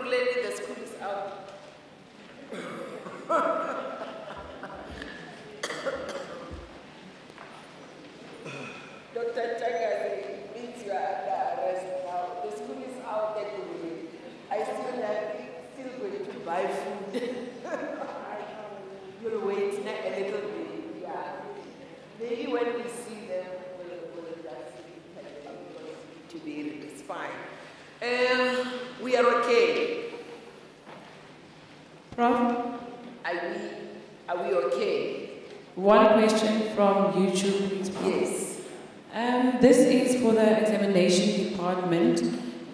Ekurhuleni, the school is out. Dr. Chagazi, means you are under arrest now. The school is out Ekurhuleni. I still going to buy food. You'll wait a little bit. Yeah. Maybe when we see them, we'll just to be it's fine. We are okay. Prof? Are we okay? One question from YouTube, please. Yes. This is for the examination department.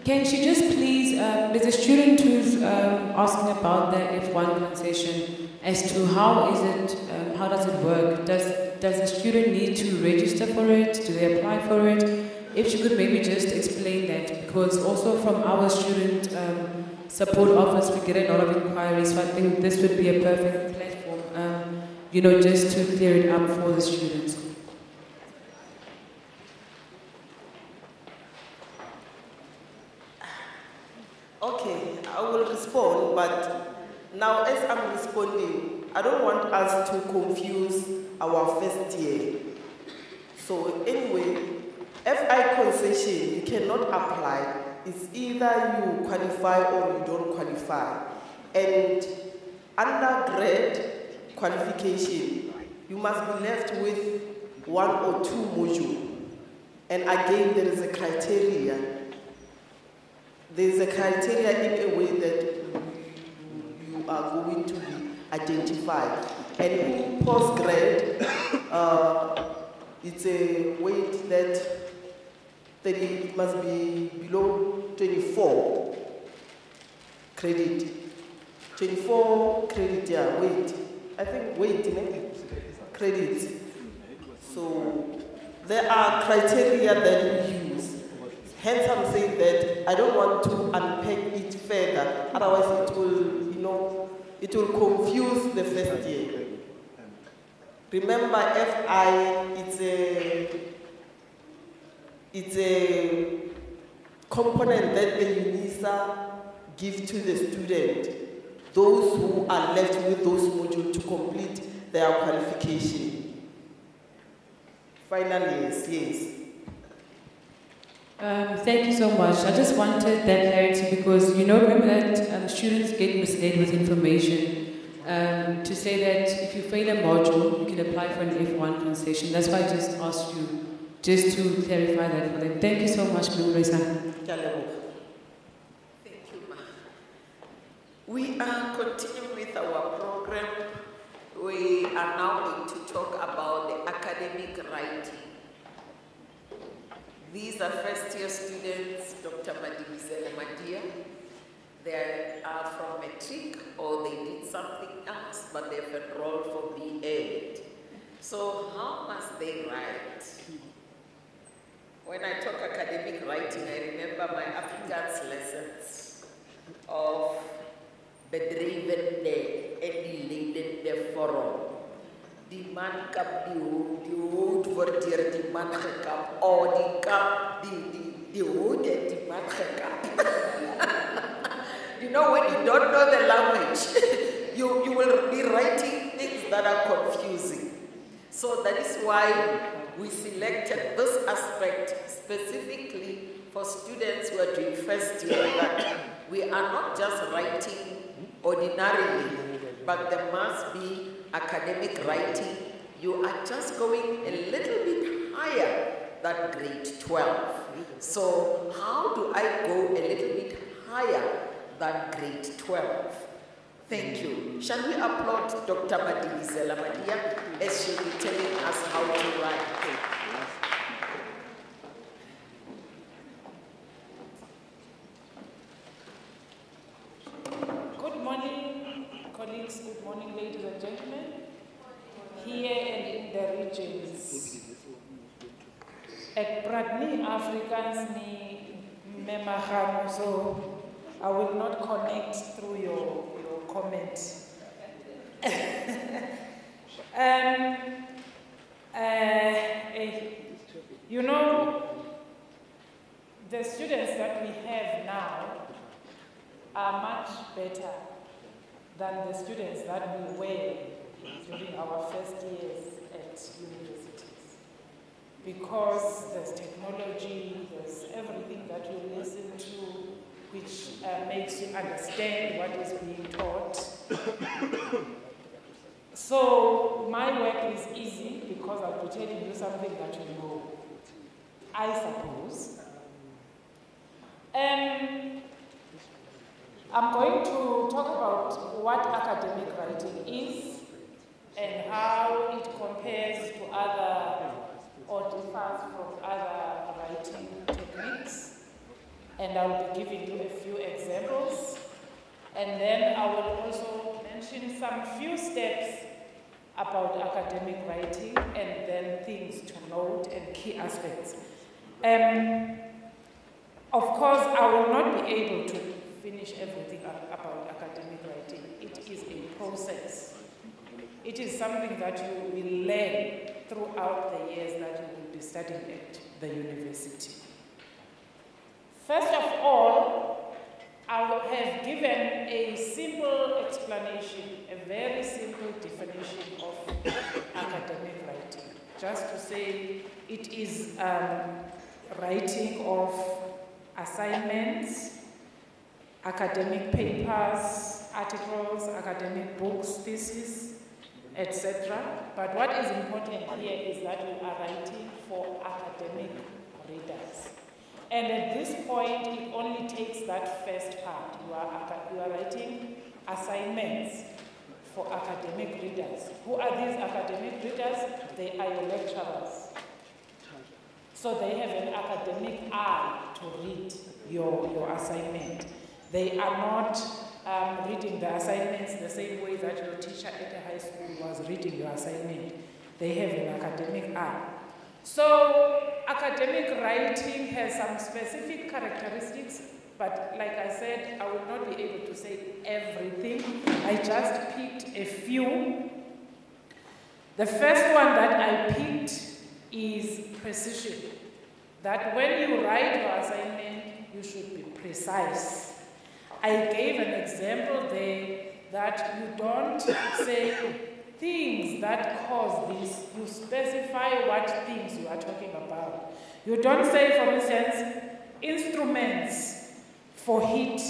Can she just please, there's a student who's asking about the F1 concession as to how does it work? Does the student need to register for it? Do they apply for it? If she could maybe just explain that, because also from our student support office we get a lot of inquiries, so I think this would be a perfect platform, just to clear it up for the students. Okay, I will respond, but now as I'm responding, I don't want us to confuse our first year. So anyway, FI concession, you cannot apply. It's either you qualify or you don't qualify. And undergrad qualification, you must be left with 1 or 2 modules. And again, there is a criteria. There is a criteria in a way that you are going to be identified. And in postgrad, it's a weight that it must be below 24 credit. 24 credit, yeah, weight. I think weight, credits. So there are criteria that we use. Hence I'm saying that I don't want to unpack it further, otherwise it will, it will confuse the first year. Remember, FI, it's a component that the Unisa gives to the student, those who are left with those modules to complete their qualification. Finally, yes. Thank you so much. I just wanted that clarity because, remember that students get misled with information to say that if you fail a module, you can apply for an F1 concession. That's why I just asked you, just to clarify that for them. Thank you so much, Unisa. Thank you, Ma. We are continuing with our program. We are now going to talk about the academic writing. These are first-year students, Dr. Madimizela. They are from matric or they did something else, but they've enrolled for B.Ed. So how must they write? When I talk academic writing, I remember my Afrikaans lessons of bedreven en die leidende vorm. Die man kap die hoed word deur die man gekap, or die kap, die hoed en die man gekap. When you don't know the language, you will be writing things that are confusing. So that is why we selected this aspect specifically for students who are doing first year, that we are not just writing ordinarily, but there must be academic writing. You are just going a little bit higher than grade 12. So how do I go a little bit higher than grade 12? Thank you. Shall we applaud Dr. Madimizela as she'll be telling us how to write? Good morning, colleagues. Good morning, ladies and gentlemen. Here and in the regions. At Pradni Africans ni memahano, so I will not connect through your comment. The students that we have now, are much better than the students that we were during our first years at universities. Because there's technology, there's everything that you listen to, which makes you understand what is being taught. So my work is easy because I'll be telling you something that you know, I suppose. I'm going to talk about what academic writing is and how it compares to other or differs from other writing techniques. And I'll be giving you a few examples. And then I will also mention some few steps about academic writing and then things to note and key aspects. Of course, I will not be able to finish everything about academic writing. It is a process. It is something that you will learn throughout the years that you will be studying at the university. First of all, I have given a simple explanation, a very simple definition of academic writing. Just to say it is writing of assignments, academic papers, articles, academic books, theses, etc. But what is important here is that you are writing for academic readers. And at this point, it only takes that first part. You are writing assignments for academic readers. Who are these academic readers? They are your lecturers. So they have an academic eye to read your assignment. They are not reading the assignments the same way that your teacher at the high school was reading your assignment. They have an academic eye. So academic writing has some specific characteristics, but like I said, I will not be able to say everything. I just picked a few. The first one that I picked is precision. That when you write your assignment, you should be precise. I gave an example there that you don't say things that cause this. You specify what things you are talking about. You don't say, for instance, instruments for heat.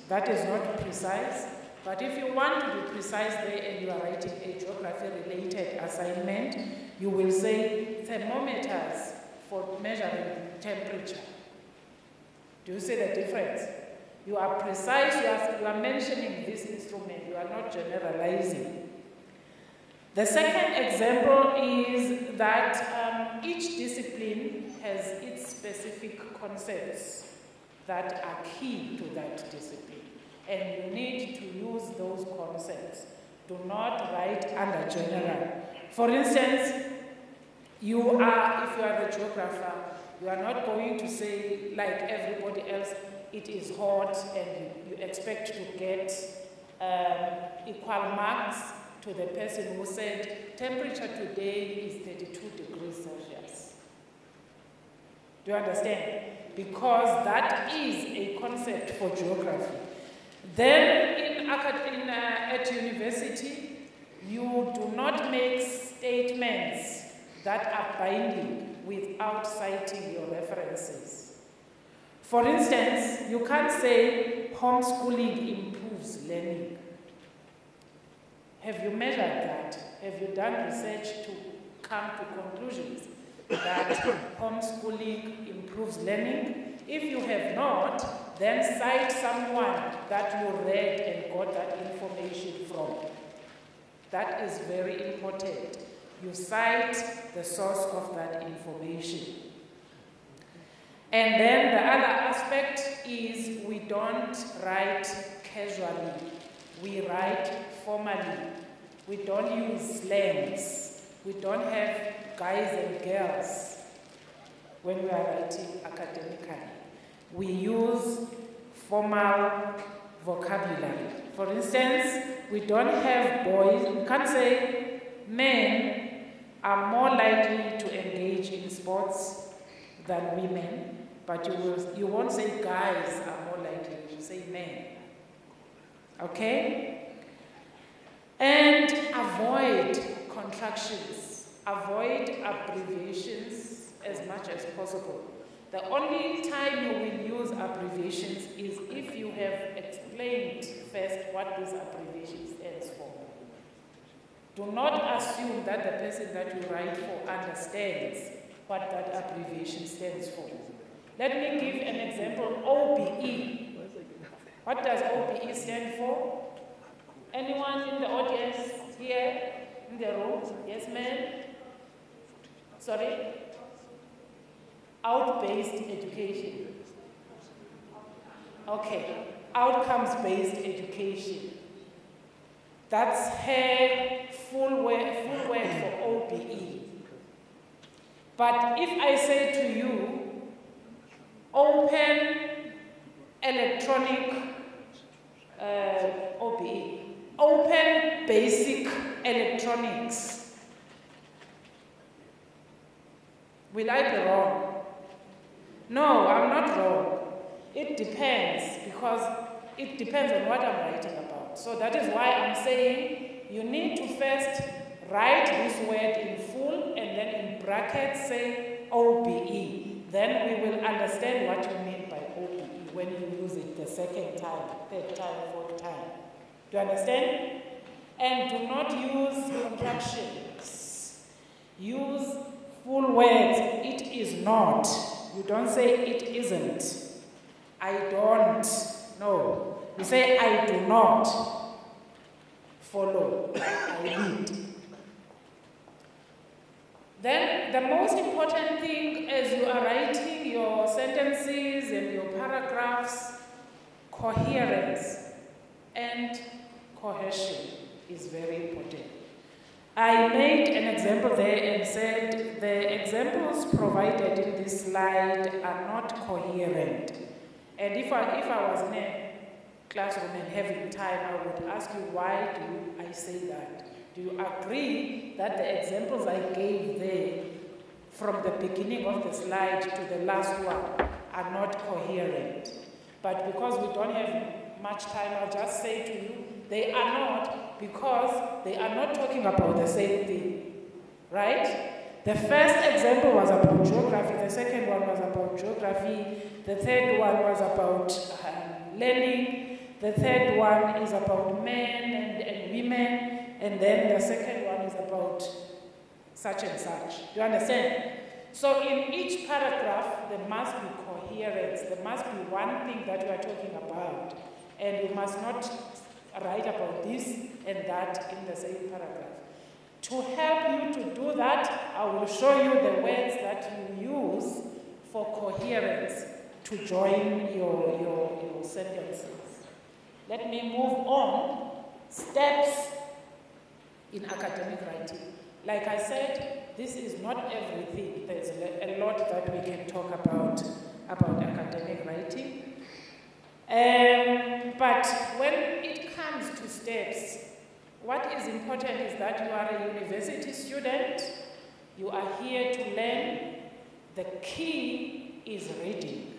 That is not precise. But if you want to be precise there and you are writing a geography-related assignment, you will say thermometers for measuring temperature. Do you see the difference? You are precise, you are mentioning this instrument, you are not generalizing. The second example is that each discipline has its specific concepts that are key to that discipline. And you need to use those concepts. Do not write under general. For instance, if you are a geographer, you are not going to say, like everybody else, it is hot and you expect to get equal marks to the person who said, temperature today is 32 degrees Celsius. Do you understand? Because that is a concept for geography. Then at university, you do not make statements that are binding without citing your references. For instance, you can't say homeschooling improves learning. Have you measured that? Have you done research to come to conclusions that homeschooling improves learning? If you have not, then cite someone that you read and got that information from. That is very important. You cite the source of that information. And then the other aspect is we don't write casually. We write formally. We don't use slangs. We don't have guys and girls when we are writing academically. We use formal vocabulary. For instance, we don't have boys. We can't say men are more likely to engage in sports than women, but you won't say guys are more likely, you say men. Okay? And avoid contractions, avoid abbreviations as much as possible. The only time you will use abbreviations is if you have explained first what this abbreviation stands for. Do not assume that the person that you write for understands what that abbreviation stands for. Let me give an example, OBE. What does OBE stand for? Anyone in the audience here, in the room? Yes, ma'am? Sorry? Out-based education. Okay, outcomes-based education. That's her full word for OBE. But if I say to you, open electronic OBE, open basic electronics, will I be wrong? No, I'm not wrong. It depends, because it depends on what I'm writing about. So that is why I'm saying you need to first write this word in full and then in brackets say OBE. Then we will understand what you mean by OBE when you use it the second time, third time, fourth time. Do you understand? And do not use contractions. Use full words. It is not. You don't say it isn't. I don't. No. You say I do not follow. I lead. Then the most important thing as you are writing your sentences and your paragraphs, coherence and cohesion is very important. I made an example there and said the examples provided in this slide are not coherent. And if I was in a classroom and having time, I would ask you, why do I say that? Do you agree that the examples I gave there from the beginning of the slide to the last one are not coherent? But because we don't have much time, I'll just say to you, they are not, because they are not talking about the same thing, right? The first example was about geography, the second one was about geography, the third one was about learning, the third one is about men and women, and then the second one is about such and such. Do you understand? So in each paragraph, there must be coherence. There must be one thing that you are talking about. And you must not write about this and that in the same paragraph. To help you to do that, I will show you the words that you use for coherence to join your sentences. Let me move on. Steps in academic writing. Like I said, this is not everything. There's a lot that we can talk about academic writing. But when it comes to steps, what is important is that you are a university student, you are here to learn. The key is reading.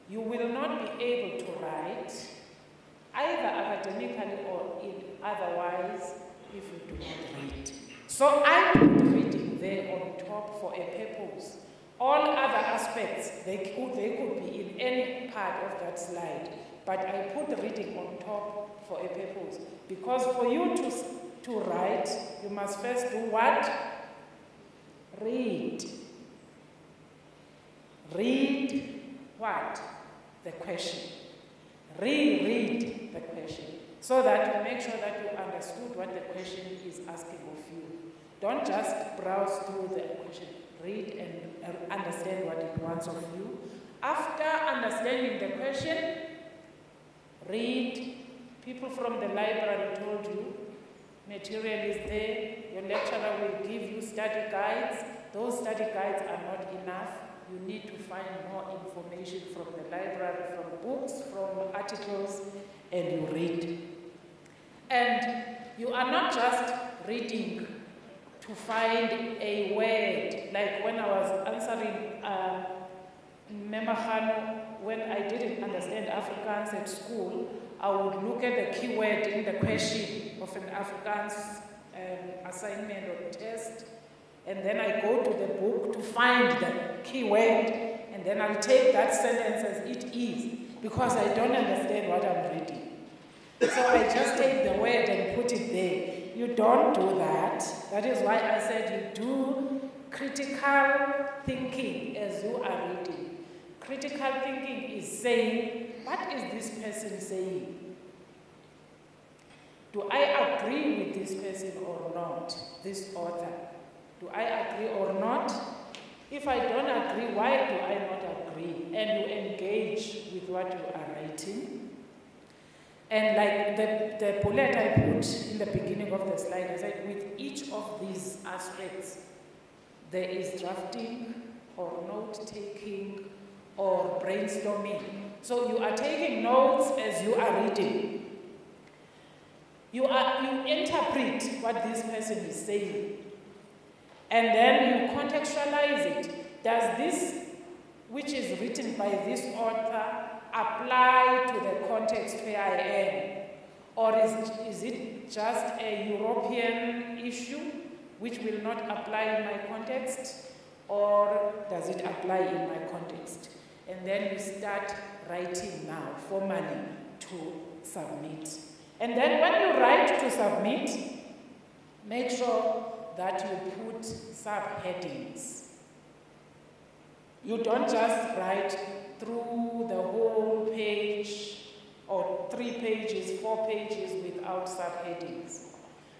You will not be able to write either academically or otherwise if you do not read. So I put reading there on top for a purpose. All other aspects, they could be in any part of that slide, but I put reading on top for a purpose. Because for you to write, you must first do what? Read. Read what? The question. Reread the question, so that you make sure that you understood what the question is asking of you. Don't just browse through the question. Read and understand what it wants of you. After understanding the question, read. People from the library told you, material is there, your lecturer will give you study guides. Those study guides are not enough. You need to find more information from the library, from books, from articles, and you read. And you are not just reading to find a word, like when I was answering in Memachano, when I didn't understand Afrikaans at school, I would look at the keyword in the question of an Afrikaans assignment or test, and then I go to the book to find the keyword, and then I'll take that sentence as it is, because I don't understand what I'm reading. So I just take the word and put it there. You don't do that. That is why I said you do critical thinking as you are reading. Critical thinking is saying, what is this person saying? Do I agree with this person or not, this author? Do I agree or not? If I don't agree, why do I not agree? And you engage with what you are writing. And like the bullet I put in the beginning of the slide, I said with each of these aspects, there is drafting or note-taking or brainstorming. So you are taking notes as you are reading. You interpret what this person is saying. And then you contextualize it. Does this, which is written by this author, apply to the context where I am? Or is it just a European issue which will not apply in my context? Or does it apply in my context? And then you start writing now formally to submit. And then when you write to submit, make sure that you put subheadings. You don't just write through the whole page or 3 pages, 4 pages without subheadings.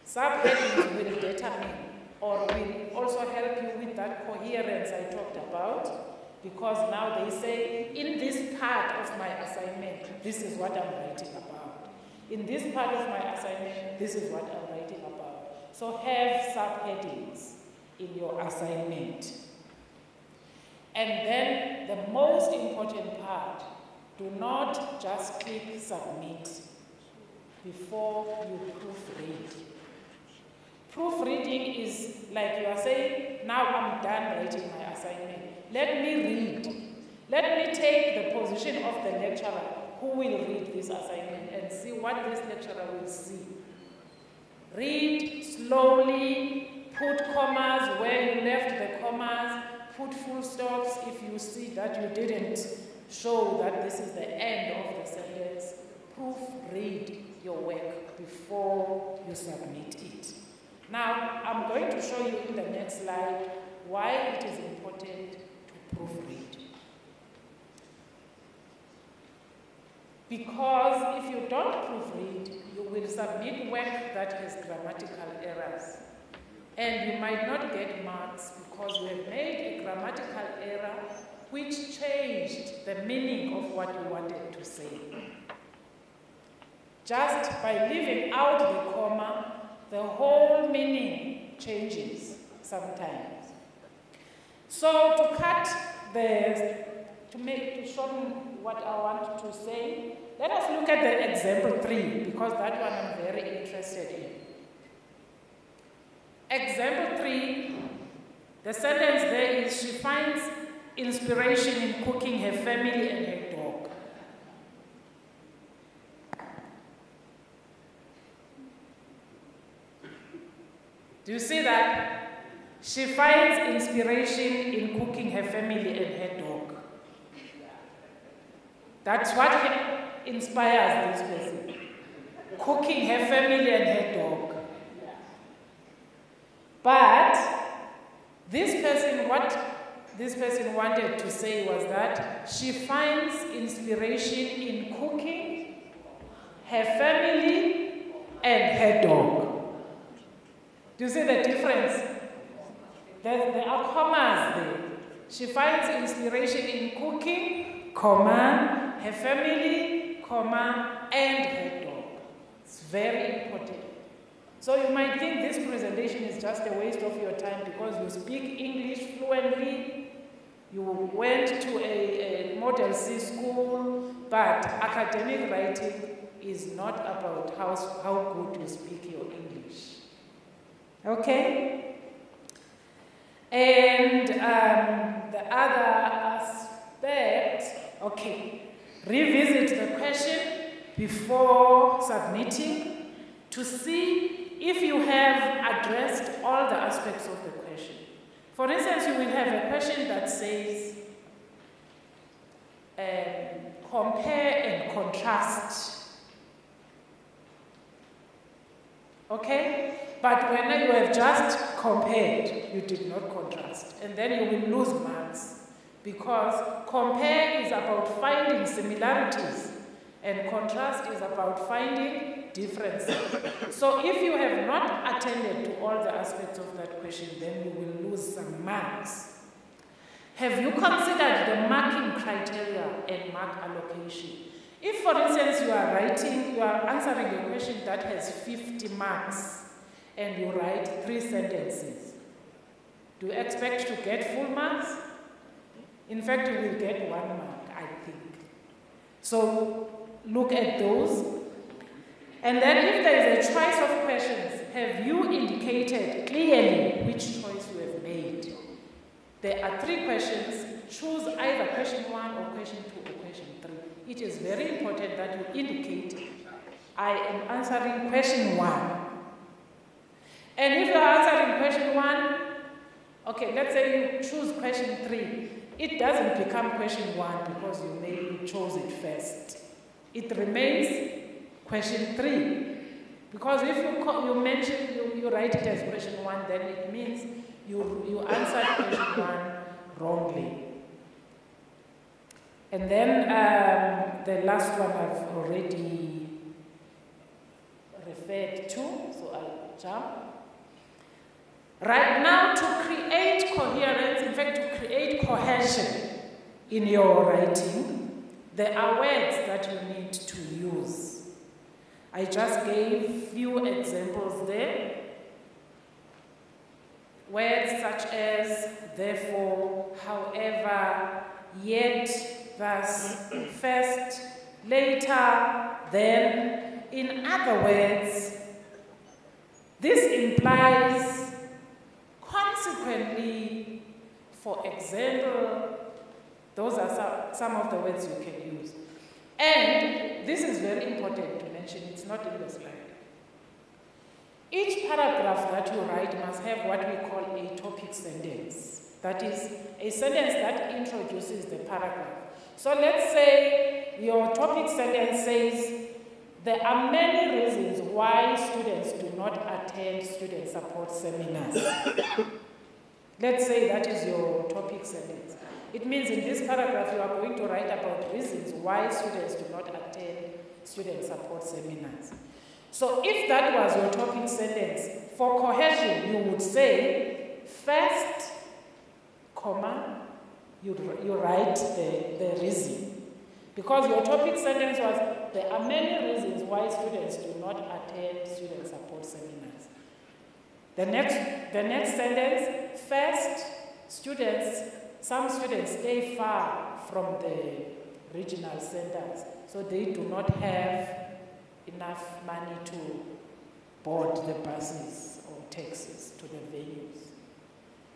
Subheadings will determine or will also help you with that coherence I talked about, because now they say, in this part of my assignment, this is what I'm writing about. In this part of my assignment, this is what I'm writing about. So have subheadings in your assignment. And then the most important part, do not just click submit before you proofread. Proofreading is like you are saying, now I'm done writing my assignment. Let me read. Let me take the position of the lecturer who will read this assignment and see what this lecturer will see. Read slowly, put commas where you left the commas, put full stops if you see that you didn't show that this is the end of the sentence. Proofread your work before you submit it. Now, I'm going to show you in the next slide why it is important to proofread. Because if you don't proofread, you will submit work that has grammatical errors. And you might not get marks because you have made a grammatical error which changed the meaning of what you wanted to say. Just by leaving out the comma, the whole meaning changes sometimes. So to cut to show what I want to say, let us look at the example 3, because that one I'm very interested in. Example 3, the sentence there is, she finds inspiration in cooking her family and her dog. Do you see that? She finds inspiration in cooking her family and her dog. That's what inspires this person. Cooking her family and her dog. But what this person wanted to say was that she finds inspiration in cooking her family and her dog. Do you see the difference? There are commas there. She finds inspiration in cooking, comma, her family, comma, and her dog. It's very important. So you might think this presentation is just a waste of your time because you speak English fluently, you went to a Model C school, but academic writing is not about how good you speak your English. Okay? And the other expect, okay, revisit the question before submitting to see if you have addressed all the aspects of the question. For instance, you will have a question that says, compare and contrast. Okay? But when you have just compared, you did not contrast. And then you will lose marks. Because compare is about finding similarities and contrast is about finding differences. So if you have not attended to all the aspects of that question, then you will lose some marks. Have you considered the marking criteria and mark allocation? If, for instance, you are answering a question that has 50 marks and you write 3 sentences, do you expect to get full marks? In fact, you will get 1 mark, I think. So look at those. And then if there is a choice of questions, have you indicated clearly which choice you have made? There are 3 questions. Choose either question 1 or question 2 or question 3. It is very important that you indicate, I am answering question 1. And if you are answering question 1, okay, let's say you choose question 3. It doesn't become question 1 because you maybe chose it first. It remains question 3. Because if you mention, you write it as question 1, then it means you answered question 1 wrongly. And then the last one I've already referred to, so I'll jump. Right now, to create coherence, in fact, to create cohesion in your writing, there are words that you need to use. I just gave few examples there. Words such as therefore, however, yet, thus, first, later, then. In other words, this implies consequently, for example, those are some of the words you can use. And this is very important to mention, it's not in the slide. Each paragraph that you write must have what we call a topic sentence. That is, a sentence that introduces the paragraph. So let's say your topic sentence says, there are many reasons why students do not attend student support seminars. Let's say that is your topic sentence. It means in this paragraph you are going to write about reasons why students do not attend student support seminars. So if that was your topic sentence, for cohesion you would say, first, comma, you write the reason. Because your topic sentence was, there are many reasons why students do not attend student support seminars. The next sentence, first, some students stay far from the regional centers, so they do not have enough money to board the buses or taxis to the venues.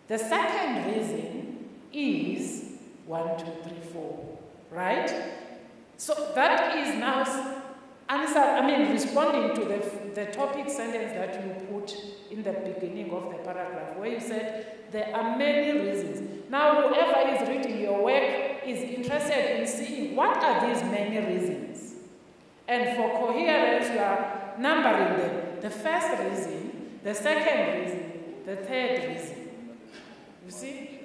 The second reason is 1, 2, 3, 4, right? So that is now responding to the topic sentence that you put in the beginning of the paragraph, where you said, there are many reasons. Now, whoever is reading your work is interested in seeing what are these many reasons. And for coherence, you are numbering them. The first reason, the second reason, the third reason. You see?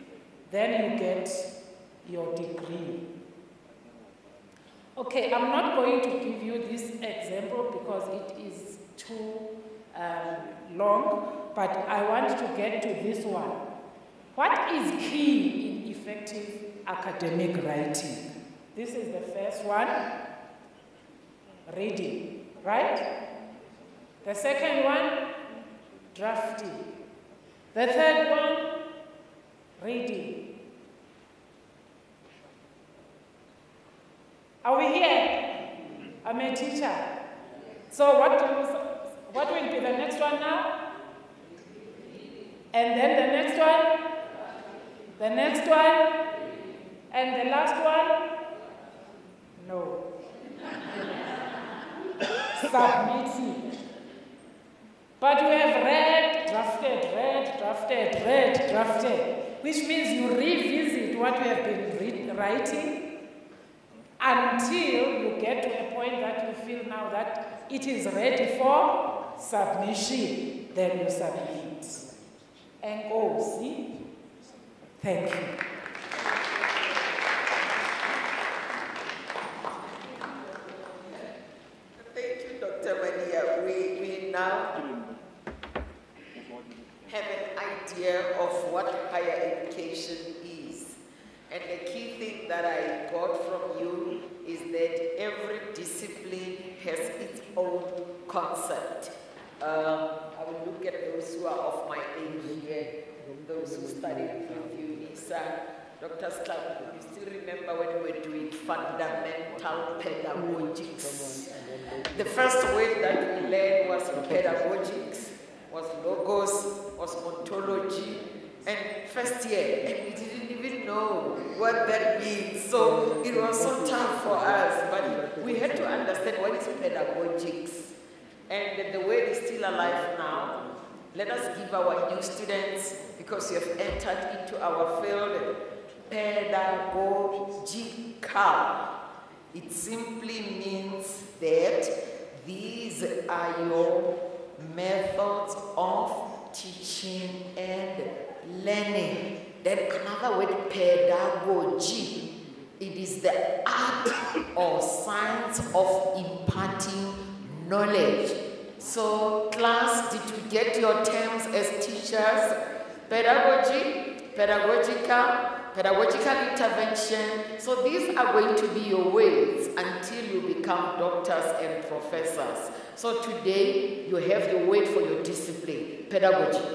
Then you get your degree. Okay, I'm not going to give you this example because it is too long, but I want to get to this one. What is key in effective academic writing? This is the first one, reading, right? The second one, drafting. The third one, reading. Are we here? I'm a teacher. So what will be the next one now? And then the next one? The next one? And the last one? No. Submitting. But you have read, drafted, which means you revisit what you have been writing until you get to a point that you feel now that it is ready for submission. Then you submit. And go, see? Thank you. Thank you, Dr. Mania. We now have an idea of what higher education is. And the key thing that I got from you is that every discipline has its own concept. I will look at those who are of my age here, those who studied with Unisa. Dr. Slab, you still remember when we were doing fundamental pedagogics? The first word that we learned was pedagogics, was logos, was ontology, and first year, and we didn't even know what that means. So it was so tough for us, but we had to understand what is pedagogics. And the word is still alive now. Let us give our new students, because you have entered into our field, pedagogical. It simply means that these are your methods of teaching and learning. Then another word, pedagogy. It is the art or science of imparting knowledge. So, class, did you get your terms as teachers? Pedagogy, pedagogical intervention. So these are going to be your words until you become doctors and professors. So today, you have the word for your discipline, pedagogy.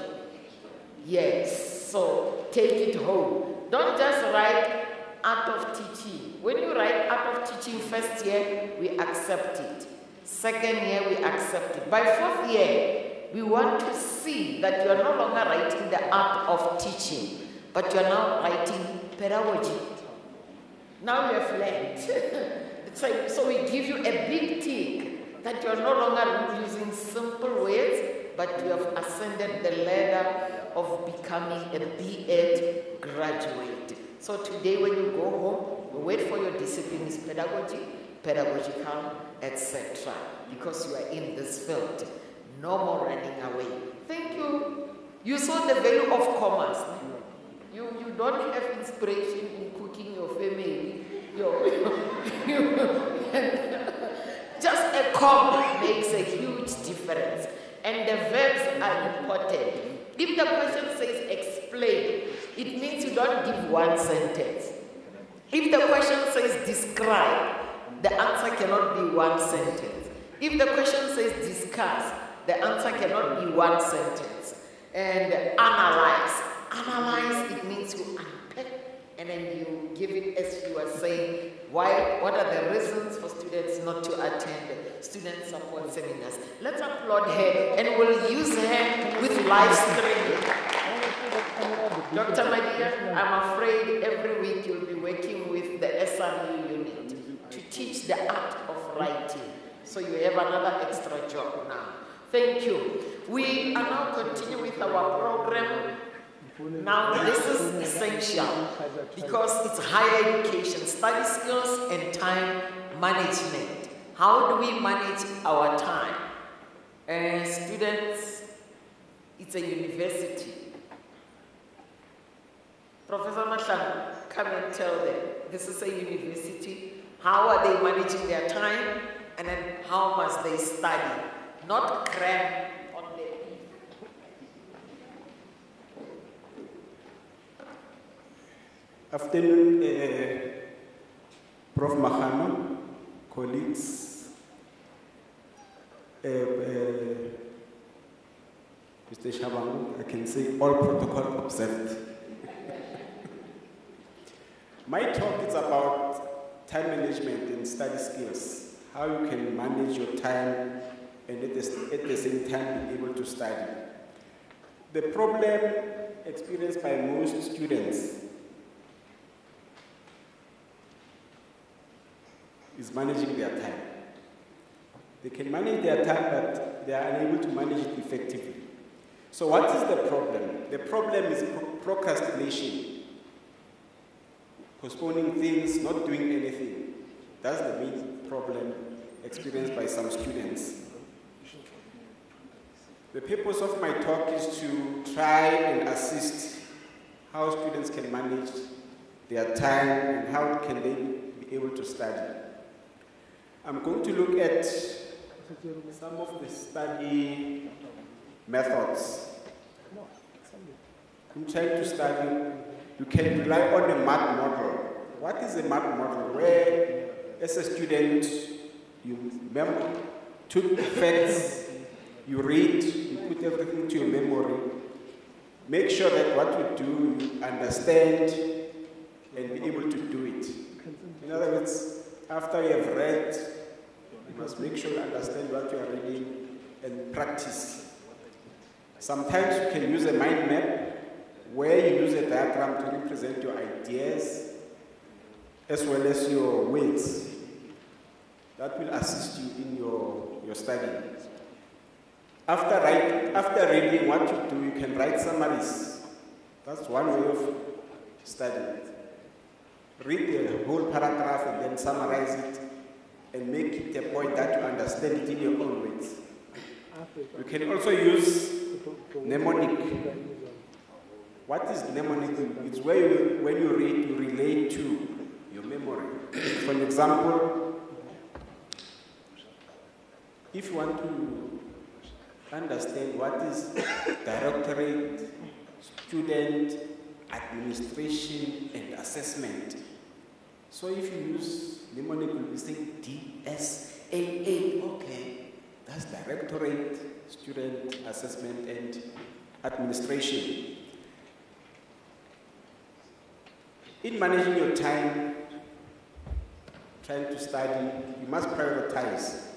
Yes, so take it home. Don't just write art of teaching. When you write art of teaching first year, we accept it. Second year, we accept it. By fourth year, we want to see that you are no longer writing the art of teaching, but you are now writing pedagogy. Now you have learned. So we give you a big tick that you are no longer using simple words, but you have ascended the ladder of becoming a B.Ed graduate. So today when you go home, the word for your discipline is pedagogy, pedagogical, etc. Because you are in this field. No more running away. Thank you. You saw the value of commerce. You don't have inspiration in cooking your family. Just a comma makes a huge difference. And the verbs are important. If the question says explain, it means you don't give one sentence. If the question says describe, the answer cannot be one sentence. If the question says discuss, the answer cannot be one sentence. And analyze. Analyze, it means you unpack and then you give it as you are saying. What are the reasons for students not to attend student support seminars? Let's applaud her and we'll use her with live streaming. Dr. Madia, I'm afraid every week you'll be working with the SRU unit to teach the art of writing. So you have another extra job now. Thank you. We are now continuing with our program. Now this is essential because it's higher education, study skills and time management. How do we manage our time? Students, it's a university. Professor Mashang, come and tell them, this is a university. How are they managing their time? And then how must they study? Not cram on their feet. Afternoon, Prof. Mahano, colleagues, Mr. Shabangu, I can say all protocol observed. My talk is about time management and study skills, how you can manage your time and at the same time be able to study. The problem experienced by most students is managing their time. They can manage their time, but they are unable to manage it effectively. So what is the problem? The problem is procrastination. Postponing things, not doing anything. That's the main problem experienced by some students. The purpose of my talk is to try and assist how students can manage their time and how can they be able to study. I'm going to look at some of the study methods. In trying to study, you can rely on a MAT model. What is a MAT model? Where, as a student, you took facts, you read, you put everything to your memory. Make sure that what you do, you understand and be able to do it. In other words, after you have read, you must make sure you understand what you are reading and practice. Sometimes you can use a mind map where you use a diagram to represent your ideas as well as your words. That will assist you in your study. After reading what you do, you can write summaries. That's one way of studying. Read the whole paragraph and then summarize it and make it a point that you understand it in your own words. You can also use mnemonic. What is mnemonic? It's where when you read, you relate to your memory. For example, if you want to understand what is directorate, student, administration, and assessment. So if you use mnemonic, you will say DSAA. Okay, that's directorate, student, assessment, and administration. In managing your time, trying to study, you must prioritize.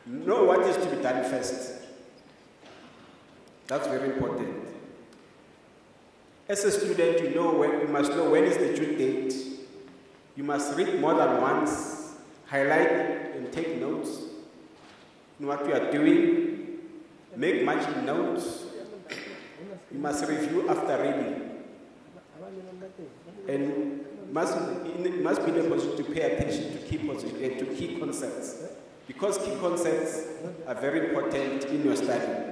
Know what is to be done first. That's very important. As a student, you must know when is the due date. You must read more than once, highlight and take notes in what you are doing, make much notes. You must review after reading. And must be in a position to pay attention to key concepts. Because key concepts are very important in your study.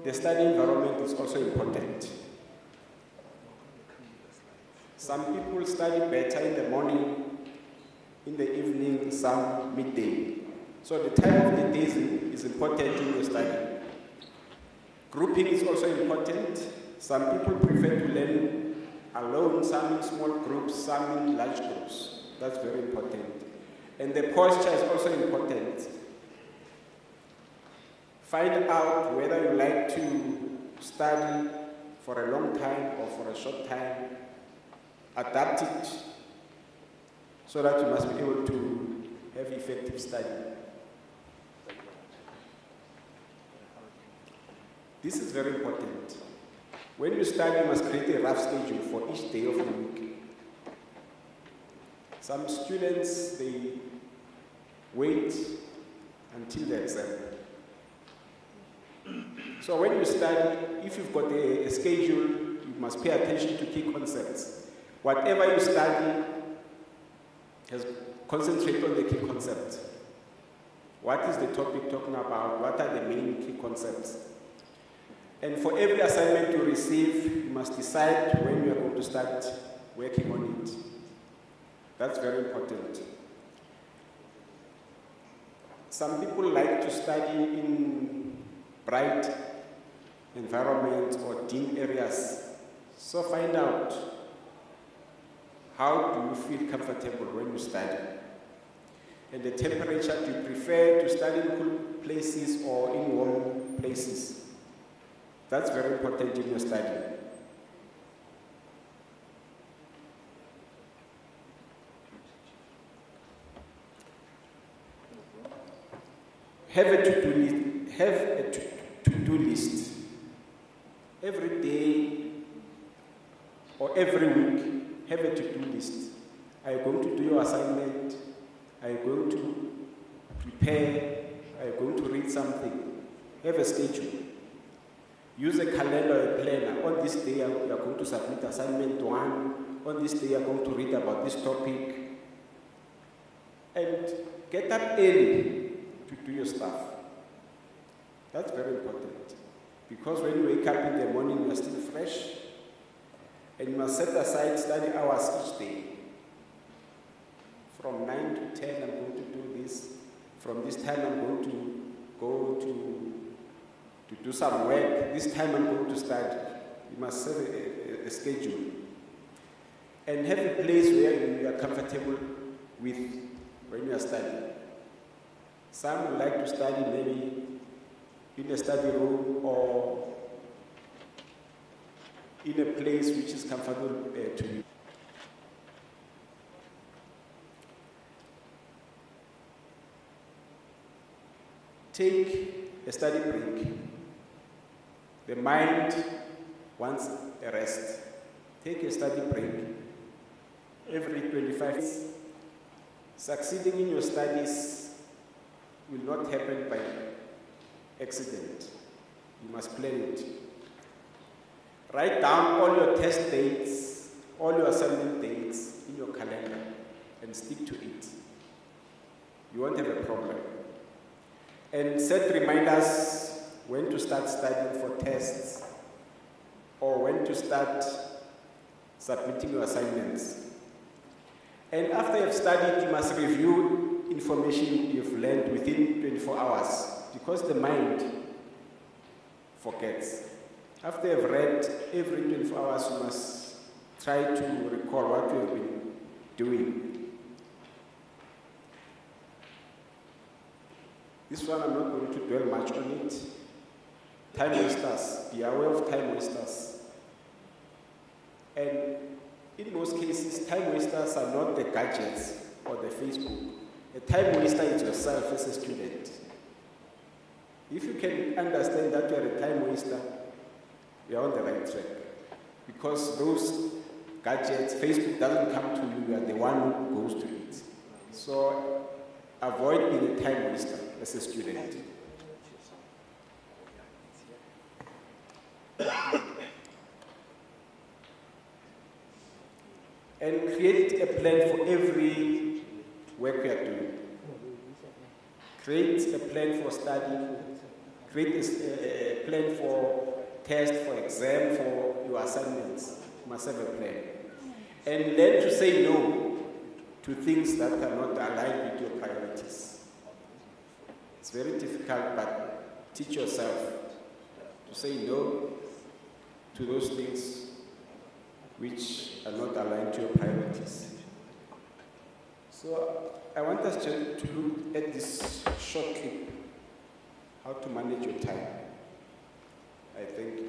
The study environment is also important. Some people study better in the morning, in the evening, some midday. So the time of the day is important in your study. Grouping is also important. Some people prefer to learn alone, some in small groups, some in large groups. That's very important. And the posture is also important. Find out whether you like to study for a long time or for a short time. Adapt it so that you must be able to have effective study. This is very important. When you study, you must create a rough schedule for each day of the week. Some students, they wait until the exam. So when you study, if you've got a schedule, you must pay attention to key concepts. Whatever you study, concentrate on the key concepts. What is the topic talking about? What are the main key concepts? And for every assignment you receive, you must decide when you are going to start working on it. That's very important. Some people like to study in bright environments or dim areas. So find out, how do you feel comfortable when you study? And the temperature, do you prefer to study in cool places or in warm places? That's very important in your study. Have a to-do list. Every day or every week, have a to-do list. Are you going to do your assignment? Are you going to prepare? Are you going to read something? Have a schedule. Use a calendar or a planner. On this day, you are going to submit assignment 1. On this day, you are going to read about this topic. And get up early to do your stuff. That's very important. Because when you wake up in the morning, you are still fresh. And you must set aside study hours each day. From 9 to 10, I'm going to do this. From this time, I'm going to go to do some work. This time, I'm going to study. You must set a schedule. And have a place where you are comfortable with when you are studying. Some would like to study maybe in a study room or in a place which is comfortable to you. Take a study break. The mind wants a rest. Take a study break. Every 25 days. Succeeding in your studies will not happen by accident. You must plan it. Write down all your test dates, all your assignment dates in your calendar and stick to it. You won't have a problem. And set reminders when to start studying for tests or when to start submitting your assignments. And after you've studied, you must review information you've learned within 24 hours because the mind forgets. After you've read every 24 hours, you must try to recall what you have been doing. This one, I'm not going to dwell much on it. Time wasters. Be aware of time wasters. And in most cases, time wasters are not the gadgets or the Facebook. A time waster is yourself as a student. If you can understand that you are a time waster, you are on the right track. Because those gadgets, Facebook doesn't come to you, you are the one who goes to it. So avoid being a time waster as a student. And create a plan for every work you are doing. Create a plan for study. Create a plan for test, for exam, for your assignments. You must have a plan. And learn to say no to things that are not aligned with your priorities. It's very difficult, but teach yourself to say no to those things which are not aligned to your priorities. So I want us to look at this short clip, how to manage your time. I think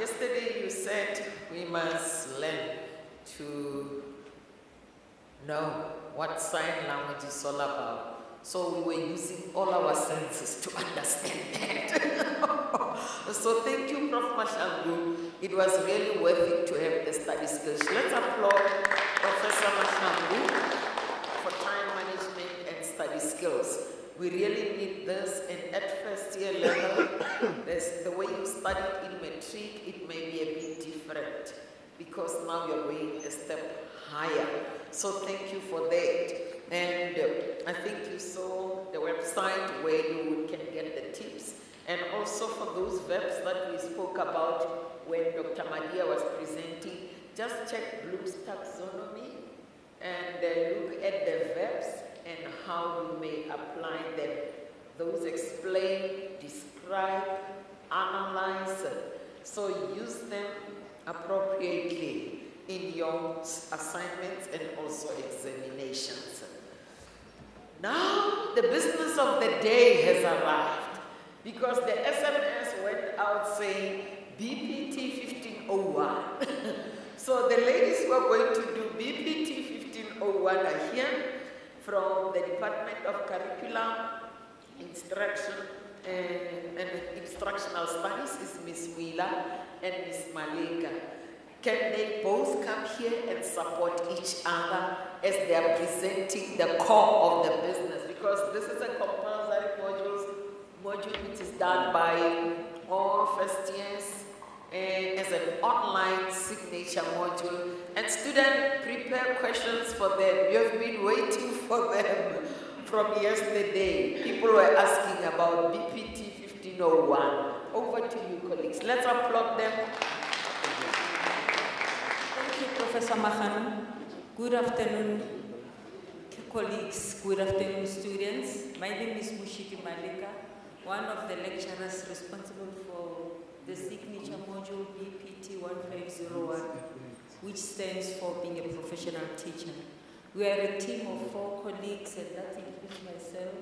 yesterday you said we must learn to know what sign language is all about. So we were using all our senses to understand that. So thank you, Prof. Mashangu. It was really worth it to have the study skills. Let's applaud Professor Mashangu for time management and study skills. We really need this, and at first year level, the way you studied in matric, it may be a bit different because now you're going a step higher. So thank you for that. And I think you saw the website where you can get the tips. And also for those verbs that we spoke about when Dr. Madia was presenting, just check Bloom's taxonomy and look at the verbs and how you may apply them. Those explain, describe, analyze. So use them appropriately in your assignments and also examinations. Now the business of the day has arrived because the SMS went out saying BPT 1501. So the ladies who are going to do BPT 1501 are here from the Department of Curriculum, Instruction and Instructional Studies is Ms. Wheeler and Ms. Malika. Can they both come here and support each other as they are presenting the core of the business? Because this is a compulsory module which is done by all first years as an online signature module. And students prepare questions for them. You have been waiting for them from yesterday. People were asking about BPT 1501. Over to you, colleagues. Let's applaud them. Professor Mahan. Good afternoon, colleagues. Good afternoon, students. My name is Mushiki Malika, one of the lecturers responsible for the signature module BPT 1501, which stands for being a professional teacher. We are a team of 4 colleagues, and that includes myself,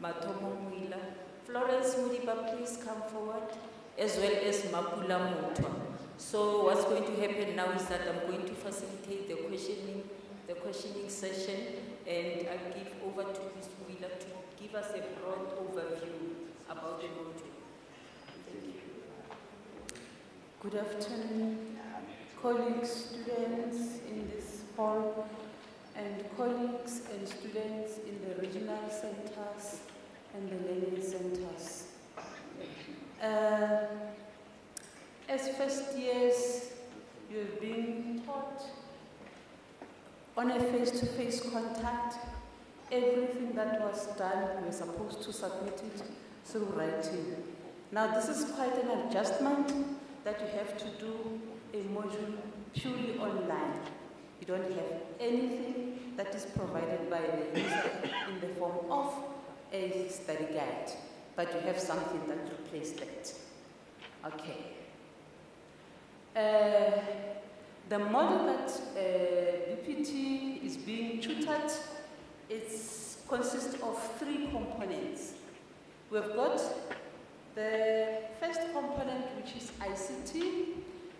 Matomo Mwila. Florence Mudiba, please come forward, as well as Mapula Mutwa. So what's going to happen now is that I'm going to facilitate the questioning session, and I'll give over to Ms. Wheeler to give us a broad overview about the module. Thank you. Good afternoon, colleagues, students in this hall, and colleagues and students in the regional centers and the learning centers. As first years, you have been taught on a face-to-face contact. Everything that was done, we were supposed to submit it through writing. Now this is quite an adjustment that you have to do a module purely online. You don't have anything that is provided by the user in the form of a study guide, but you have something that replaces that. Okay. The model that BPT is being tutored consists of 3 components. We've got the first component, which is ICT.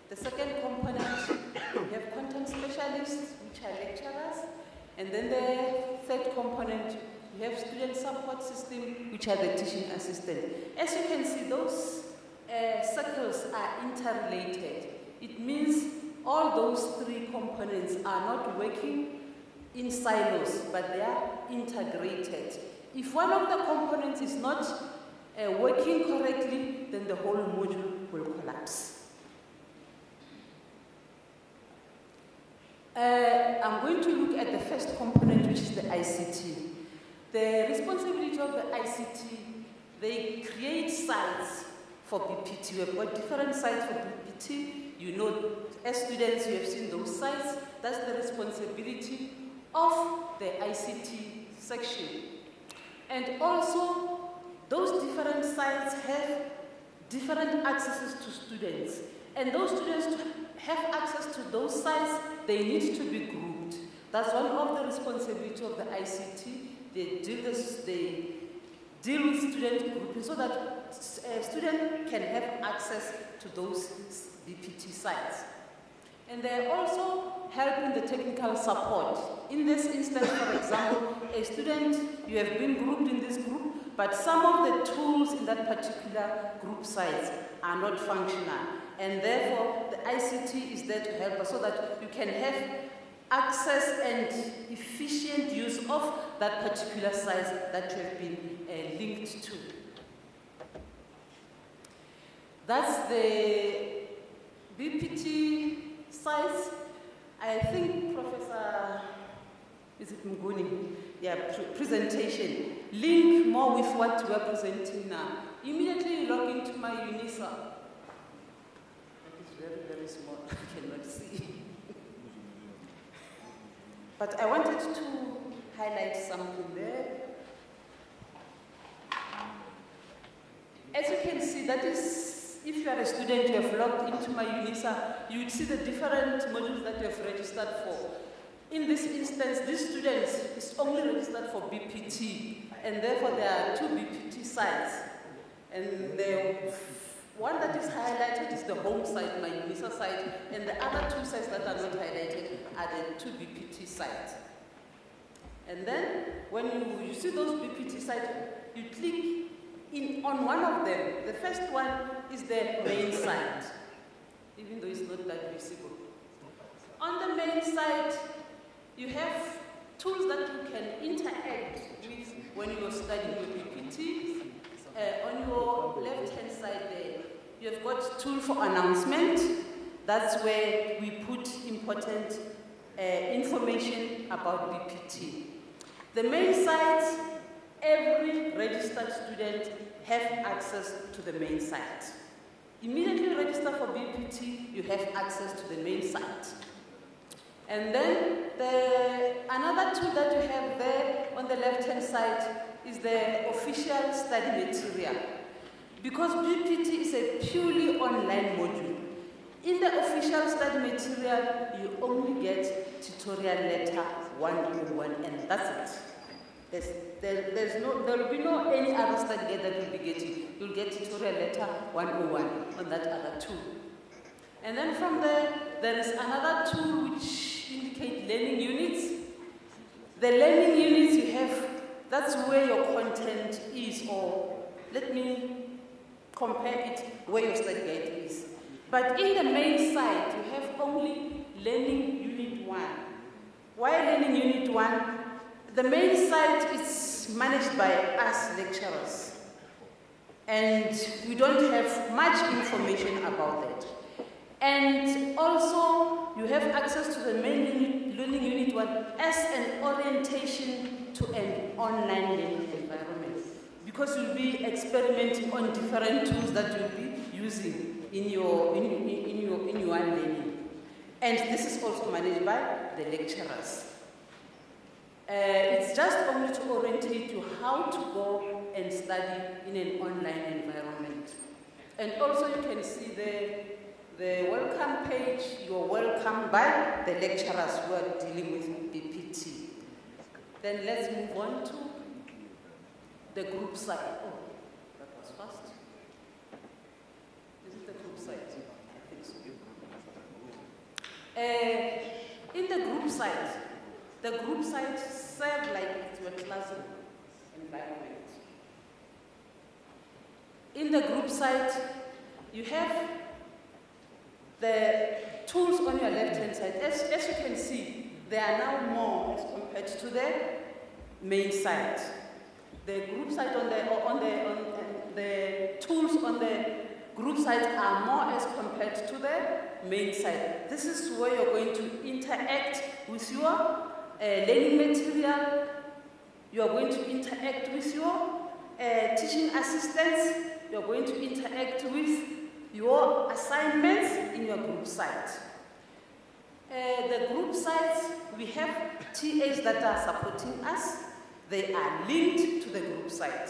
The second component, we have content specialists, which are lecturers. And then the third component, we have student support system, which are the teaching assistants. As you can see, those circles are interrelated. It means all those 3 components are not working in silos, but they are integrated. If one of the components is not working correctly, then the whole module will collapse. I'm going to look at the first component, which is the ICT. The responsibility of the ICT, they create sites for BPT. We have got different sites for BPT. You know, as students, you have seen those sites. That's the responsibility of the ICT section. And also, those different sites have different accesses to students. And those students to have access to those sites, they need to be grouped. That's one of the responsibilities of the ICT. They deal with student grouping so that students can have access to those BPT sites. And they also help in the technical support. In this instance, for example, a student, you have been grouped in this group, but some of the tools in that particular group sites are not functional. And therefore, the ICT is there to help us so that you can have access and efficient use of that particular site that you have been linked to. That's the BPT sites. I think Professor, is it Muguni? Yeah, presentation. Link more with what we are presenting now. Immediately you log into my Unisa. That is very, very small. I cannot see. But I wanted to highlight something there. As you can see, that is, if you are a student, you have logged into my Unisa, you would see the different modules that you have registered for. In this instance, this student is only registered for BPT, and therefore there are 2 BPT sites. And the one that is highlighted is the home site, my Unisa site, and the other 2 sites that are not highlighted are the 2 BPT sites. And then, when you see those BPT sites, you click on one of them. The first one is the main site, even though it's not that visible. On the main site, you have tools that you can interact with when you're studying your BPT. On your left-hand side there, you have got tool for announcement. That's where we put important information about BPT. The main site, every registered student have access to the main site. Immediately register for BPT, you have access to the main site. And then another tool that you have there on the left-hand side is the official study material. Because BPT is a purely online module, in the official study material, you only get tutorial letter 101, and that's it. There will be no any other study guide that you'll be getting. You'll get tutorial letter 101 on that other tool. And then from there is another tool which indicates learning units. The learning units you have, that's where your content is, or let me compare it where your study guide is. But in the main site, you have only Learning Unit 1. Why Learning Unit 1? The main site is managed by us lecturers, and we don't have much information about that. And also, you have access to the main Learning Unit 1 as an orientation to an online learning environment, because you'll be experimenting on different tools that you'll be using in your learning. And this is also managed by the lecturers. It's just only to orientate you how to go and study in an online environment. And also you can see the welcome page. You're welcomed by the lecturers who are dealing with BPT. Then let's move on to the group site. Oh, that was fast. Is it the group site? I think so. In the group site serve like it's your classroom environment. In the group site, you have the tools on your left-hand side. As you can see, they are now more as compared to the main site. The group site the tools on the group site are more as compared to the main site. This is where you're going to interact with your learning material. You're going to interact with your teaching assistants. You're going to interact with your assignments in your group site. The group sites, we have TAs that are supporting us. They are linked to the group site.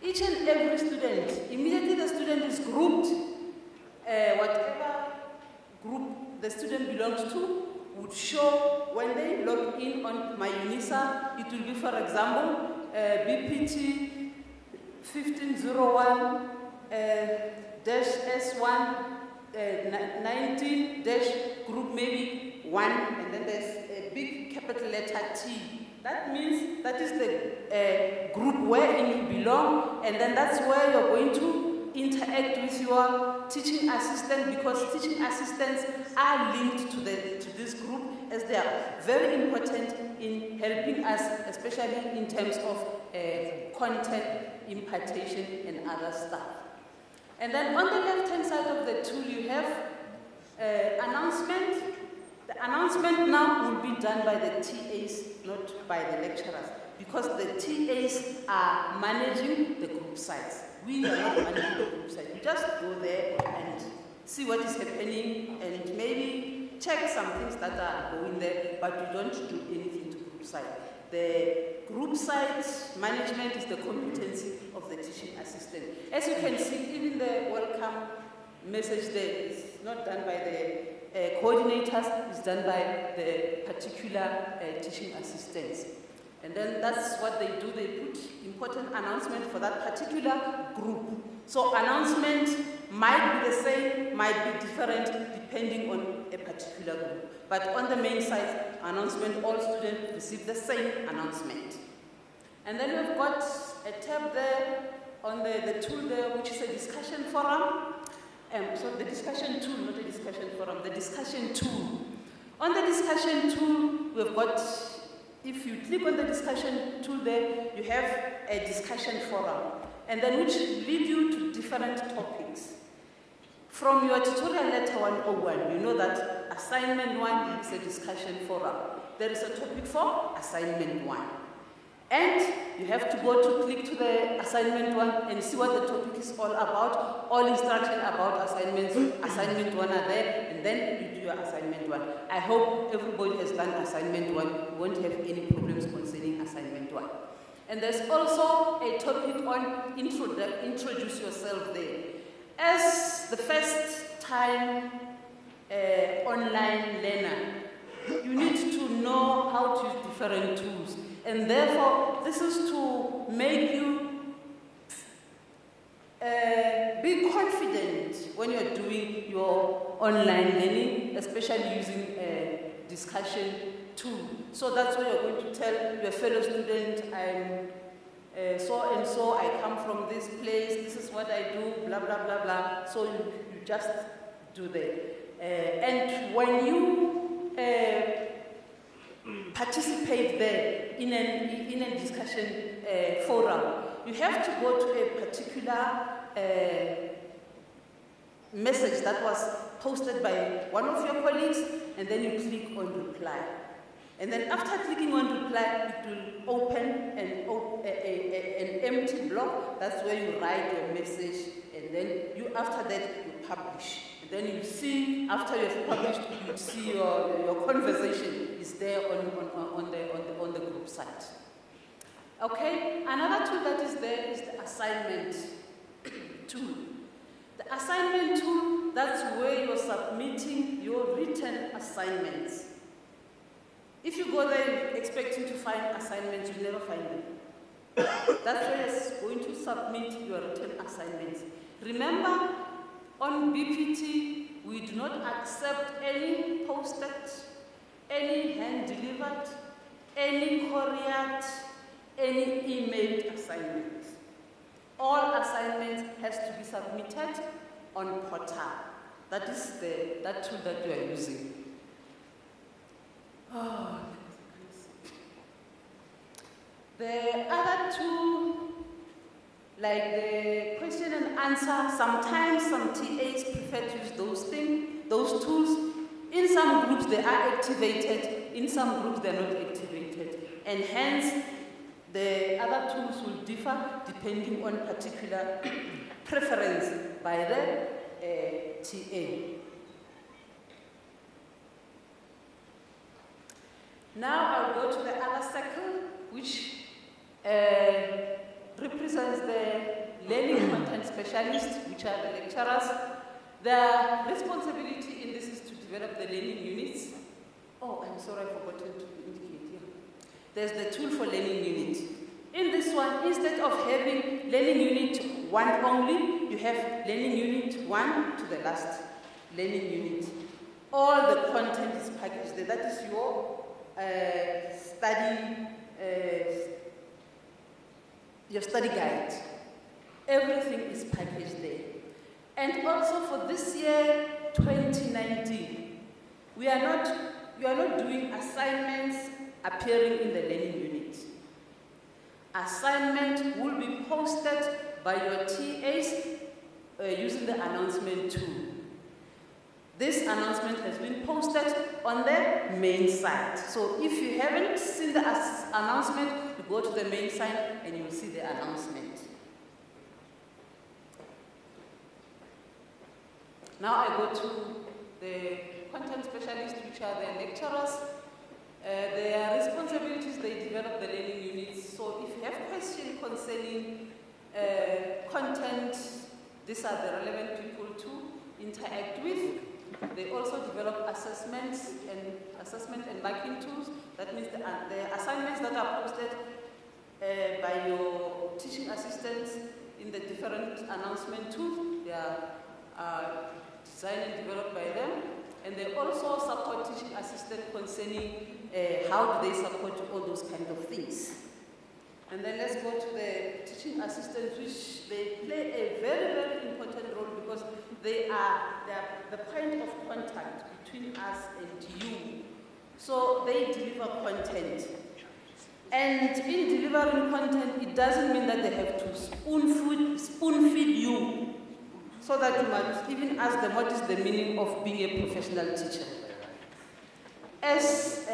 Each and every student, immediately the student is grouped, whatever group the student belongs to would show when they log in on my Unisa. It will be, for example, BPT 1501 dash S1 19 dash group maybe 1, and then there's a big capital letter T. That means that is the group wherein you belong, and then that's where you're going to interact with your teaching assistant, because teaching assistants are linked to this group, as they are very important in helping us, especially in terms of content impartation and other stuff. And then on the left-hand side of the tool, you have announcement. The announcement now will be done by the TAs, not by the lecturers, because the TAs are managing the group sites. We are not managing the group site. You just go there and see what is happening and maybe check some things that are going there, but you don't do anything to group site. The group site management is the competency of the teaching assistant. As you can see, even the welcome message there is not done by the coordinators, it's done by the particular teaching assistants. And then that's what they do, they put important announcement for that particular group. So announcement might be the same, might be different, depending on a particular group. But on the main site, announcement, all students receive the same announcement. And then we've got a tab there on the tool there, which is a discussion forum. So the discussion tool, not a discussion forum, the discussion tool. On the discussion tool, we've got, if you click on the discussion tool there, you have a discussion forum, and then which lead you to different topics. From your tutorial letter 101, you know that assignment 1 is a discussion forum. There is a topic for assignment 1. And you have to go to click to the assignment 1 and see what the topic is all about. All instruction about assignments, assignment 1 are there, and then you do your assignment 1. I hope everybody has done assignment 1. You won't have any problems concerning assignment 1. And there's also a topic on introduce yourself there. As the first time online learner, you need to know how to use different tools. And therefore, this is to make you be confident when you're doing your online learning, especially using a discussion tool. So that's why you're going to tell your fellow student, I'm so and so, I come from this place, this is what I do, blah, blah, blah, blah. So you just do that. And when you participate there in a discussion forum, you have to go to a particular message that was posted by one of your colleagues, and then you click on reply. And then after clicking on reply, it will open an empty block. That's where you write your message, and then after that you publish. And then you see, after you've published, you see your conversation is there on the group site. Okay, another tool that is there is the assignment tool. The assignment tool, that's where you're submitting your written assignments. If you go there expecting to find assignments, you'll never find them. That's where you're going to submit your written assignments. Remember, on BPT, we do not accept any posted, any hand-delivered, any couriered, any emailed assignments. All assignments has to be submitted on portal. That is that tool that you are using. Oh. The other two, like the question and answer, sometimes some TAs prefer to use those tools. In some groups they are activated, in some groups they are not activated. And hence, the other tools will differ depending on particular preference by the TA. Now I'll go to the other circle, which represents the learning content specialists, which are the lecturers. Their responsibility in this is to develop the learning units. Oh, I'm sorry, I forgot to indicate here. There's the tool for learning unit. In this one, instead of having learning unit 1 only, you have learning unit 1 to the last learning unit. All the content is packaged there. That is your study guide. Everything is packaged there. And also for this year, 2019, you are not doing assignments appearing in the learning unit. Assignment will be posted by your TAs using the announcement tool. This announcement has been posted on the main site. So if you haven't seen the announcement, you go to the main site and you'll see the announcement. Now I go to the content specialists, which are the lecturers. Their responsibilities, they develop the learning units. So if you have questions concerning content, these are the relevant people to interact with. They also develop assessment and marking tools. That means the assignments that are posted by your teaching assistants in the different announcement tools, they are designed and developed by them. And they also support teaching assistants concerning how do they support all those kind of things. And then let's go to the teaching assistants, which they play a very, very important role because they are the point of contact between us and you. So they deliver content. And in delivering content, it doesn't mean that they have to spoon feed you so that you might even ask them what is the meaning of being a professional teacher. As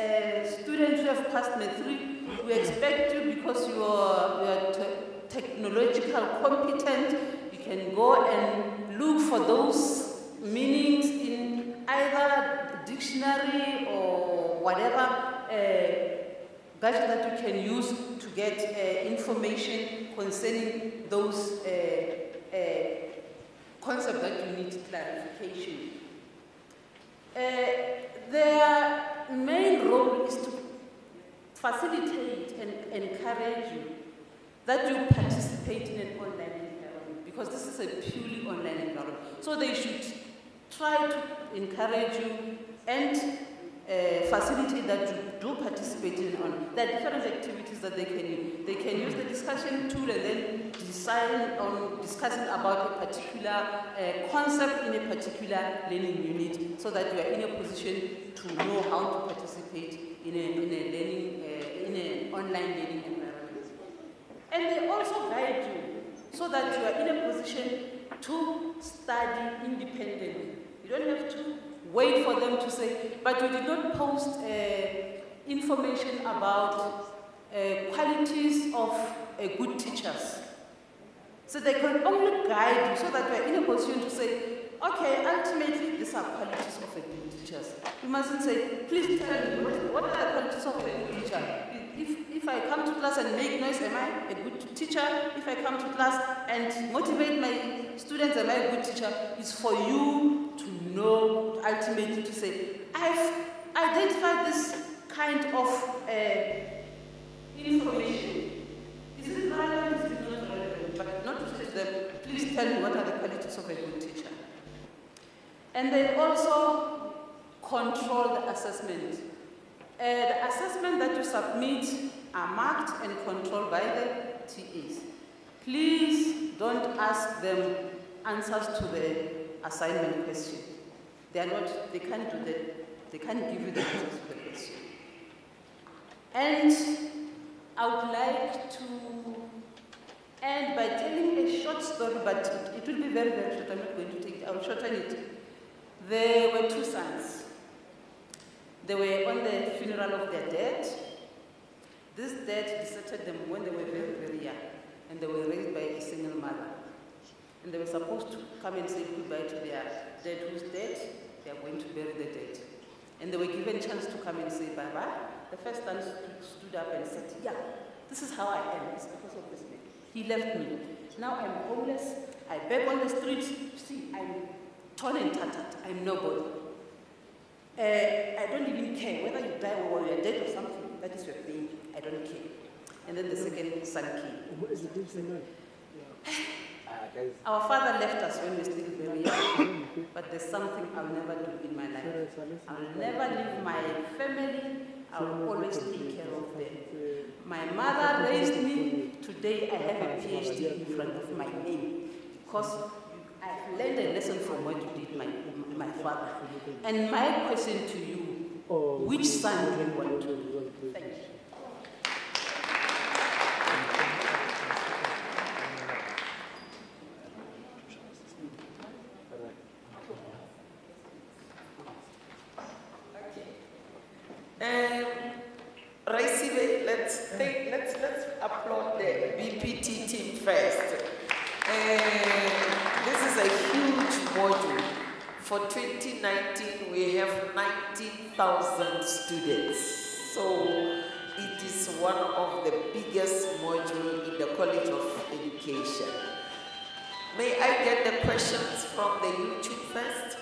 students who have passed matric, we expect you, because you are technological competent, you can go and look for those meanings in either dictionary or whatever gadget that you can use to get information concerning those concepts that you need clarification. Their main role is to facilitate and encourage you that you participate in an online environment, because this is a purely online environment. So they should try to encourage you and facilitate that you do participate in on. There are different activities that they can use. They can use the discussion tool and then decide on discussing about a particular concept in a particular learning unit, so that you are in a position to know how to participate in an online learning environment. And they also guide you so that you are in a position to study independently. You don't have to wait for them to say, but you did not post information about qualities of good teachers. So they can only guide you so that you are in a position to say, okay, ultimately these are qualities of a good teacher. You mustn't say, please tell me, what are the qualities of a good teacher? If I come to class and make noise, am I a good teacher? If I come to class and motivate my students, am I a good teacher? It's for you to know, ultimately to say, I've identified this kind of information. Is it relevant? Is it not relevant? But not to say to them, please tell me what are the qualities of a good teacher. And they also control the assessment. The assessment that you submit are marked and controlled by the TAs. Please don't ask them answers to the assignment question. They can't do that. They can't give you the answers to the question. And I would like to end by telling a short story, but it will be very, very short. I'm not going to take it. I will shorten it. There were two sons. They were on the funeral of their dad. This dad deserted them when they were very, very young, and they were raised by a single mother. And they were supposed to come and say goodbye to their dad who's dead. They are going to bury the dead. And they were given a chance to come and say bye-bye. The first son stood up and said, yeah, this is how I am. It's because of this man. He left me. Now I'm homeless. I beg on the streets. See, I'm torn and tattered. I'm nobody. I don't even care whether you die or you're dead or something. That is your thing. I don't care. And then the second son came. Our father left us when we were still very young, but there's something I'll never do in my life. I'll never leave my family. I'll always take care of them. My mother raised me. Today I have a PhD in front of my name because I've learned a lesson from what you did, my father. And my question to you, which son do you want to be? Thank you. Raisibe, let's applaud the BPT team first. This is a huge module. For 2019, we have 19,000 students. So it is one of the biggest modules in the College of Education. May I get the questions from the YouTube first?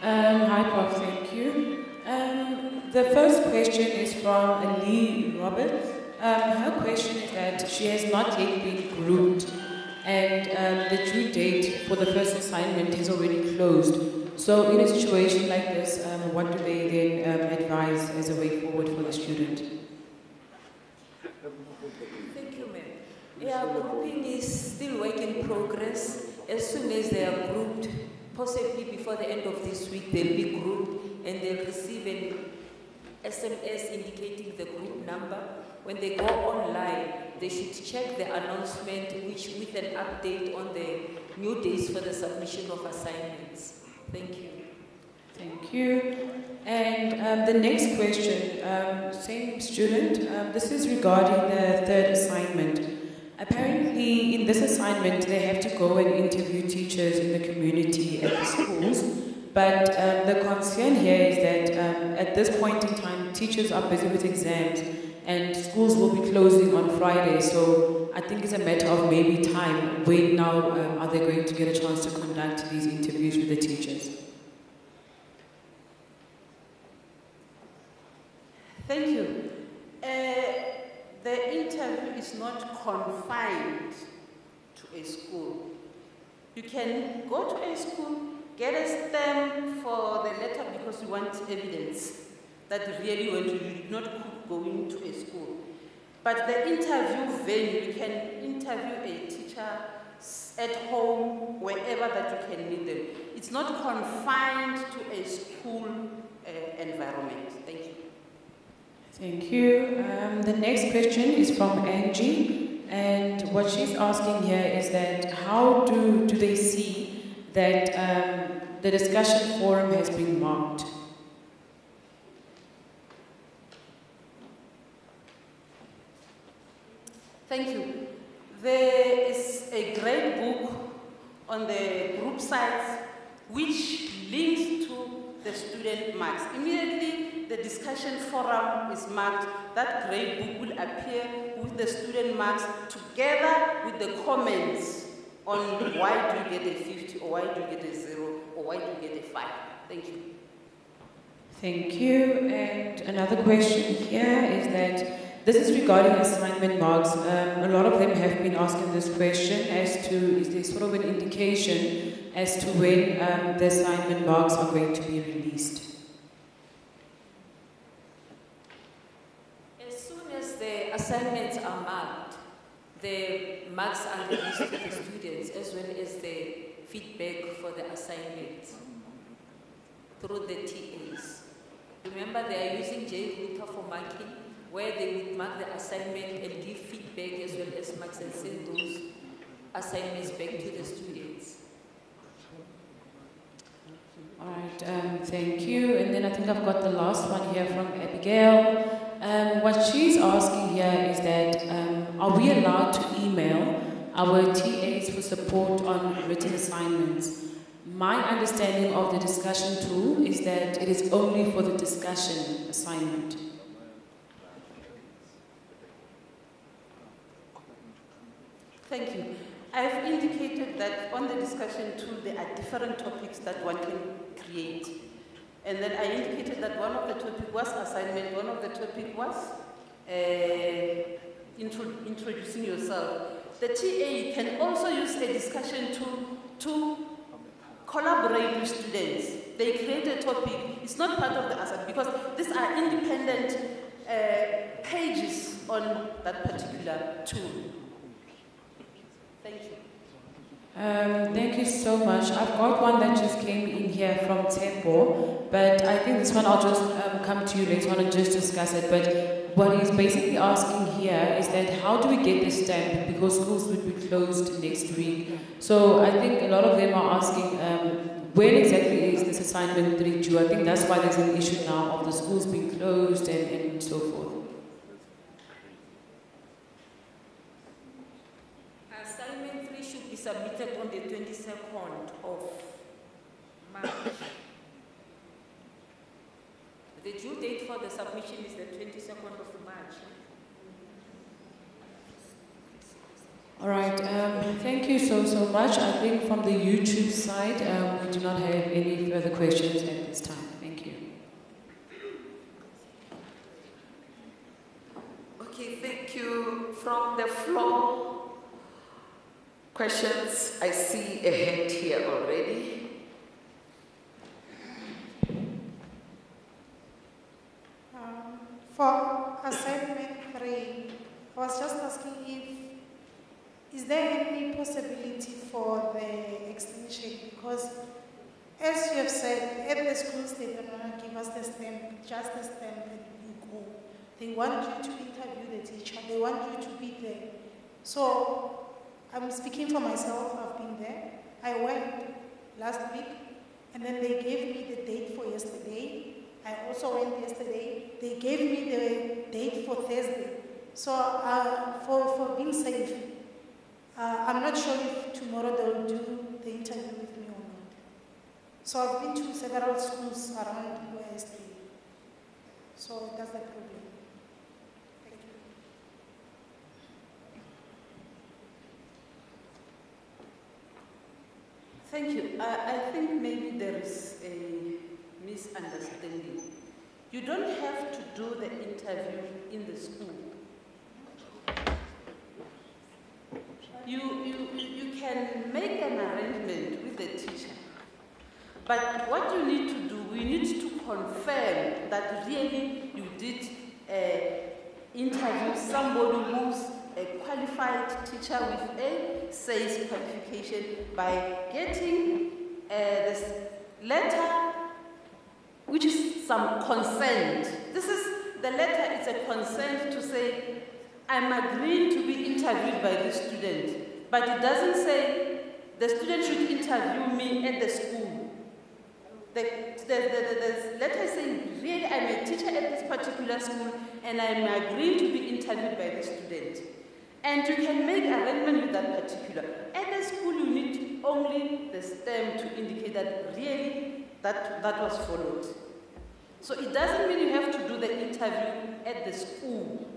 Hi, Prof. Thank you. The first question is from Lee Roberts. Her question is that she has not yet been grouped, and the due date for the first assignment is already closed. So in a situation like this, what do they then advise as a way forward for the student? Thank you, ma'am. Yeah, grouping is still work in progress. As soon as they are grouped, possibly before the end of this week, they'll be grouped and they'll receive an SMS indicating the group number. When they go online, they should check the announcement with an update on the new days for the submission of assignments. Thank you. Thank you. And the next question, same student, this is regarding the third assignment. Apparently, in this assignment, they have to go and interview teachers in the community at the schools. But the concern here is that at this point in time, teachers are busy with exams and schools will be closing on Friday. So I think it's a matter of maybe time. When now are they going to get a chance to conduct these interviews with the teachers? Thank you. The interview is not confined to a school. You can go to a school, get a stamp for the letter because you want evidence that really when you did not go into a school. But the interview venue, you can interview a teacher at home, wherever that you can meet them. It's not confined to a school environment. Thank you. Thank you. The next question is from Angie, and what she's asking here is that how do they see that the discussion forum has been marked? Thank you. There is a great book on the group sites which links to the student marks. Immediately, the discussion forum is marked. That great book will appear with the student marks together with the comments on why do you get a 50 or why do you get a 0 or why do you get a 5. Thank you. Thank you. And another question here is that this is regarding assignment marks. A lot of them have been asking this question as to, is there sort of an indication as to when the assignment marks are going to be released? As soon as the assignments are marked, the marks are released to the students as well as the feedback for the assignments through the TAs. Remember, they are using JRouter for marking, where they would mark the assignment and give feedback as well as marks and send those assignments back to the students. All right, thank you. And then I think I've got the last one here from Abigail. What she's asking here is that are we allowed to email our TAs for support on written assignments? My understanding of the discussion tool is that it is only for the discussion assignment. Thank you. I've indicated that on the discussion tool there are different topics that one can create. And then I indicated that one of the topics was assignment, one of the topics was introducing yourself. the TA can also use a discussion to collaborate with students. They create a topic. It's not part of the assignment because these are independent pages on that particular tool. Thank you. Thank you so much. I've got one that just came in here from Tempo, but I think this one I'll just come to you later on and just discuss it. But what he's basically asking here is that how do we get the stamp because schools would be closed next week? So I think a lot of them are asking when exactly is this assignment due? I think that's why there's an issue now of the schools being closed and so forth. Assignment 3 should be submitted on the 22nd of March. The due date for the submission is the 22nd of March. All right, thank you so much. I think from the YouTube side, we do not have any further questions at this time. Thank you. Okay, thank you. From the floor, questions, I see a hand here already. For assignment 3, I was just asking is there any possibility for the extension? Because as you have said, at the schools they don't want to give us the stamp, just the stamp and you go. They want you to interview the teacher, they want you to be there. So I'm speaking for myself, I've been there. I went last week and then they gave me the date for yesterday. I also went yesterday. They gave me the date for Thursday. So for being safe, I'm not sure if tomorrow they'll do the interview with me or not. So I've been to several schools around where I stay. So that's the problem. Thank you. I think maybe there is a misunderstanding. You don't have to do the interview in the school. You can make an arrangement with the teacher. But what you need to do, we need to confirm that really you did interview somebody who's a qualified teacher with a SAYS qualification by getting this letter, which is some consent. This is the letter, it's a consent to say, I'm agreeing to be interviewed by the student, but it doesn't say the student should interview me at the school. The letter is saying, really, I'm a teacher at this particular school, and I'm agreeing to be interviewed by the student. And you can make arrangement with that particular. At the school, you need only the stamp to indicate that really that was followed. So it doesn't mean you have to do the interview at the school.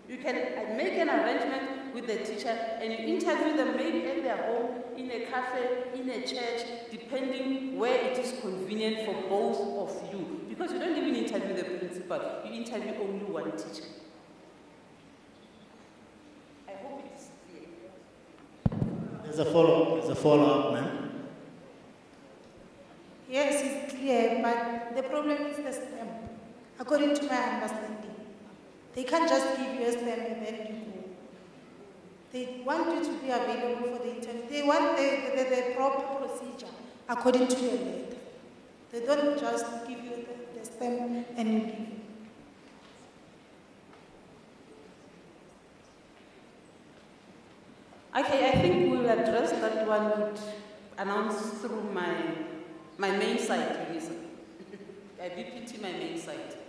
You can make an arrangement with the teacher and you interview them maybe at their home, in a cafe, in a church, depending where it is convenient for both of you. Because you don't even interview the principal, you interview only one teacher. I hope it is clear. There's a follow-up, ma'am. Yes, it's clear, but the problem is the stamp, according to my understanding. They can't just give you a stamp and then you go. They want you to be available for the interview. They want the proper procedure according to your letter. They don't just give you the stamp and you leave. Okay, I think we'll address that one with announce through my main site, Unisa. BPT, my main site.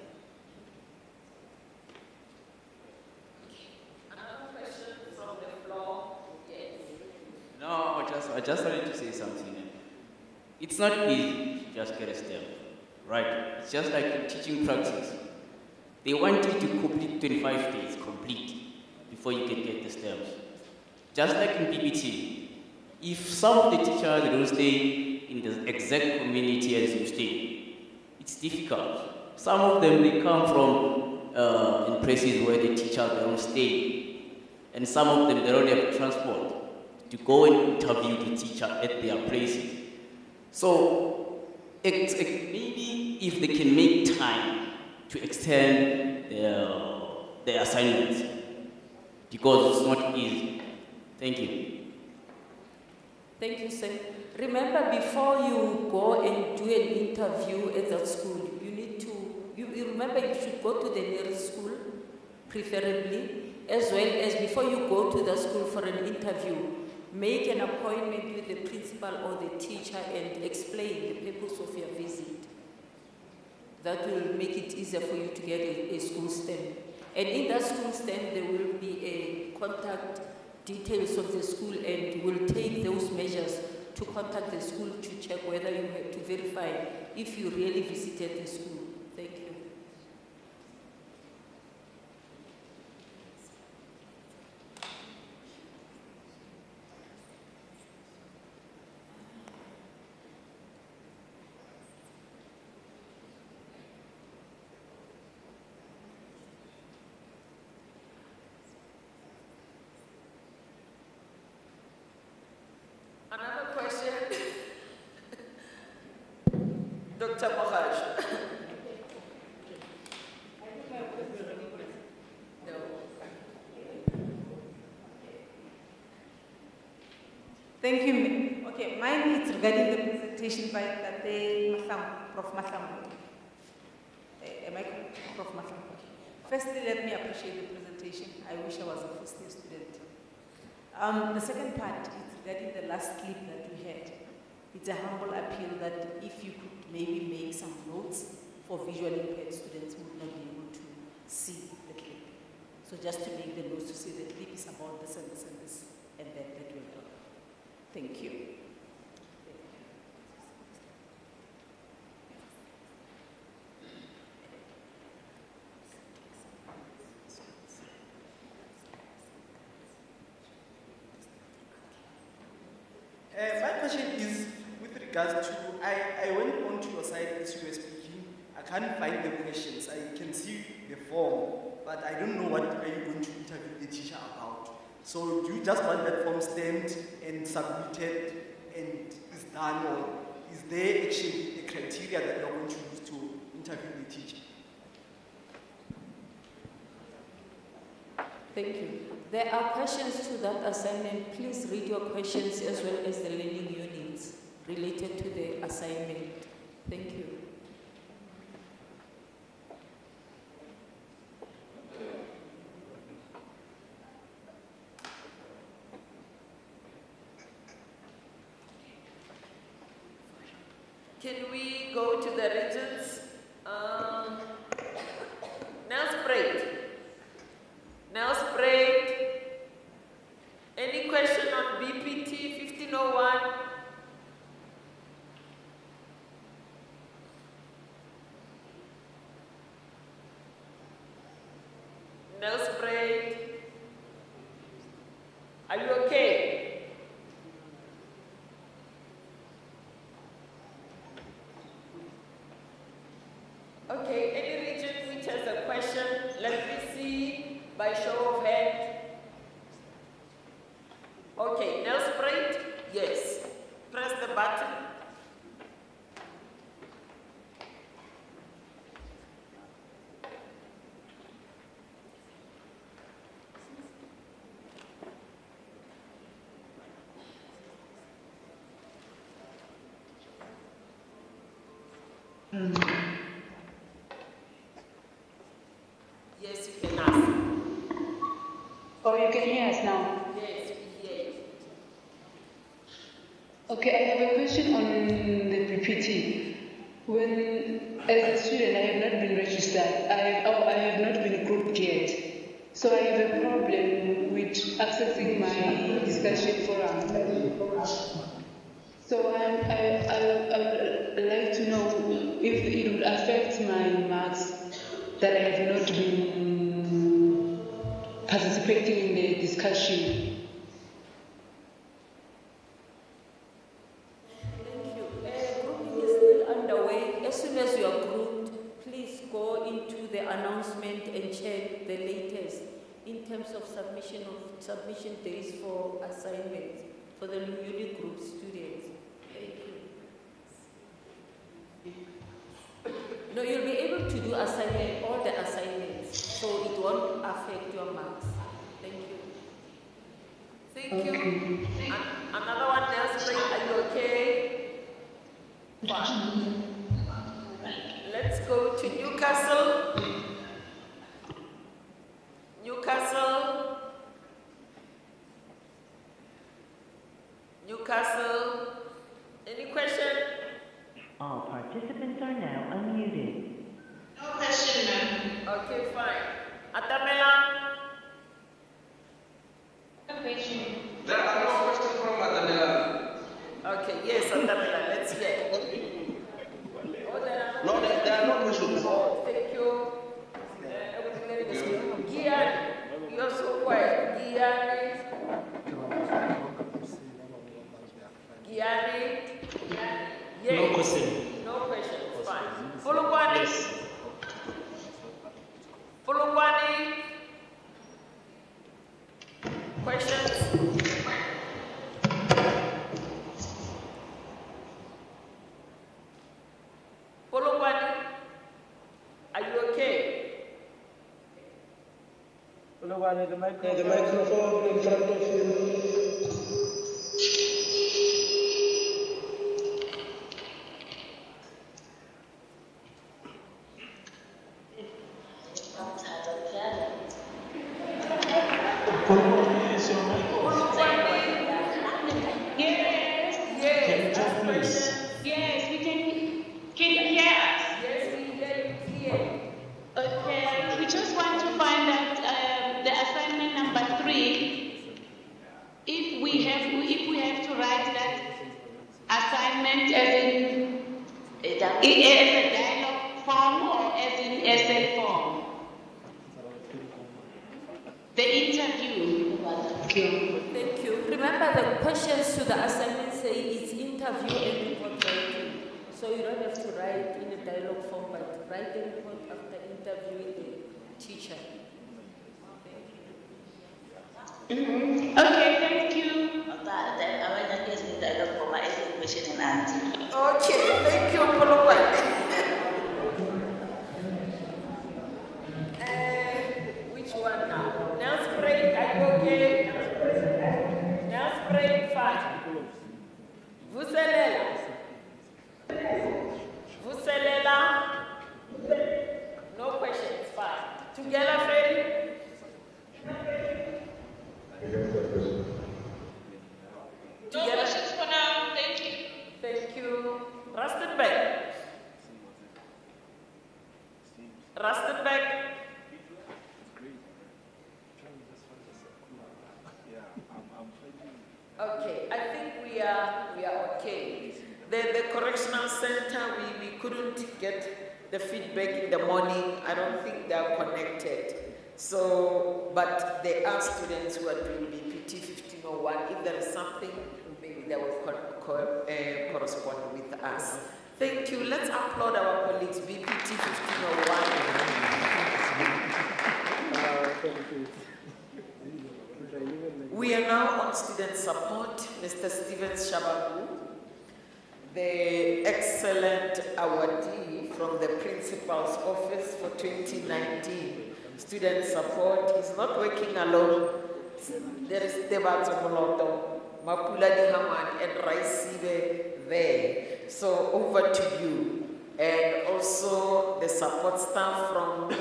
No, I just wanted to say something. It's not easy to just get a stamp, right? It's just like in teaching practice. They want you to complete 25 days, complete, before you can get the stamps. Just like in PPT, if some of the teachers don't stay in the exact community as you stay, it's difficult. Some of them, they come from in places where the teachers don't stay. and some of them, they don't have transport to go and interview the teacher at their places. So maybe if they can make time to extend their assignments, because it's not easy. Thank you. Thank you, sir. Remember, before you go and do an interview at that school, you need to, you remember you should go to the nearest school, preferably, as well as before you go to the school for an interview, make an appointment with the principal or the teacher and explain the purpose of your visit. That will make it easier for you to get a school stamp. And in that school stamp, there will be a contact details of the school, and will take those measures to contact the school to check whether you have to verify if you really visited the school. Thank you. Another question? Dr. Mohash. No. Thank you. Okay, mine is regarding the presentation by Prof. Masam. Am I correct? Prof. Masam. Firstly, let me appreciate the presentation. I wish I was a first-year student. The second part is regarding the last clip that we had. It's a humble appeal that if you could maybe make some notes for visually impaired students who would not be able to see the clip. So just to make the notes to say the clip is about this and this and this, and then that will help. Thank you. My question is with regards to, I went onto your site as you were speaking. I can't find the questions. I can see the form, but I don't know what are you going to interview the teacher about. So do you just want that form stamped and submitted and is done, or is there actually a criteria that you're going to use to interview the teacher? Thank you. There are questions to that assignment. Please read your questions as well as the learning units related to the assignment. Thank you. Can we go to the regions? Nelspruit. Any question on BPT 1501? Nelspruit. Are you okay? Okay, any region which has a question, let me see by show of hand. Okay, Nelspruit, yes. Press the button. Yes, you can ask. Oh, you can hear us now? Yes, we hear you. Okay, I have a question on the PPT. When, as a student, I have not been registered. I have not been grouped yet. So I have a problem with accessing my discussion forum. So I would like to know if it would affect my marks that I have not been participating in the discussion. Thank you. Grouping is still underway. As soon as you are grouped, please go into the announcement and check the latest. in terms of submission days for assignments for the unit group students. Thank you. No, you'll be able to do all the assignments, so it won't affect your marks. Thank you. Thank you. Another one else, are you okay? Fine. Let's go to Newcastle. Newcastle. Newcastle. Any question? All participants are now unmuted. No question, ma'am. Okay, fine. Atamela? No question. There are no questions from Atamela. Okay, yes, Atamela, let's hear. No, there are no questions. Oh, thank you. Gian, you're so quiet. Gian. Yes. No question. No question, fine. Pulukwani. Yes. Pulukwani. Questions? Pulukwani, are you okay? Pulukwani, the microphone in front of you. Yes, we can you hear us? Yes, we hear you clearly. Okay, we just want to find out the assignment number 3. If we have to write that assignment as a dialogue form or as in essay form. The interview. Thank you. Remember, the questions to the assignment say it's interview and report writing. So you don't have to write in a dialogue form, but write the report after interviewing the teacher. Okay, thank you. Okay, thank you, Pulukwani. Which one now? Now spray, are you okay? Now spray, fine. Vuselela. Vuselela. No questions, fine. Together, Freddy. No questions for now, thank you. Thank you. Rustenbeck. Rustenbeck. Okay, I think we are okay. The correctional center, we couldn't get the feedback in the morning. I don't think they are connected. So, but there are students who are doing BPT 1501. If there is something, maybe they will correspond with us. Thank you. Let's applaud our colleagues, BPT 1501. We are now on student support. Mr. Stevens Shababu, the excellent awardee from the principal's office for 2019. Student support is not working alone. There is Debatso Moloto, Mapula Dihaman, and Raisibe there. So over to you. And also the support staff from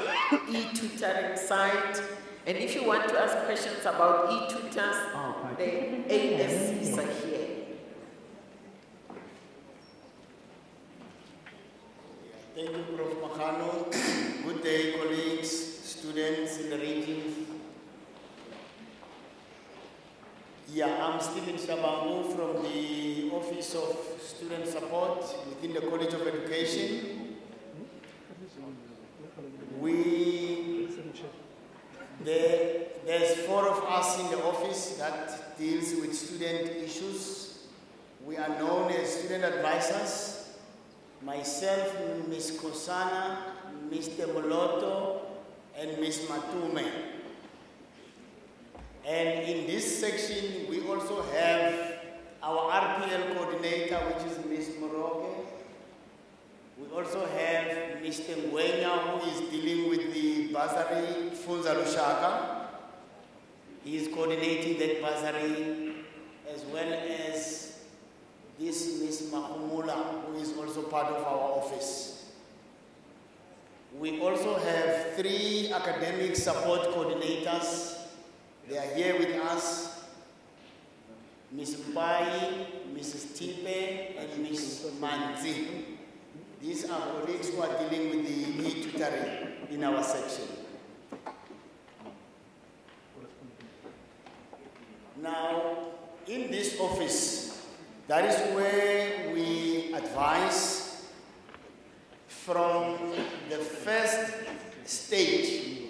e-tutoring side. And if you want to ask questions about e-tutors, the ASCs are here. Thank you, Prof. Makano. Good day, colleagues, students in the region. Yeah, I'm Stephen Shabangu from the Office of Student Support within the College of Education. There's 4 of us in the office that deals with student issues. We are known as student advisors. Myself, Ms. Kosana, Mr. Moloto, and Ms. Matume. And in this section, we also have our RPL coordinator, which is Ms. Moroke. We also have Mr. Ngwenya, who is dealing with the bursary, Funza Lushaka. He is coordinating that bursary, as well as this Ms. Mahumula, who is also part of our office. We also have 3 academic support coordinators. They are here with us. Ms. Mpai, Mrs. Tipe, and Ms. Manzi. These are colleagues who are dealing with the e-tutoring in our section. Now, in this office, that is where we advise from the first stage.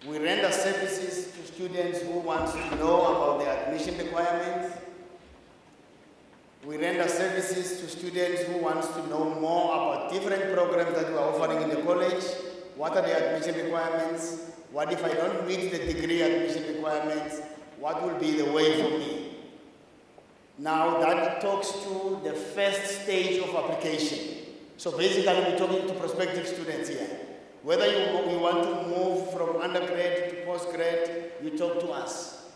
We render services to students who want to know about their admission requirements. We render services to students who want to know more about different programs that we are offering in the college. What are the admission requirements? What if I don't meet the degree admission requirements? What will be the way for me? Now that talks to the first stage of application. So basically we're talking to prospective students here. Whether you want to move from undergrad to postgrad, you talk to us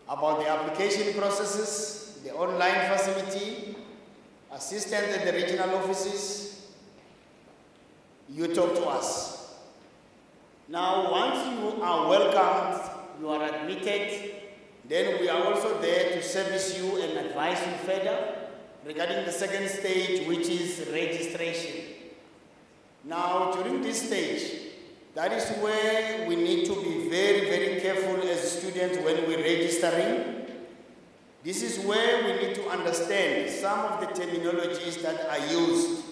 about the application processes, the online facility, assistance at the regional offices. You talk to us. Now, once you are welcomed, you are admitted, then we are also there to service you and advise you further regarding the second stage, which is registration. Now, during this stage, that is where we need to be very, very careful as students when we're registering. This is where we need to understand some of the terminologies that are used.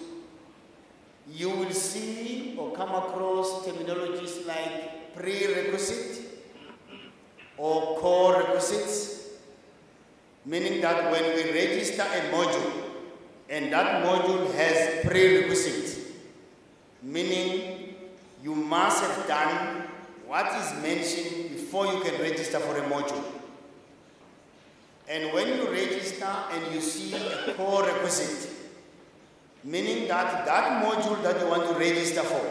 You will see or come across terminologies like prerequisite or core requisites, meaning that when we register a module and that module has prerequisites, meaning you must have done what is mentioned before you can register for a module. And when you register and you see a core requisite, meaning that that module that you want to register for,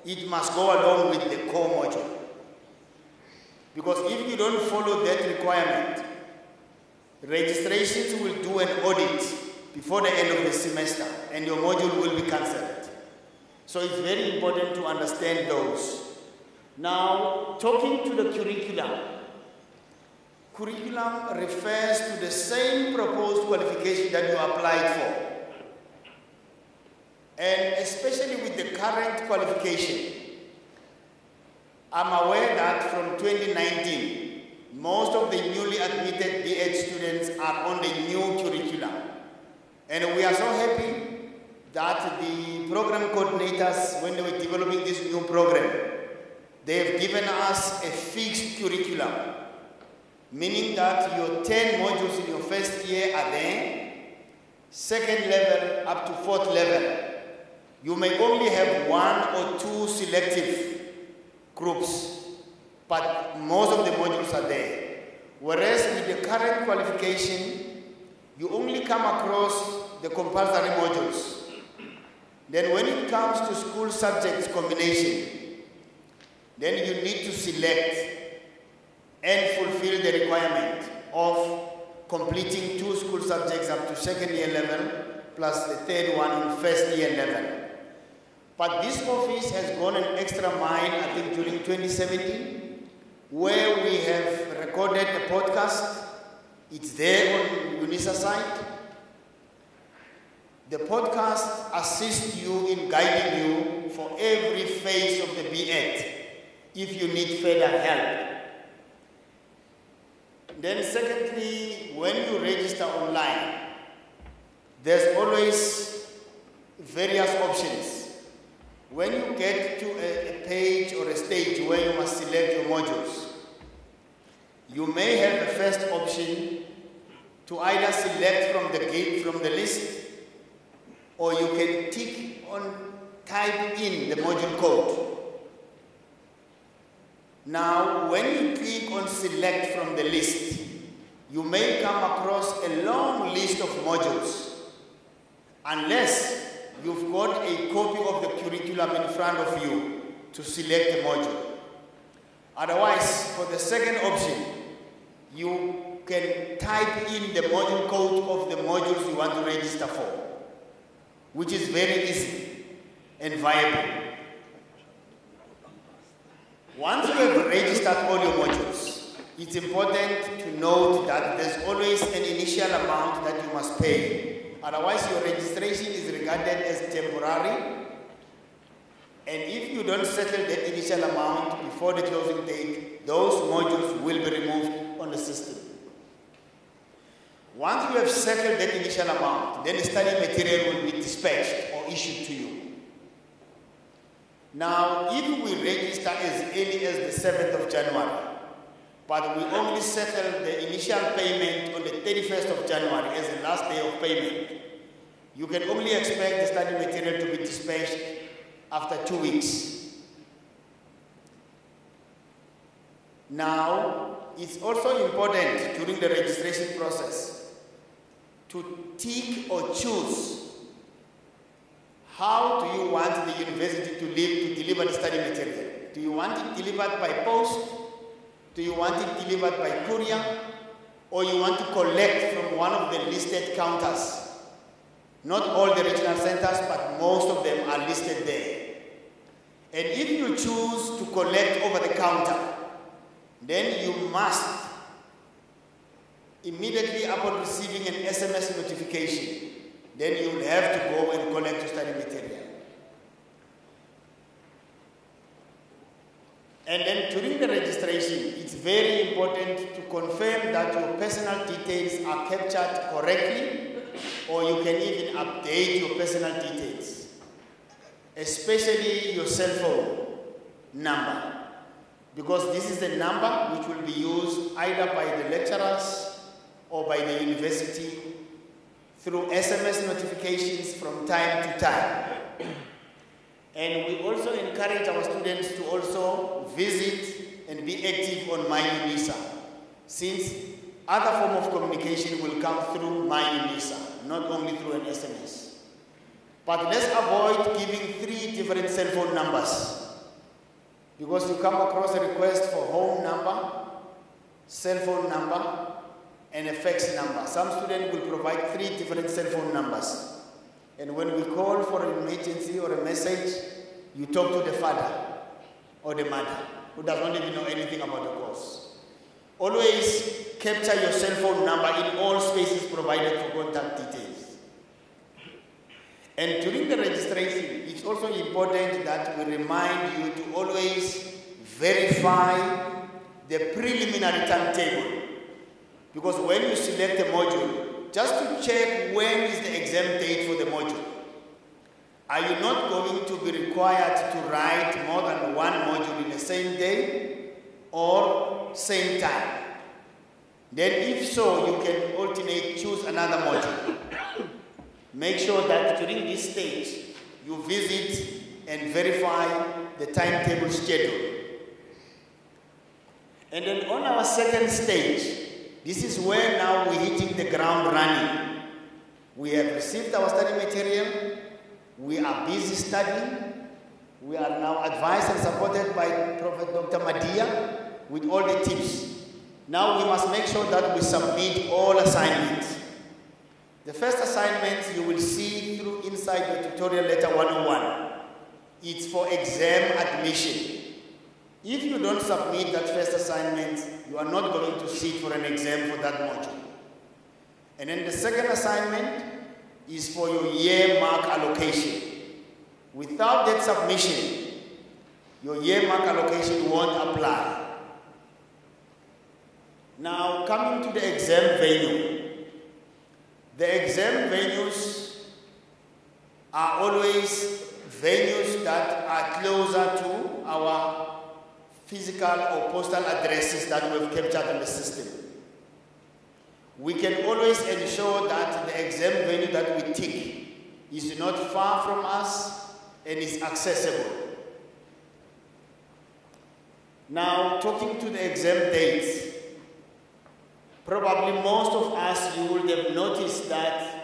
it must go along with the core module. Because if you don't follow that requirement, registrations will do an audit before the end of the semester and your module will be cancelled. So it's very important to understand those. Now, talking to the curriculum. Curriculum refers to the same proposed qualification that you applied for. And especially with the current qualification, I'm aware that from 2019, most of the newly admitted B.Ed students are on the new curriculum. And we are so happy that the program coordinators, when they were developing this new program, they have given us a fixed curriculum, meaning that your 10 modules in your first year are there, second level up to fourth level. You may only have 1 or 2 selective groups, but most of the modules are there. Whereas with the current qualification, you only come across the compulsory modules. Then when it comes to school subjects combination, then you need to select and fulfill the requirement of completing 2 school subjects up to second year level, plus the third one in first year level. But this office has gone an extra mile, I think during 2017, where we have recorded a podcast. It's there on Unisa site. The podcast assists you in guiding you for every phase of the B.Ed if you need further help. Then secondly, when you register online, there's always various options. When you get to a page or a stage where you must select your modules, you may have the first option to either select from the list, or you can type in the module code. Now, when you click on select from the list, you may come across a long list of modules, unless you've got a copy of the curriculum in front of you to select the module. Otherwise, for the second option, you can type in the module code of the modules you want to register for, which is very easy and viable. Once you have registered all your modules, it's important to note that there's always an initial amount that you must pay. Otherwise, your registration is regarded as temporary. And if you don't settle that initial amount before the closing date, those modules will be removed on the system. Once you have settled that initial amount, then the study material will be dispatched or issued to you. Now, if we register as early as the 7th of January, but we only settle the initial payment on the 31st of January as the last day of payment, you can only expect the study material to be dispatched after 2 weeks. Now, it's also important during the registration process to tick or choose how do you want the university to deliver the study material. Do you want it delivered by post? Do you want it delivered by courier? Or you want to collect from one of the listed counters? Not all the regional centers, but most of them are listed there. And if you choose to collect over the counter, then you must, immediately upon receiving an SMS notification, then you will have to go and collect your study material. And then during the registration, it's very important to confirm that your personal details are captured correctly, or you can even update your personal details, especially your cell phone number, because this is the number which will be used either by the lecturers or by the university through SMS notifications from time to time. And we also encourage our students to also visit and be active on My Unisa, since other form of communication will come through My Unisa, not only through an SMS. But let's avoid giving 3 different cell phone numbers, because you come across a request for home number, cell phone number, and a fax number. Some students will provide 3 different cell phone numbers. And when we call for an emergency or a message, you talk to the father or the mother, who does not even know anything about the course. Always capture your cell phone number in all spaces provided for contact details. And during the registration, it's also important that we remind you to always verify the preliminary timetable. Because when you select a module, just to check when is the exam date for the module. Are you not going to be required to write more than 1 module in the same day or same time? Then if so, you can alternate, choose another module. Make sure that during this stage, you visit and verify the timetable schedule. And then on our second stage, this is where now we're hitting the ground running. We have received our study material. We are busy studying. We are now advised and supported by Prophet Dr. Madia with all the tips. Now we must make sure that we submit all assignments. The first assignment you will see through inside the tutorial letter 101. It's for exam admission. If you don't submit that first assignment, you are not going to sit for an exam for that module. And then the second assignment is for your year mark allocation. Without that submission, your year mark allocation won't apply. Now, coming to the exam venue. The exam venues are always venues that are closer to our physical or postal addresses that we've captured on the system. We can always ensure that the exam venue that we tick is not far from us and is accessible. Now, talking to the exam dates, probably most of us, you would have noticed that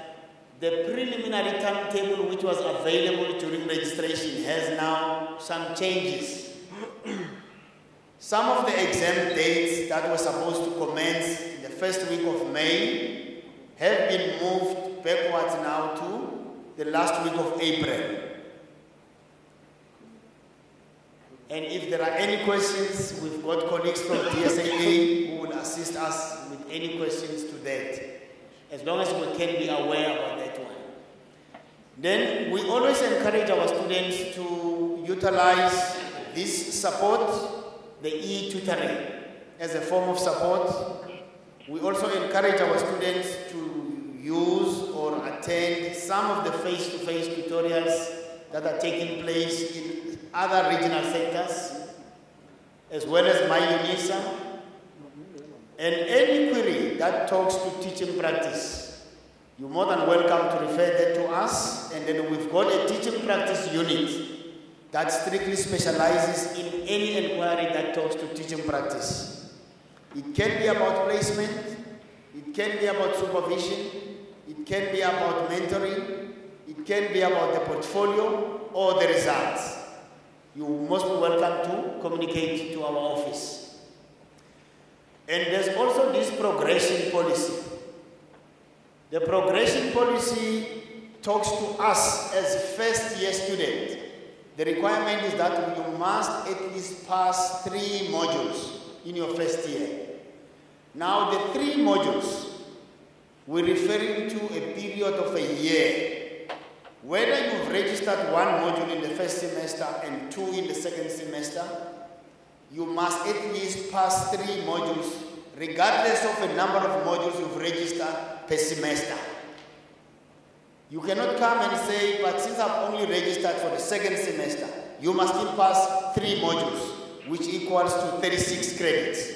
the preliminary timetable which was available during registration has now some changes. Some of the exam dates that were supposed to commence in the first week of May have been moved backwards now to the last week of April. And if there are any questions, we've got colleagues from DSAA who will assist us with any questions to that, as long as we can be aware about that one. Then we always encourage our students to utilize this support, the e-tutoring, as a form of support. We also encourage our students to use or attend some of the face-to-face tutorials that are taking place in other regional centers, as well as my Unisa. And any query that talks to teaching practice, you're more than welcome to refer that to us. And then we've got a teaching practice unit that strictly specializes in any inquiry that talks to teaching practice. It can be about placement, it can be about supervision, it can be about mentoring, it can be about the portfolio or the results. You must be welcome to communicate to our office. And there's also this progression policy. The progression policy talks to us as first-year students. The requirement is that you must at least pass 3 modules in your first year. Now, the 3 modules, we're referring to a period of a year. Whether you've registered 1 module in the first semester and 2 in the second semester, you must at least pass 3 modules, regardless of the number of modules you've registered per semester. You cannot come and say, but since I've only registered for the second semester, you must still pass 3 modules, which equals to 36 credits.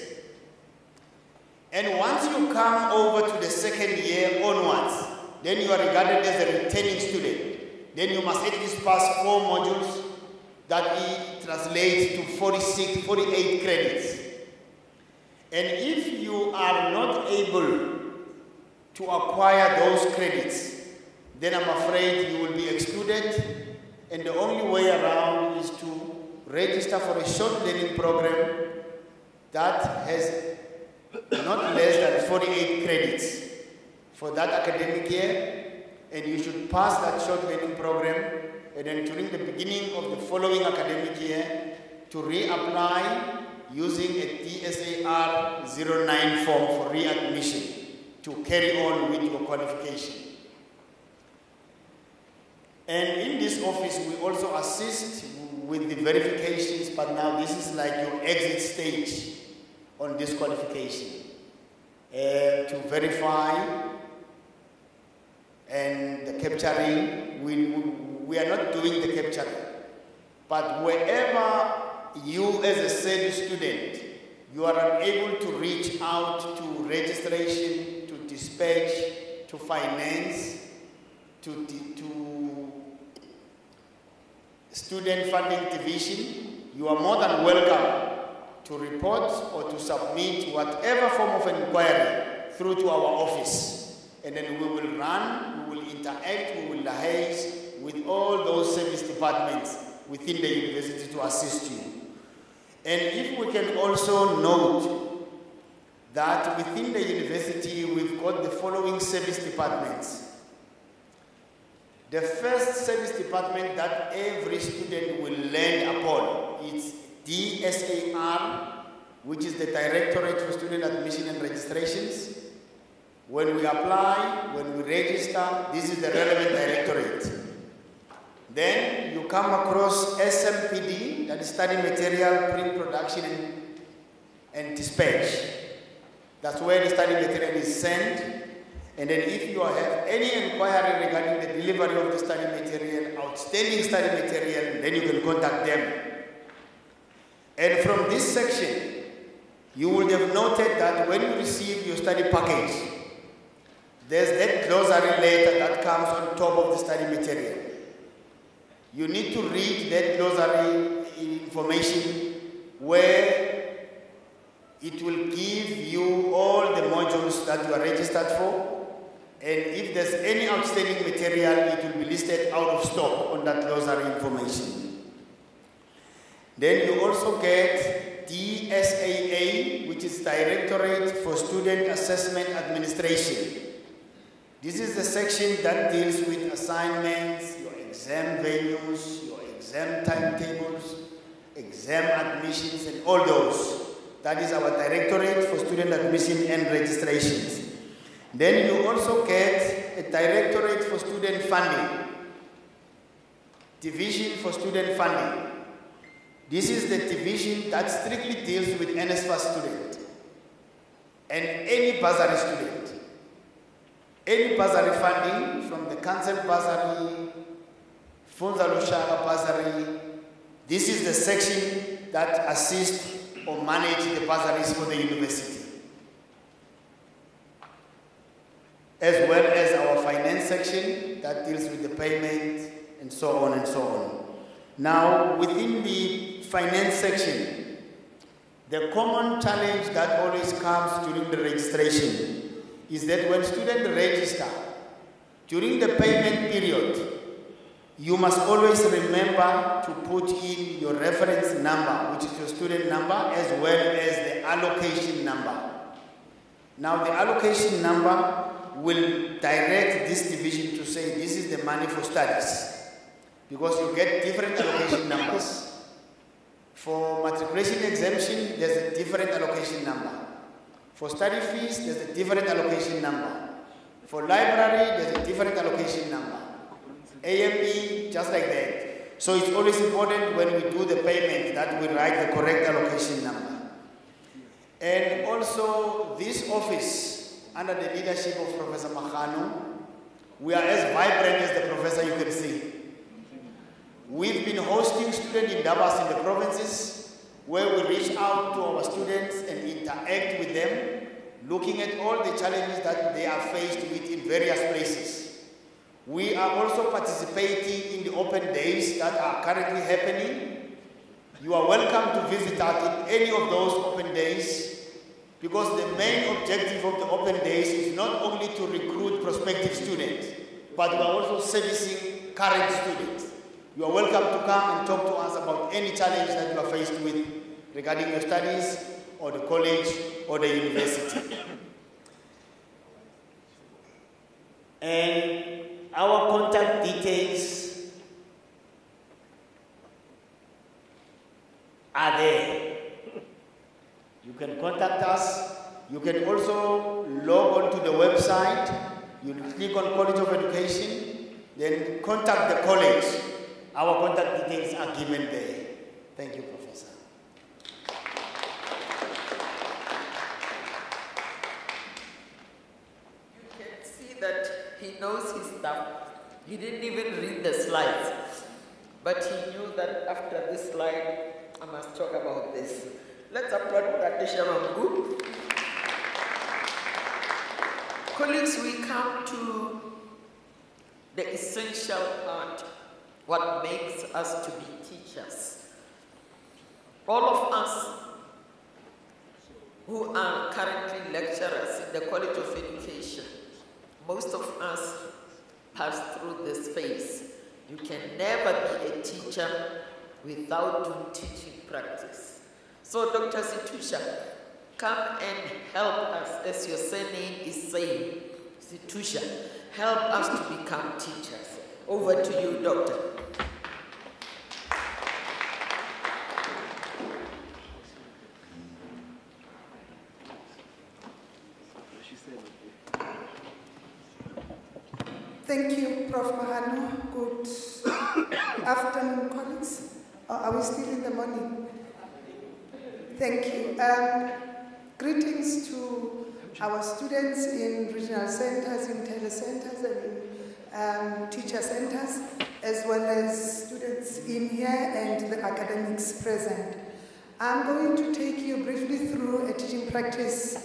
And once you come over to the second year onwards, then you are regarded as a returning student. Then you must at least pass 4 modules that translate to 48 credits. And if you are not able to acquire those credits, then I'm afraid you will be excluded, and the only way around is to register for a short learning program that has not less than 48 credits for that academic year, and you should pass that short learning program, and then during the beginning of the following academic year to reapply using a DSAR 09 form for readmission to carry on with your qualification. And in this office, we also assist with the verifications, but now this is like your exit stage on this qualification. To verify and the capturing, we are not doing the capturing. But wherever you as a said student, you are unable to reach out to registration, to dispatch, to finance, to student funding division, you are more than welcome to report or to submit whatever form of inquiry through to our office. And then we will run, we will interact, we will liaise with all those service departments within the university to assist you. And if we can also note that within the university we've got the following service departments. The first service department that every student will land upon is DSAR, which is the Directorate for Student Admission and Registrations. When we apply, when we register, this is the relevant directorate. Then you come across SMPD, that is Study Material, Pre-Production and Dispatch. That's where the study material is sent. And then if you have any inquiry regarding the delivery of the study material, outstanding study material, then you can contact them. And from this section, you would have noted that when you receive your study package, there's that glossary letter that comes on top of the study material. You need to read that glossary information where it will give you all the modules that you are registered for, and if there's any outstanding material, it will be listed out of stock on that glossary information. Then you also get DSAA, which is Directorate for Student Assessment Administration. This is the section that deals with assignments, your exam venues, your exam timetables, exam admissions, and all those. That is our Directorate for Student Admission and Registrations. Then you also get a Directorate for Student Funding, Division for Student Funding. This is the division that strictly deals with NSFAS student and any bursary student. Any bursary funding, from the council bursary, Funza Lushaka bursary, this is the section that assists or manages the bursaries for the university. As well as our finance section that deals with the payment and so on and so on. Now, within the finance section, the common challenge that always comes during the registration is that when students register, during the payment period, you must always remember to put in your reference number, which is your student number, as well as the allocation number. Now, the allocation number will direct this division to say this is the money for studies, because you get different allocation numbers. For matriculation exemption, there's a different allocation number. For study fees, there's a different allocation number. For library, there's a different allocation number. AME, just like that. So it's always important when we do the payment that we write the correct allocation number. And also, this office, under the leadership of Professor Makhano, we are as vibrant as the professor you can see. We've been hosting student indabas in the provinces where we reach out to our students and interact with them, looking at all the challenges that they are faced with in various places. We are also participating in the open days that are currently happening. You are welcome to visit us in any of those open days, because the main objective of the open days is not only to recruit prospective students, but we are also servicing current students. You are welcome to come and talk to us about any challenge that you are faced with regarding your studies, or the college, or the university. And our contact details are there. You can contact us. You can also log on to the website. You click on College of Education, then contact the college. Our contact details are given there. Thank you, Professor. You can see that he knows his stuff. He didn't even read the slides, but he knew that after this slide, I must talk about this. Let's applaud Katisha Ramgu. Colleagues, we come to the essential part. What makes us to be teachers. All of us who are currently lecturers in the College of Education, most of us pass through this phase. You can never be a teacher without doing teaching practice. So Dr. Situsha, come and help us, as your surname is saying, Situsha, help us to become teachers. Over to you, Doctor. Thank you, Prof. Mahano. Good afternoon, colleagues. Are we still in the morning? Thank you. Greetings to our students in regional centers, in telecenters, and in teacher centers, as well as students in here and the academics present. I'm going to take you briefly through a teaching practice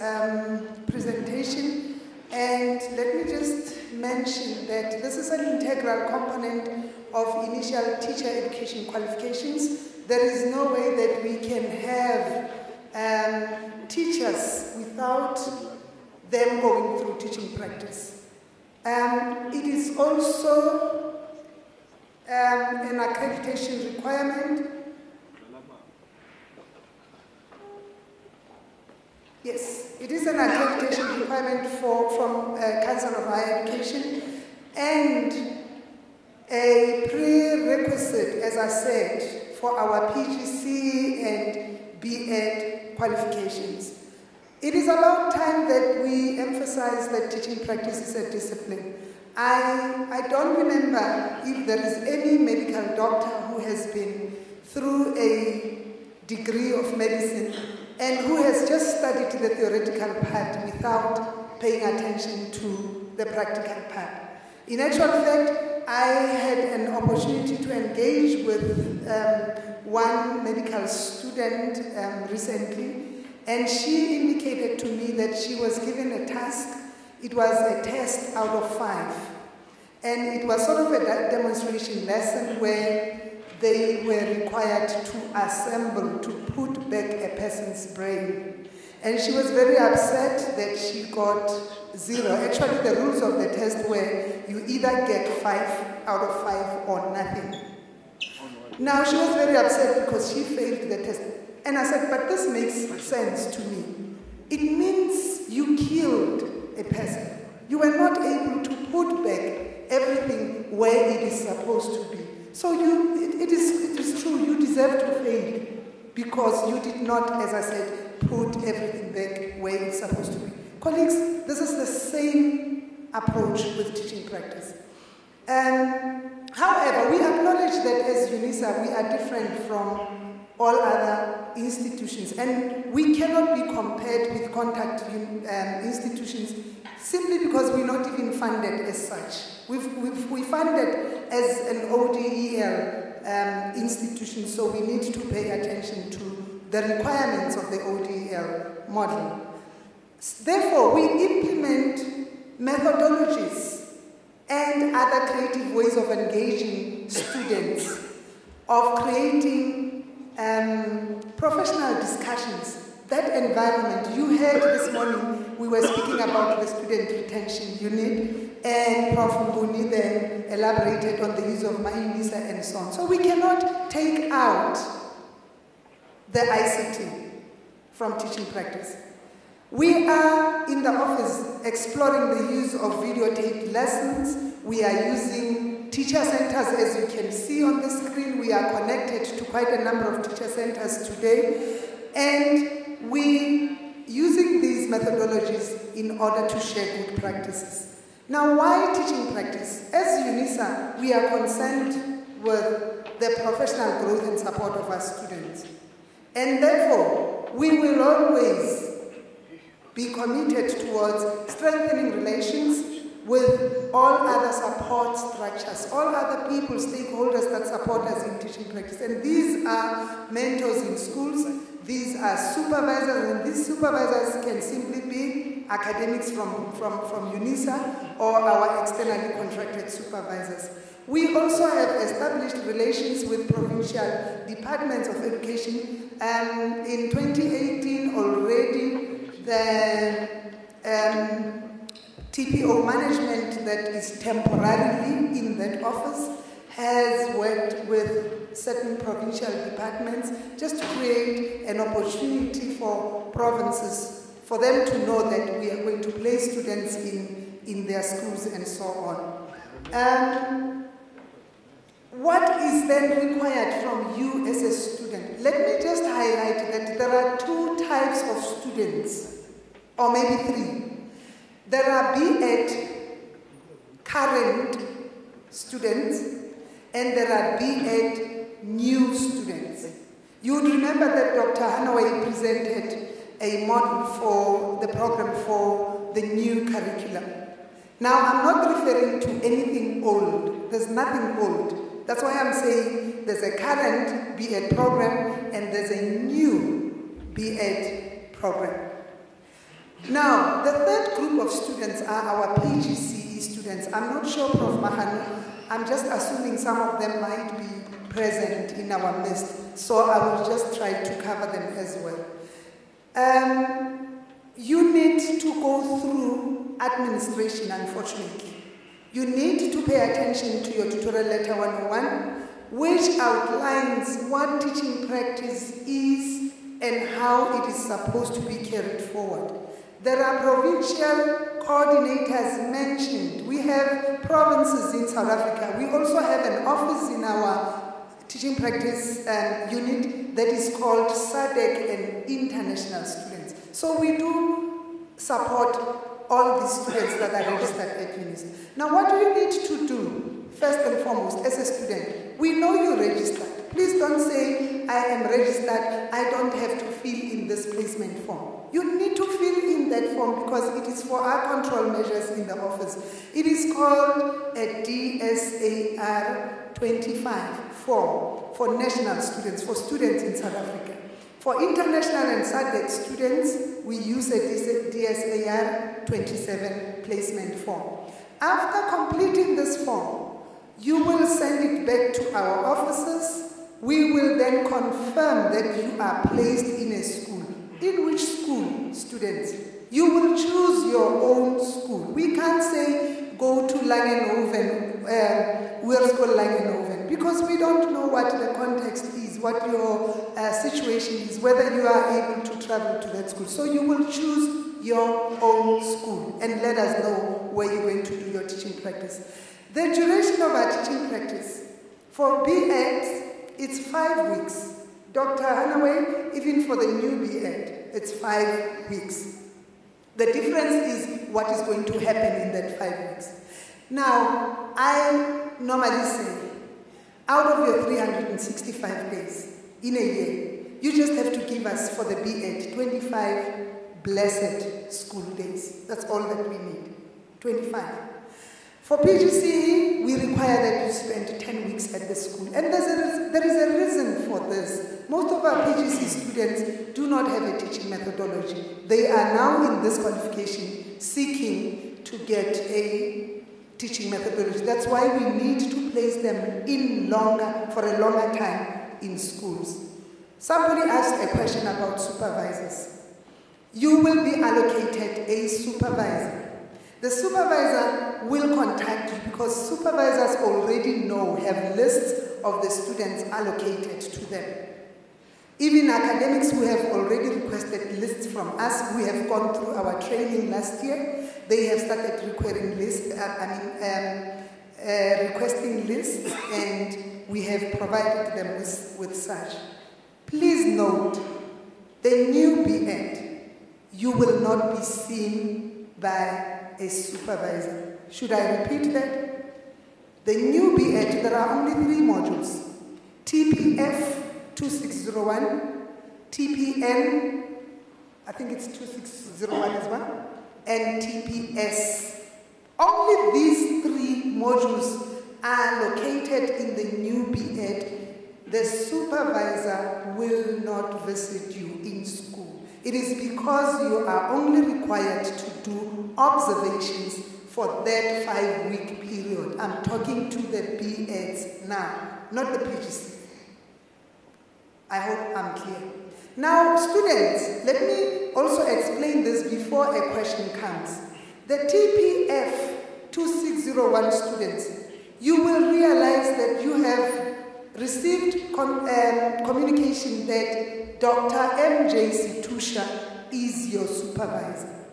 presentation. And let me just mention that this is an integral component of initial teacher education qualifications. There is no way that we can have teachers without them going through teaching practice. It is also an accreditation requirement. Yes, it is an accreditation requirement from Council of Higher Education and a prerequisite, as I said, for our PGC and B.Ed qualifications. It is about time that we emphasize that teaching practice is a discipline. I don't remember if there is any medical doctor who has been through a degree of medicine and who has just studied the theoretical part without paying attention to the practical part. In actual fact, I had an opportunity to engage with one medical student recently, and she indicated to me that she was given a task. It was a test out of 5. And it was sort of a demonstration lesson where they were required to assemble, to put back a person's brain. And she was very upset that she got 0. Actually, the rules of the test were you either get 5 out of 5 or nothing. Now, she was very upset because she failed the test. And I said, but this makes sense to me. It means you killed a person. You were not able to put back everything where it is supposed to be. So it is true, you deserve to fail because you did not, as I said, put everything back where it's supposed to be. Colleagues, this is the same approach with teaching practice. However, we acknowledge that as Unisa, we are different from all other institutions, and we cannot be compared with contact institutions simply because we're not even funded as such. We're funded as an ODEL institution, so we need to pay attention to the requirements of the ODEL model. Therefore, we implement methodologies and other creative ways of engaging students, of creating professional discussions. That environment, you heard this morning, we were speaking about the student retention unit, and Prof. Mbuni then elaborated on the use of my Unisa and so on. So we cannot take out the ICT from teaching practice. We are in the office exploring the use of videotaped lessons. We are using teacher centers, as you can see on the screen. We are connected to quite a number of teacher centers today. And we using these methodologies in order to share good practices. Now, why teaching practice? As Unisa, we are concerned with the professional growth and support of our students. And therefore, we will always be committed towards strengthening relations with all other support structures, all other people, stakeholders that support us in teaching practice. And these are mentors in schools, these are supervisors, and these supervisors can simply be academics from Unisa or our externally contracted supervisors. We also have established relations with provincial departments of education. In 2018 already, the TPO management that is temporarily in that office has worked with certain provincial departments just to create an opportunity for provinces, for them to know that we are going to place students in their schools and so on. What is then required from you as a student? Let me just highlight that there are 2 types of students, or maybe 3. There are B.Ed current students, and there are B.Ed new students. You would remember that Dr. Hanaway presented a model for the program for the new curriculum. Now, I'm not referring to anything old. There's nothing old. That's why I'm saying there's a current B.Ed program and there's a new B.Ed program. Now, the third group of students are our PGCE students. I'm not sure, Prof. Mahanu, I'm just assuming some of them might be present in our midst, so I will just try to cover them as well. you need to go through administration, unfortunately. You need to pay attention to your tutorial letter 101, which outlines what teaching practice is and how it is supposed to be carried forward. There are provincial coordinators mentioned. We have provinces in South Africa. We also have an office in our teaching practice unit that is called SADC and International Students. So we do support all these students that are registered at Unisa. Now, what do you need to do, first and foremost, as a student? We know you're registered. Please don't say, I am registered, I don't have to fill in this placement form. You need to fill in that form because it is for our control measures in the office. It is called a DSAR 25 form for national students, for students in South Africa. For international and SADC students, we use a DSAR 27 placement form. After completing this form, you will send it back to our offices. We will then confirm that you are placed in a school. In which school, students? You will choose your own school. We can't say go to Langenhoven, we'll school Langenhoven, because we don't know what the context is, what your situation is, whether you are able to travel to that school. So you will choose your own school and let us know where you're going to do your teaching practice. The duration of our teaching practice for B.Ed, it's 5 weeks. Dr. Hanaway, even for the new B.Ed, it's 5 weeks. The difference is what is going to happen in that 5 weeks. Now, I normally say, out of your 365 days in a year, you just have to give us for the B.Ed 25 blessed school days. That's all that we need, 25. For PGCE, we require that you spend 10 weeks at the school. And there is a reason for this. Most of our PGCE students do not have a teaching methodology. They are now in this qualification seeking to get a teaching methodology. That's why we need to place them in for a longer time in schools. Somebody asked a question about supervisors. You will be allocated a supervisor. The supervisor will contact you because supervisors already have lists of the students allocated to them. Even academics who have already requested lists from us, we have gone through our training last year. They have started requiring requesting lists, and we have provided them with such. Please note, the new B.Ed, you will not be seen by a supervisor. Should I repeat that? The new B.Ed, there are only 3 modules. TPF 2601, TPN, I think it's 2601 as well, and TPS. Only these 3 modules are located in the new B.Ed. The supervisor will not visit you in school. It is because you are only required to do observations for that 5-week period. I'm talking to the B.Eds now, not the PGC. I hope I'm clear. Now, students, let me also explain this before a question comes. The TPF 2601 students, you will realize that you have received communication that Dr. M.J. Situsha is your supervisor.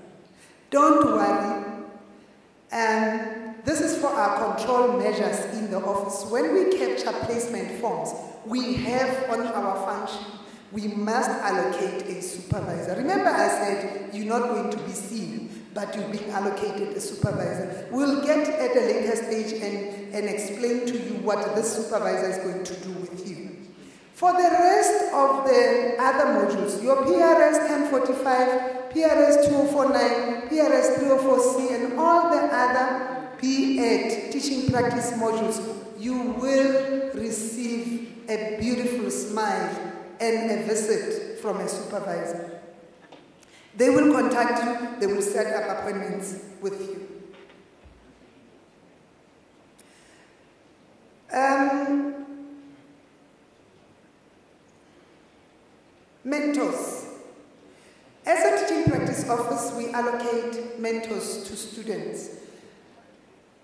Don't worry. This is for our control measures in the office. When we capture placement forms, we have on our function, we must allocate a supervisor. Remember I said you're not going to be seen, but you're being allocated a supervisor. We'll get at a later stage and explain to you what this supervisor is going to do with you. For the rest of the other modules, your PRS 1045, PRS 2049, PRS 304C, and all the other B.Ed teaching practice modules, you will receive a beautiful smile and a visit from a supervisor. They will contact you, they will set up appointments with you. Mentors. As a teaching practice Office, we allocate mentors to students.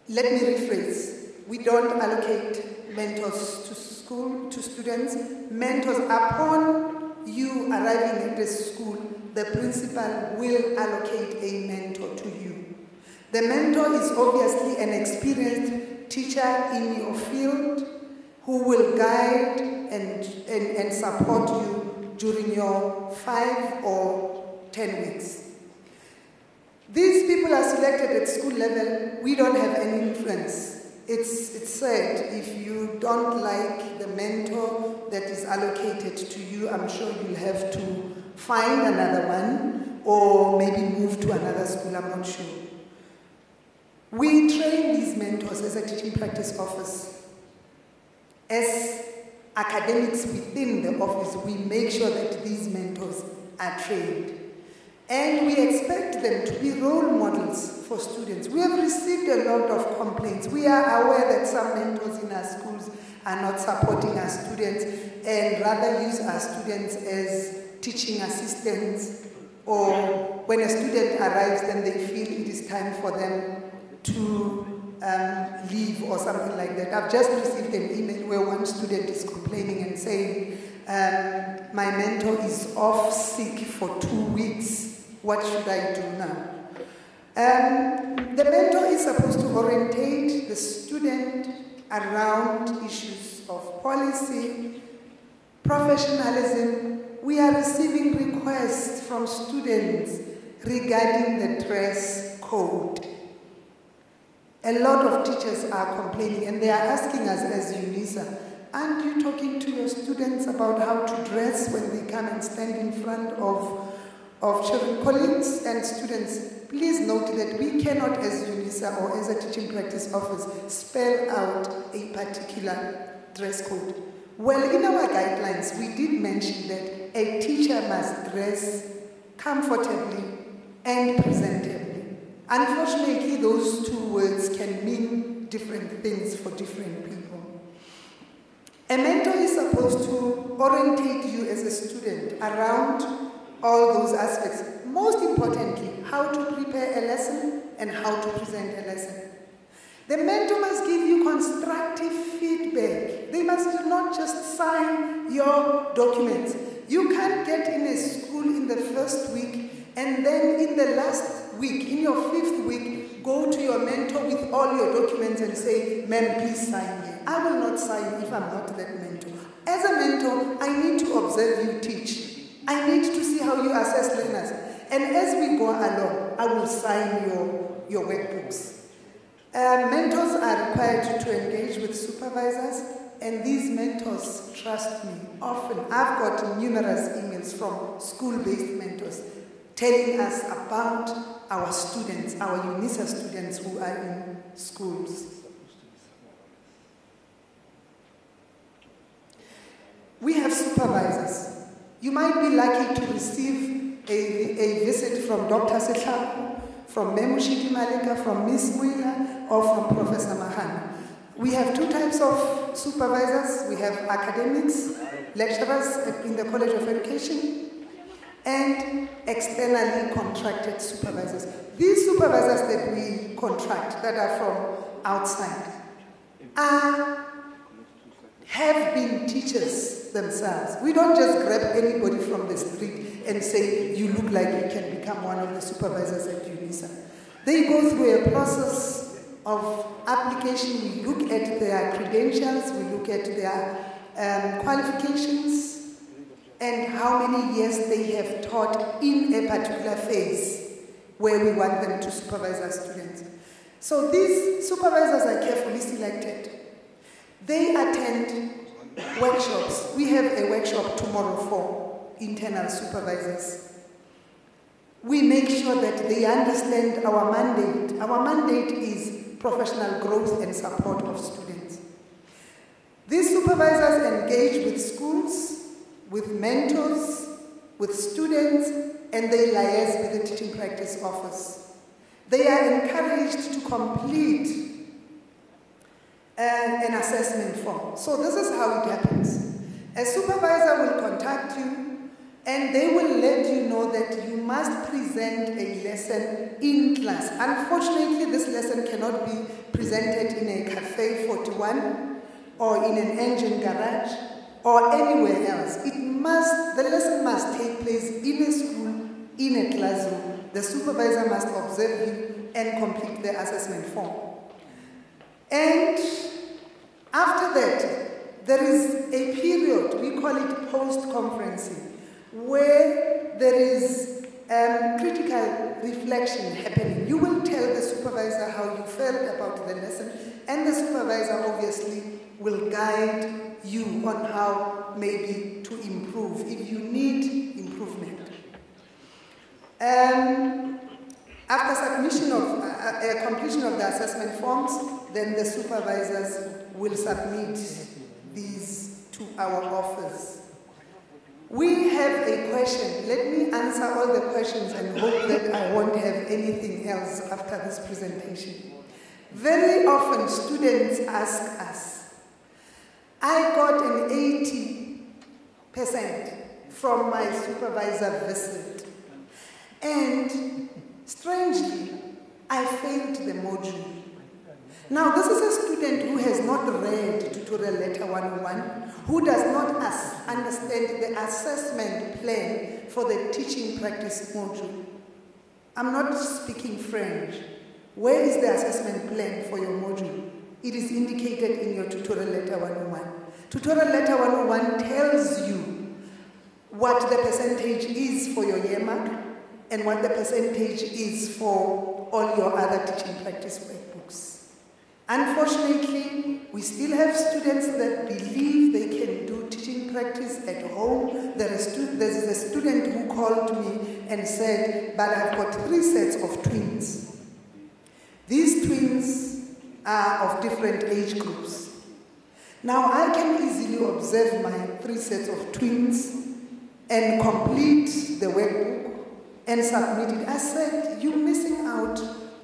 Let me rephrase. We don't allocate mentors to students. Mentors, upon you arriving at the school, the principal will allocate a mentor to you. The mentor is obviously an experienced teacher in your field who will guide and support you during your 5 or 10 weeks. These people are selected at school level. We don't have any influence. It's said if you don't like the mentor that is allocated to you, I'm sure you'll have to find another one or maybe move to another school, I'm not sure. We train these mentors as a teaching practice office. As academics within the office, we make sure that these mentors are trained. And we expect them to be role models for students. We have received a lot of complaints. We are aware that some mentors in our schools are not supporting our students and rather use our students as teaching assistants, or when a student arrives, then they feel it is time for them to leave or something like that. I've just received an email where one student is complaining and saying, my mentor is off sick for 2 weeks. What should I do now? The mentor is supposed to orientate the student around issues of policy, professionalism. We are receiving requests from students regarding the dress code. A lot of teachers are complaining and they are asking us as Unisa, aren't you talking to your students about how to dress when they come and stand in front of children? Colleagues and students, please note that we cannot as Unisa or as a teaching practice office spell out a particular dress code. Well, in our guidelines, we did mention that a teacher must dress comfortably and presentably. Unfortunately, those two words can mean different things for different people. A mentor is supposed to orientate you as a student around all those aspects. Most importantly, how to prepare a lesson and how to present a lesson. The mentor must give you constructive feedback. They must not just sign your documents. You can't get in a school in the first week and then in the last week, in your 5th week, go to your mentor with all your documents and say, ma'am, please sign here. I will not sign if I'm not that mentor. As a mentor, I need to observe you teach. I need to see how you assess learners. And as we go along, I will sign your workbooks. Mentors are required to engage with supervisors, and these mentors trust me. Often, I've got numerous emails from school-based mentors telling us about our students, our Unisa students who are in schools. We have supervisors. You might be lucky to receive a visit from Dr. Setlaku, from Memushiti Malika, from Ms. Mwila, or from Professor Mahan. We have 2 types of supervisors. We have academics, lecturers in the College of Education, and externally contracted supervisors. These supervisors that we contract, that are from outside, have been teachers themselves. We don't just grab anybody from the street and say, you look like you can become one of the supervisors at Unisa. They go through a process of application. We look at their credentials, we look at their qualifications, and how many years they have taught in a particular phase where we want them to supervise our students. So these supervisors are carefully selected. They attend workshops. We have a workshop tomorrow for internal supervisors. We make sure that they understand our mandate. Our mandate is professional growth and support of students. These supervisors engage with schools, with mentors, with students, and they liaise with the teaching practice office. They are encouraged to complete an assessment form. So this is how it happens. A supervisor will contact you and they will let you know that you must present a lesson in class. Unfortunately, this lesson cannot be presented in a Cafe 41 or in an engine garage or anywhere else. The lesson must take place in a school, in a classroom. The supervisor must observe you and complete the assessment form. And after that, there is a period, we call it post-conferencing, where there is critical reflection happening. You will tell the supervisor how you felt about the lesson, and the supervisor obviously will guide you on how maybe to improve if you need improvement. After submission of completion of the assessment forms, then the supervisors will submit these to our office. We have a question. Let me answer all the questions and hope that I won't have anything else after this presentation. Very often students ask us, I got an 80% from my supervisor visit, and strangely, I failed the module. Now, this is a student who has not read Tutorial Letter 101, who does not understand the assessment plan for the teaching practice module. I'm not speaking French. Where is the assessment plan for your module? It is indicated in your Tutorial Letter 101. Tutorial Letter 101 tells you what the percentage is for your year mark and what the percentage is for all your other teaching practice workbooks. Unfortunately, we still have students that believe they can do teaching practice at home. There's a student who called me and said, but I've got 3 sets of twins. These twins are of different age groups. Now, I can easily observe my 3 sets of twins and complete the workbook and submit it. I said, you're missing out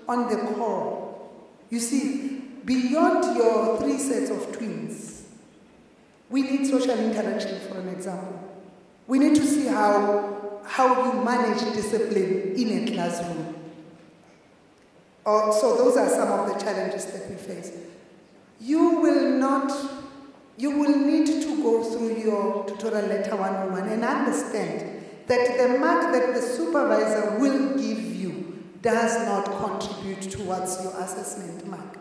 on the core. You see, beyond your 3 sets of twins, we need social interaction, for an example. We need to see how you manage discipline in a classroom. So those are some of the challenges that we face. You will need to go through your Tutorial Letter 101 and understand that the mark that the supervisor will give you does not contribute towards your assessment mark.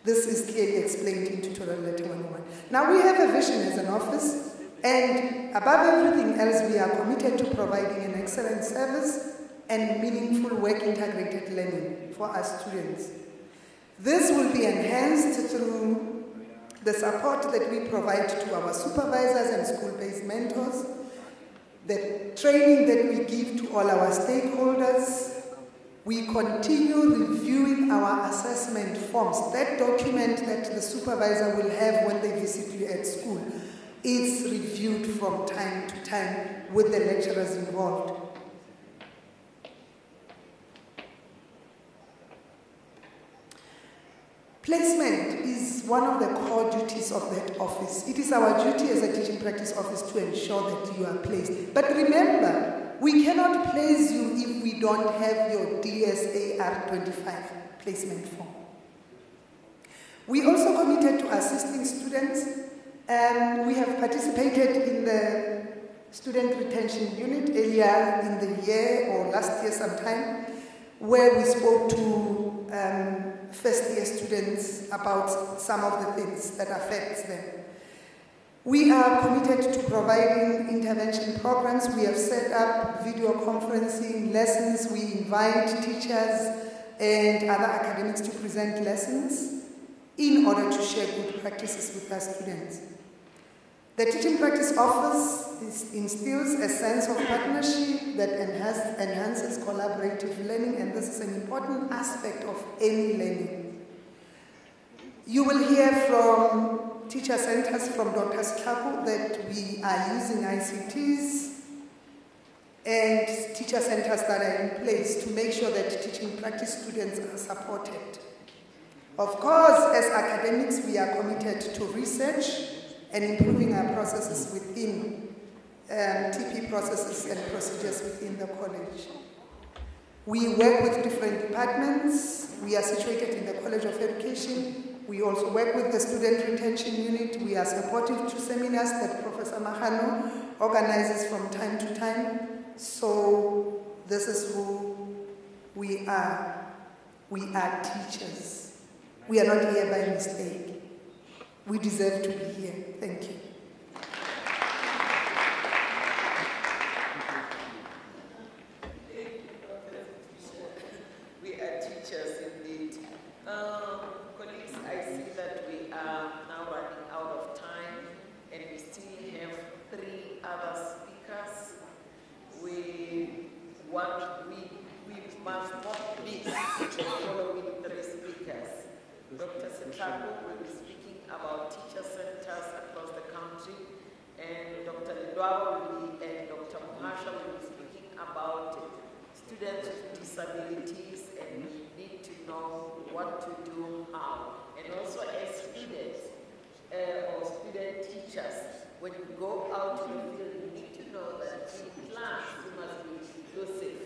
This is clearly explained in Tutorial Letter 101. Now, we have a vision as an office, and above everything else, we are committed to providing an excellent service and meaningful work-integrated learning for our students. This will be enhanced through the support that we provide to our supervisors and school-based mentors, the training that we give to all our stakeholders. We continue reviewing our assessment forms. That document that the supervisor will have when they visit you at school is reviewed from time to time with the lecturers involved. Placement is one of the core duties of that office. It is our duty as a teaching practice office to ensure that you are placed. But remember, we cannot place you if we don't have your DSAR 25 placement form. We also committed to assisting students, and we have participated in the student retention unit earlier in the year or last year sometime, where we spoke to first-year students about some of the things that affect them. We are committed to providing intervention programs. We have set up video conferencing lessons. We invite teachers and other academics to present lessons in order to share good practices with our students. The teaching practice office instills a sense of partnership that enhances collaborative learning, and this is an important aspect of any learning. You will hear from teacher centers, from Dr. Sklaku, that we are using ICTs and teacher centers that are in place to make sure that teaching practice students are supported. Of course, as academics, we are committed to research and improving our processes within TP processes and procedures within the college. We work with different departments. We are situated in the College of Education. We also work with the Student Retention Unit. We are supportive to seminars that Professor Mahano organizes from time to time. So this is who we are. We are teachers. We are not here by mistake. We deserve to be here. Thank you. We are teachers indeed. Colleagues, I see that we are now running out of time and we still have 3 other speakers. We must not miss the following 3 speakers. Dr. Setago will be speaking about teacher centers across the country, and Dr. Lidwawa and Dr. Muhasha will be speaking about students with disabilities and need to know what to do, how. And also as students or student teachers, when you go out in the field, you need to know that in class you must be inclusive.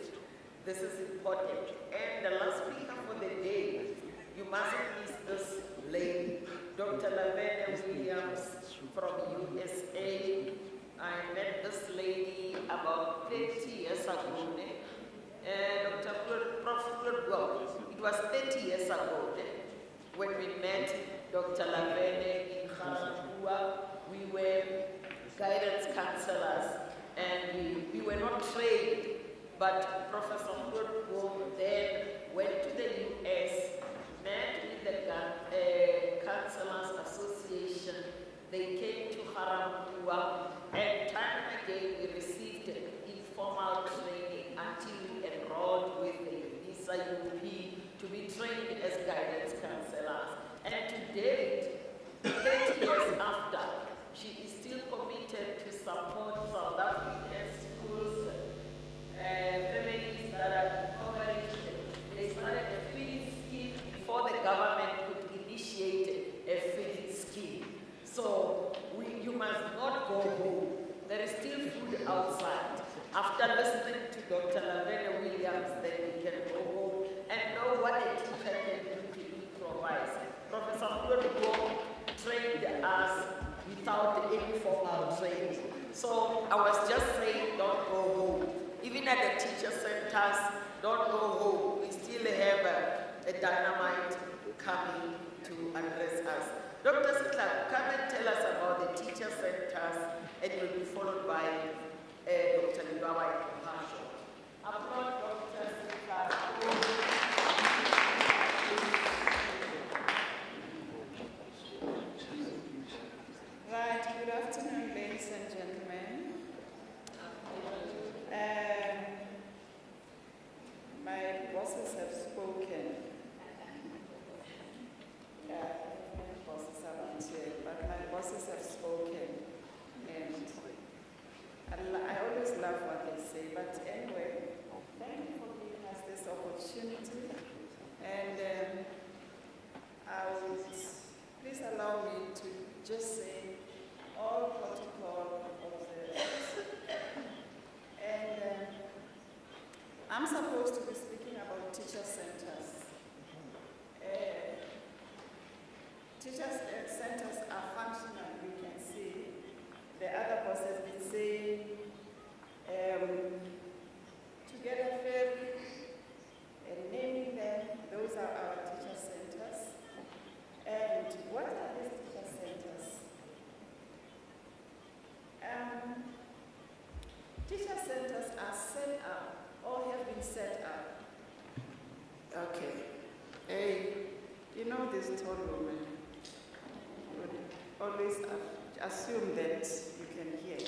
This is important. And the last speaker for the day, you mustn't miss this lady, Dr. Laverne Williams from USA. I met this lady about 30 years ago. It was 30 years ago when we met Dr. Laverne in Kharatoua. We were guidance counselors and we were not trained, but Professor Woodward then went to the US, met with the Counselors Association. They came to Kharatoua, and time and again we received informal training until we enrolled with the Unisa UP to be trained as guidance counselors. And to date, 30 years after, she is still committed to support South African schools and families that are impoverished. They started a feeding scheme before the government could initiate a feeding scheme. So you must not go home. There is still food outside. After listening to Dr. Laverne Williams, then we can go home and know what a teacher can do to improvise. Professor Woodward trained us without any formal training. So I was just saying, don't go home. Even at the teacher centers, don't go home. We still have a dynamite coming to address us. Dr. Sitla, come and tell us about the teacher centers, and it will be followed by Dr. Lidwawa and Muhasha. Applaud Dr. Sitla. Right, good afternoon, ladies and gentlemen. My bosses have spoken. Bosses are not here, but my bosses have spoken. And I always love what they say, but anyway, thank you for giving us this opportunity. And I would please allow me to just say all protocol observed. And I'm supposed to be speaking about teacher centers. Teacher centers are functional, we can see. The other boss has been saying, together fairly, and naming them, those are our teacher centers. And what are these teacher centers? Teacher centers are set up, or have been set up. Okay. Hey, you know this tall woman would always assume that you can hear.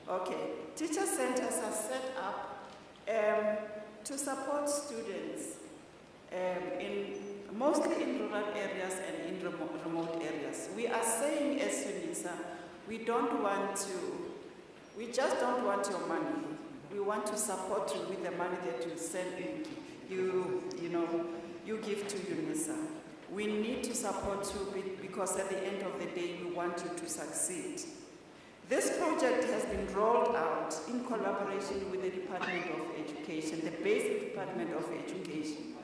Okay. Teacher centers are set up to support students mostly in rural areas and in remote areas. We are saying as Unisa, we just don't want your money. We want to support you with the money that you send you give to Unisa. We need to support you because at the end of the day, we want you to succeed. This project has been rolled out in collaboration with the Department of Education, the basic Department of Education.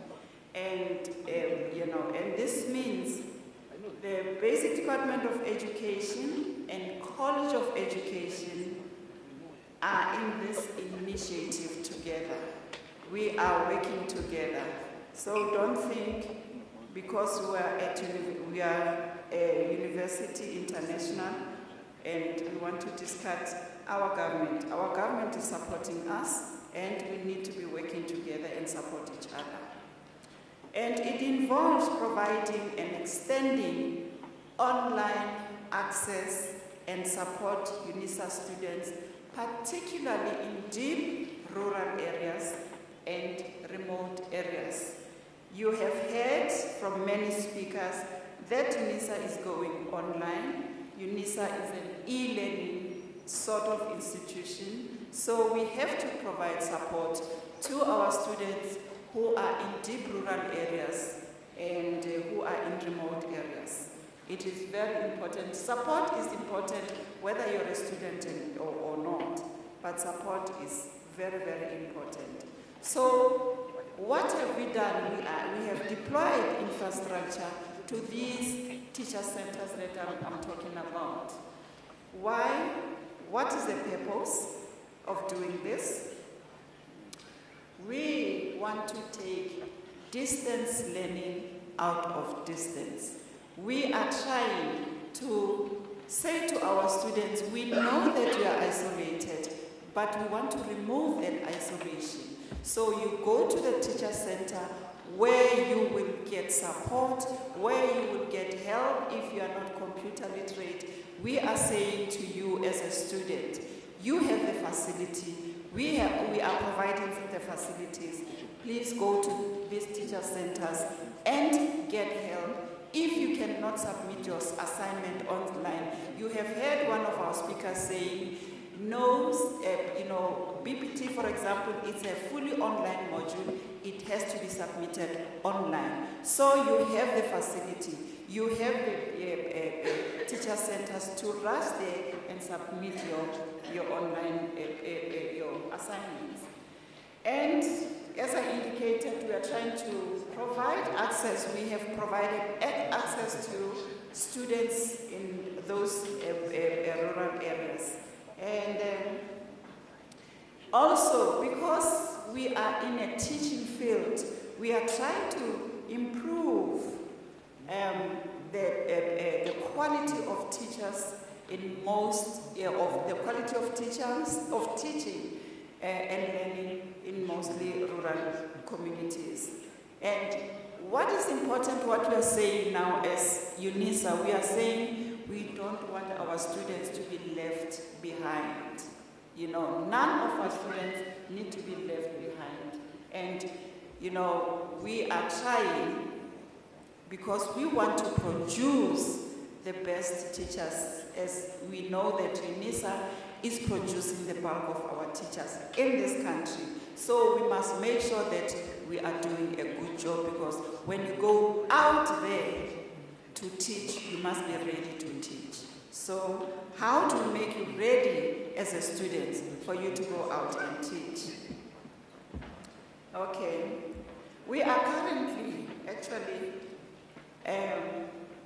And, and this means the basic Department of Education and College of Education are in this initiative together. We are working together. So don't think because we are a university international and we want to discuss our government. Our government is supporting us and we need to be working together and support each other. And it involves providing and extending online access and support Unisa students, particularly in deep rural areas and remote areas. You have heard from many speakers that Unisa is going online. Unisa is an e-learning sort of institution, so we have to provide support to our students who are in deep rural areas and who are in remote areas. It is very important. Support is important whether you're a student or not, but support is very, very important. So what have we done? We have deployed infrastructure to these teacher centers that I'm talking about. Why? What is the purpose of doing this? We want to take distance learning out of distance. We are trying to say to our students, we know that you are isolated, but we want to remove that isolation. So you go to the teacher center where you will get support, where you will get help if you are not computer literate. We are saying to you as a student, you have the facility, we are providing the facilities. Please go to these teacher centers and get help. If you cannot submit your assignment online, you have heard one of our speakers saying, no, BPT, for example, it's a fully online module. It has to be submitted online. So you have the facility. You have the teacher centers to rush there and submit your online your assignments. And as I indicated, we are trying to provide access. We have provided access to students in those rural areas. And also, because we are in a teaching field, we are trying to improve the quality of teachers in most of the quality of teaching and learning in mostly rural communities. And what is important, what we are saying now as Unisa, we are saying we don't want our students to be left behind. None of our students need to be left behind. And, we are trying because we want to produce the best teachers, as we know that Unisa is producing the bulk of our teachers in this country. So we must make sure that we are doing a good job, because when you go out there to teach, you must be ready to teach. So how to make you ready as a student for you to go out and teach? Okay. We are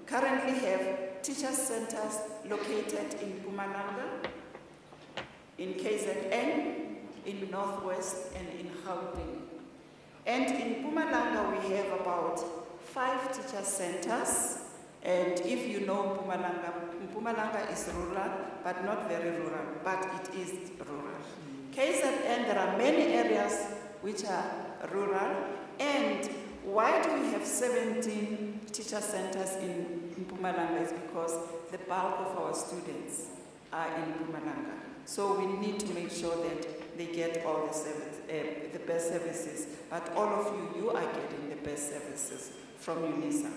currently have teacher centers located in Mpumalanga, in KZN, in Northwest, and in Gauteng. And in Mpumalanga, we have about 5 teacher centers. And if you know Mpumalanga is rural, but not very rural, but it is rural. KZN, there are many areas which are rural. And why do we have 17 teacher centers in Mpumalanga? Is because the bulk of our students are in Mpumalanga. So we need to make sure that they get all the best services. But all of you are getting the best services from Unisa.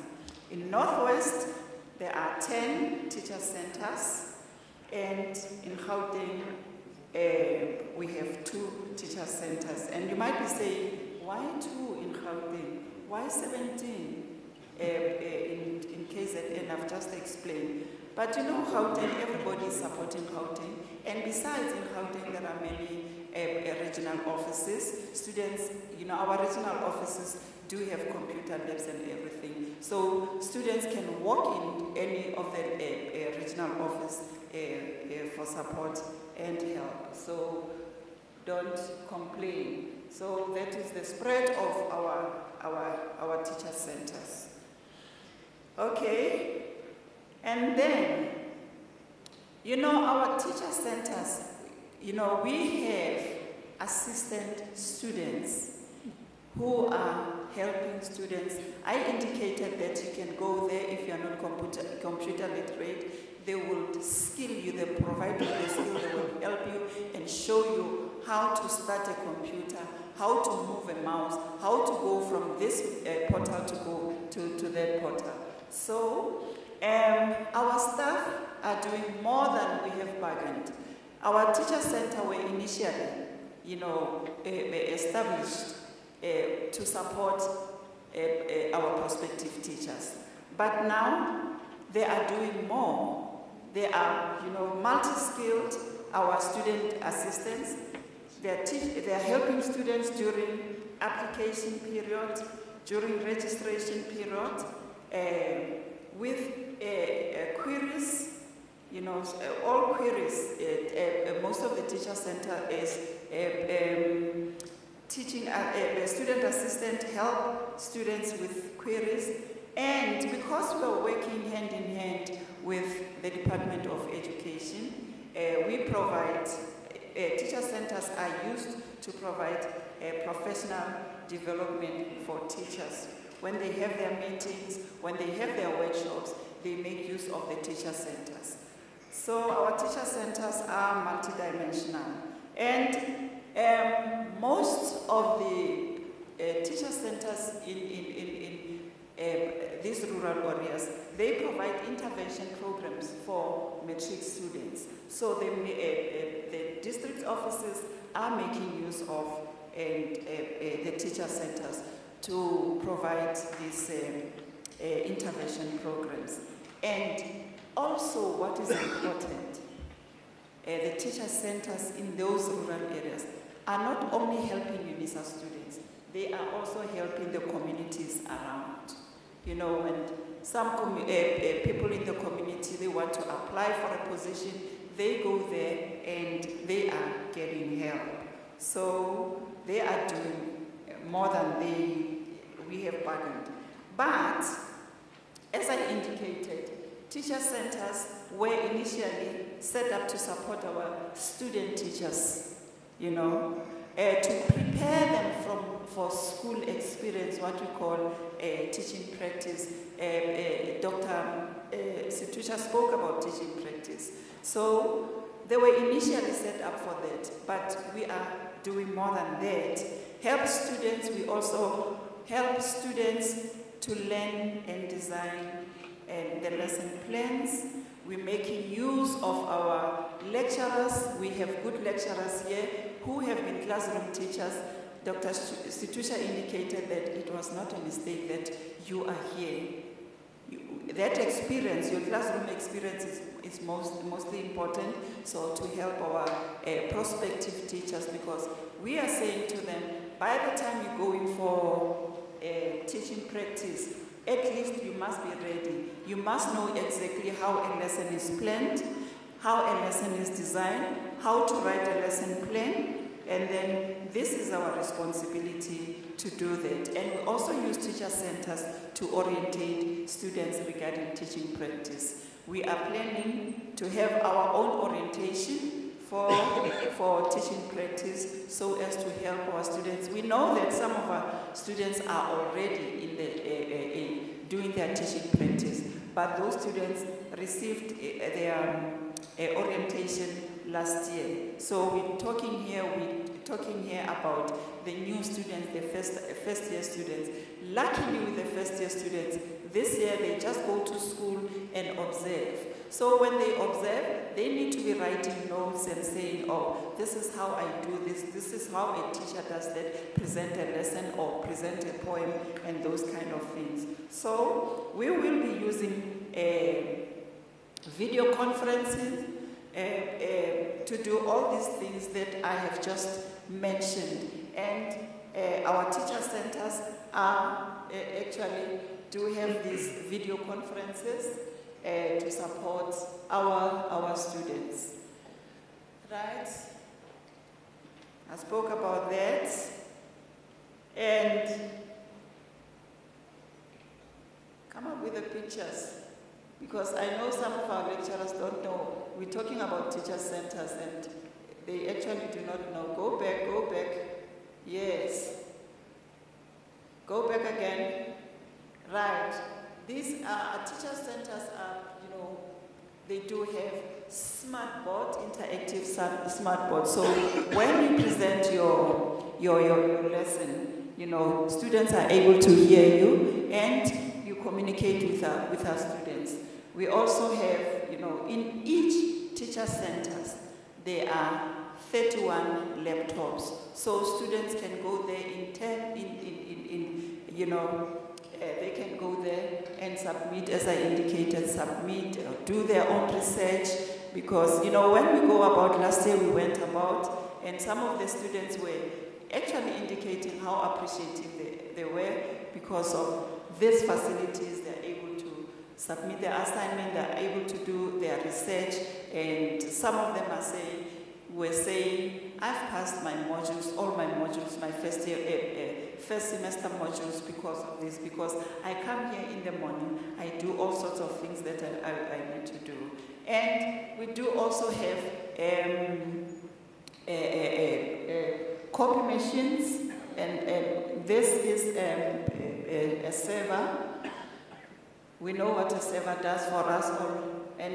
In Northwest, there are 10 teacher centers, and in Gauteng, we have 2 teacher centers. And you might be saying, why 2 in Gauteng? Why 17 in KZN? I've just explained. But you know, Gauteng, everybody is supporting Gauteng. And besides in Gauteng, there are many regional offices. Students, you know, our regional offices do have computer labs and everything. So students can walk in any of the regional office for support and help. So don't complain. So that is the spread of our teacher centers. Okay, and then, you know, our teacher centers, you know, we have assistant students who are helping students. I indicated that you can go there if you're not computer literate. They will skill you, they provide you the skill, they will help you and show you how to start a computer, how to move a mouse, how to go from this portal to go to that portal. So our staff are doing more than we have bargained. Our teacher center were initially, you know, established to support our prospective teachers. But now they are doing more. They are, you know, multi-skilled, our student assistants. They are helping students during application period, during registration period, with queries, you know, all queries. Most of the teacher center is teaching, student assistant help students with queries. And because we are working hand in hand with the Department of Education, we provide, teacher centers are used to provide professional development for teachers. When they have their meetings, when they have their workshops, they make use of the teacher centers. So our teacher centers are multidimensional. And most of the teacher centers in these rural areas, they provide intervention programs for matric students. So the district offices are making use of the teacher centers to provide these intervention programs. And also what is important, the teacher centers in those rural areas are not only helping Unisa students, they are also helping the communities around. You know, when some people in the community, they want to apply for a position, they go there and they are getting help. So they are doing more than we have bargained. But, as I indicated, teacher centers were initially set up to support our student teachers, you know, to prepare them for school experience, what we call teaching practice. Dr. Situsha spoke about teaching practice. So they were initially set up for that, but we are doing more than that. Help students, we also help students to learn and design the lesson plans. We're making use of our lecturers. We have good lecturers here who have been classroom teachers. Dr. Situsha indicated that it was not a mistake that you are here. That experience, your classroom experience is mostly important, so to help our prospective teachers, because we are saying to them, by the time you go in for teaching practice, at least you must be ready. You must know exactly how a lesson is planned, how a lesson is designed, how to write a lesson plan, and then this is our responsibility to do that. And we also use teacher centers to orientate students regarding teaching practice. We are planning to have our own orientation for teaching practice so as to help our students. We know that some of our students are already in doing their teaching practice, but those students received their orientation last year. So we're talking here about the new students, the first year students. Luckily with the first year students, this year they just go to school and observe. So when they observe, they need to be writing notes and saying, oh, this is how I do this, this is how a teacher does that, present a lesson or present a poem and those kind of things. So we will be using video conferences, to do all these things that I have just mentioned. And our teacher centers are actually do have these video conferences to support our students. Right? I spoke about that. And come up with the pictures, because I know some of our lecturers don't know. We're talking about teacher centers and they actually do not know. Go back, go back. Yes. Go back again. Right. These teacher centers are, you know, they do have smart board, interactive smart board. So when you present your lesson, you know, students are able to hear you and you communicate with our students. We also have, you know, in each teacher centers, there are 31 laptops. So students can go there you know, they can go there and submit, as I indicated, do their own research. Because, you know, when we go about, last year we went about, and some of the students were actually indicating how appreciative they were because of these facilities. They're able to submit their assignment, they're able to do their research, and some of them were saying, I've passed my modules, all my modules, my first semester modules because of this, because I come here in the morning, I do all sorts of things that I need to do. And we do also have copy machines, and this is a server. We know what a server does for us all,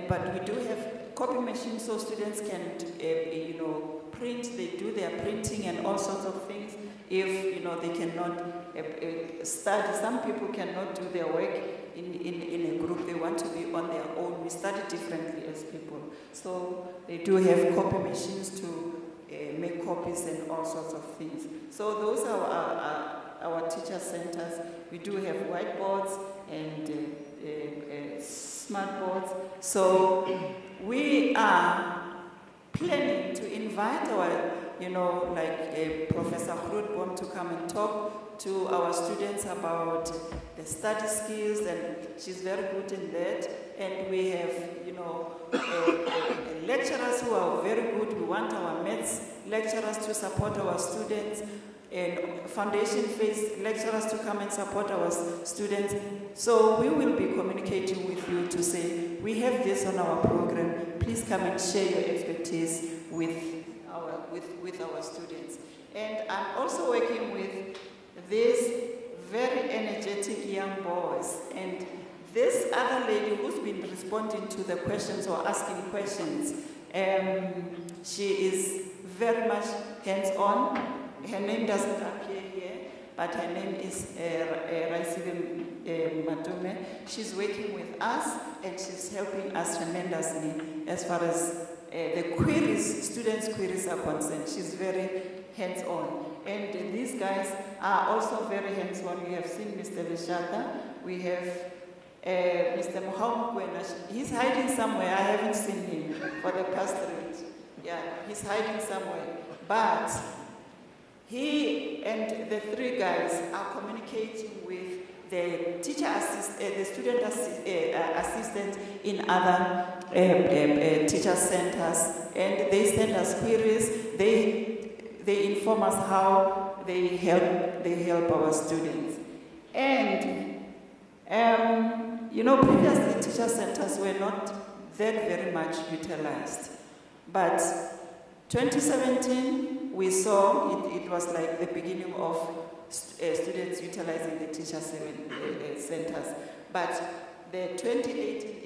but we do have copy machines so students can, you know, print. They do their printing and all sorts of things. If, you know, they cannot study, some people cannot do their work in a group. They want to be on their own. We study differently as people, so they do have copy machines to make copies and all sorts of things. So those are our teacher centers. We do have whiteboards and smart boards. So we are planning to invite our, you know, like Professor Grootboom to come and talk to our students about the study skills, and she's very good in that. And we have, you know, lecturers who are very good. We want our maths lecturers to support our students, and foundation phase lecturers to come and support our students. So we will be communicating with you to say, we have this on our program, please come and share your expertise with our students. And I'm also working with these very energetic young boys, and this other lady who's been responding to the questions or asking questions, she is very much hands-on. Her name doesn't appear here, but her name is Raisibe Matume. She's working with us, and she's helping us tremendously as far as the queries, students' queries are concerned. She's very hands-on. And these guys are also very hands-on. We have seen Mr. Vishaka. We have Mr. Mohamed. He's hiding somewhere. I haven't seen him for the past 3 weeks. Yeah, he's hiding somewhere. But he and the 3 guys are communicating with the the student assistant in other teacher centers, and they send us queries. They inform us how they help our students. And you know, previously teacher centers were not that very much utilized, but 2017 we saw it was like the beginning of students utilizing the teacher centers. But the 2018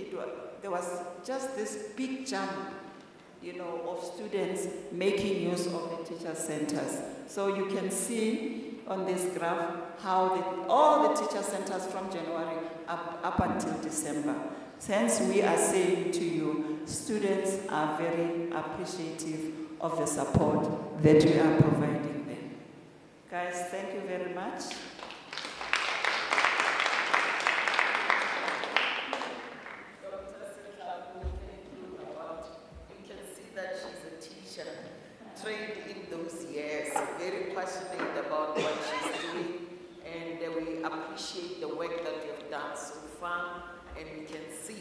there was just this big jump, you know, of students making use of the teacher centers. So you can see on this graph how all the teacher centers from January up until December. Since we are saying to you, students are very appreciative of the support that we are providing them. Guys, thank you very much. about what she's doing, and we appreciate the work that you've done so far, and we can see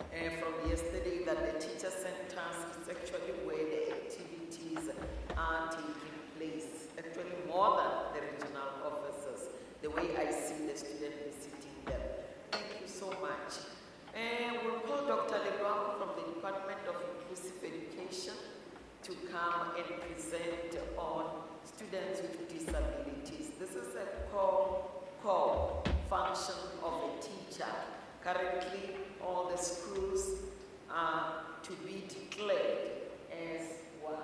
from yesterday that the teacher centers is actually where the activities are taking place, actually more than the regional offices, the way I see the student visiting them. Thank you so much. And we'll call Dr. Lebron from the Department of Inclusive Education to come and present on students with disabilities. This is a core function of a teacher. Currently, all the schools are to be declared as full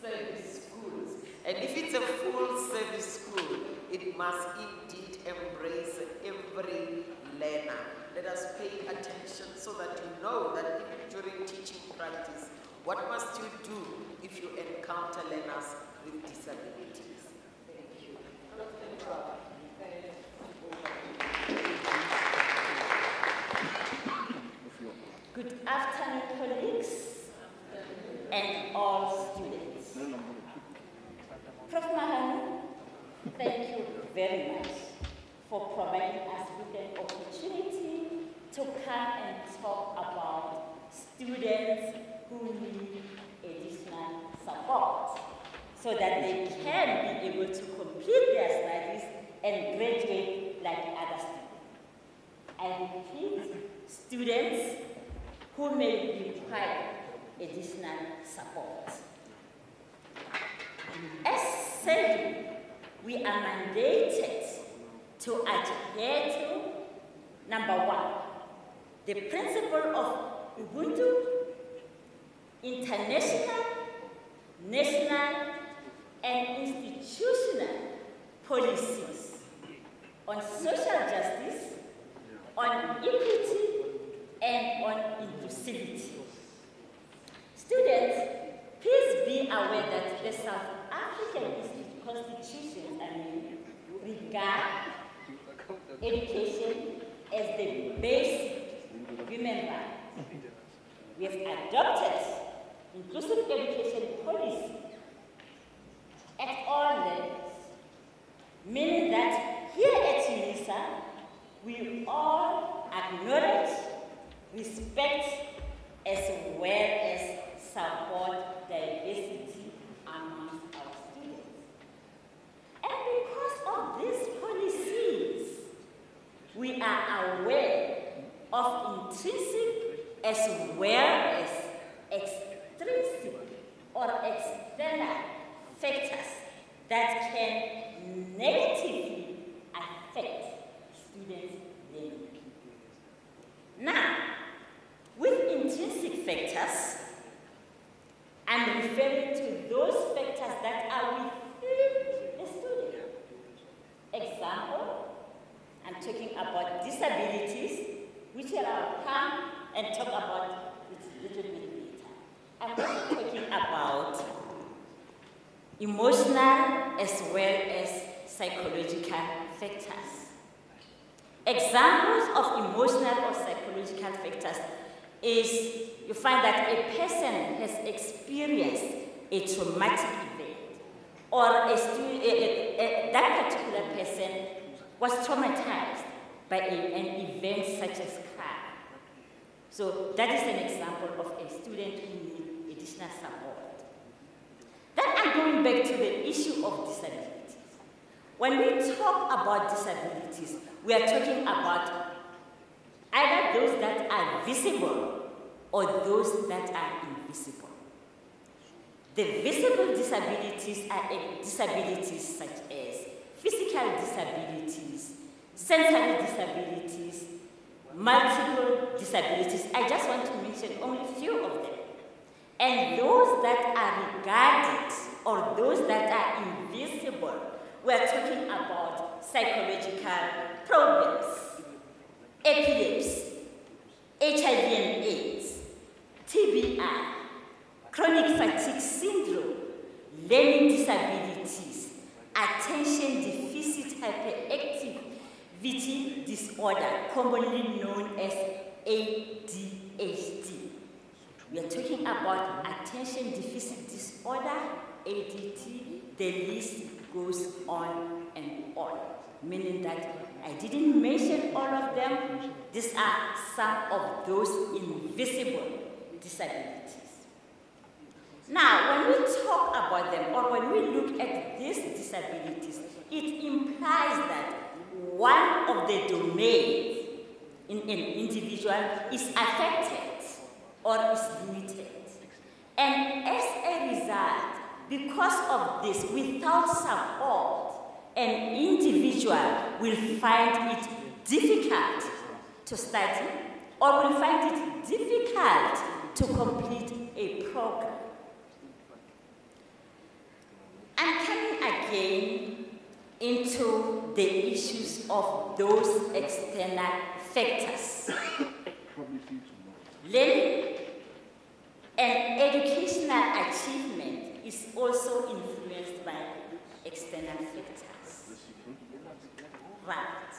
service schools. And if it's a full service school, it must indeed embrace every learner. Let us pay attention so that you know that even during teaching practice, what must you do if you encounter learners with disabilities? Thank you. Good afternoon, colleagues and all students. Prof. Mahanu, thank you very much for providing us with an opportunity to come and talk about students who need additional support so that they can be able to complete their studies and graduate like other students. I repeat, students who may require additional support. As said, we are mandated to adhere to, number one, the principle of Ubuntu, international, national, and institutional policies on social justice, on equity, and on inclusivity. Students, please be aware that the South African Constitution, regard education as the basic human right. We have adopted inclusive education policy at all levels, meaning that here at Unisa, we all acknowledge, respect, as well as support diversity amongst our students. And because of these policies, we are aware of intrinsic as well as extrinsic or external factors that can negatively affect students' learning. Now, with intrinsic factors, I'm referring to those factors that are within the student. Example, I'm talking about disabilities, which I'll come and talk about it a little bit later. I'm also talking about emotional as well as psychological factors. Examples of emotional or psychological factors is you find that a person has experienced a traumatic event, or that particular person was traumatized by an event such as crime. So that is an example of a student who needs additional support. Then I'm going back to the issue of disabilities. When we talk about disabilities, we are talking about either those that are visible or those that are invisible. The visible disabilities are disabilities such as physical disabilities, sensory disabilities, multiple disabilities. I just want to mention only a few of them. And those that are regarded or those that are invisible, we're talking about psychological problems, epilepsy, HIV and AIDS, TBI, chronic fatigue syndrome, learning disabilities, attention deficit hyperactivity disorder, commonly known as ADHD. We are talking about attention deficit disorder, ADD, the list goes on and on, meaning that I didn't mention all of them. These are some of those invisible disabilities. Now, when we talk about them, or when we look at these disabilities, it implies that one of the domains in an individual is affected or is limited. And as a result, because of this, without support, an individual will find it difficult to study or will find it difficult to complete a program. I'm coming again into the issues of those external factors. Learning and educational achievement is also influenced by external factors. Right.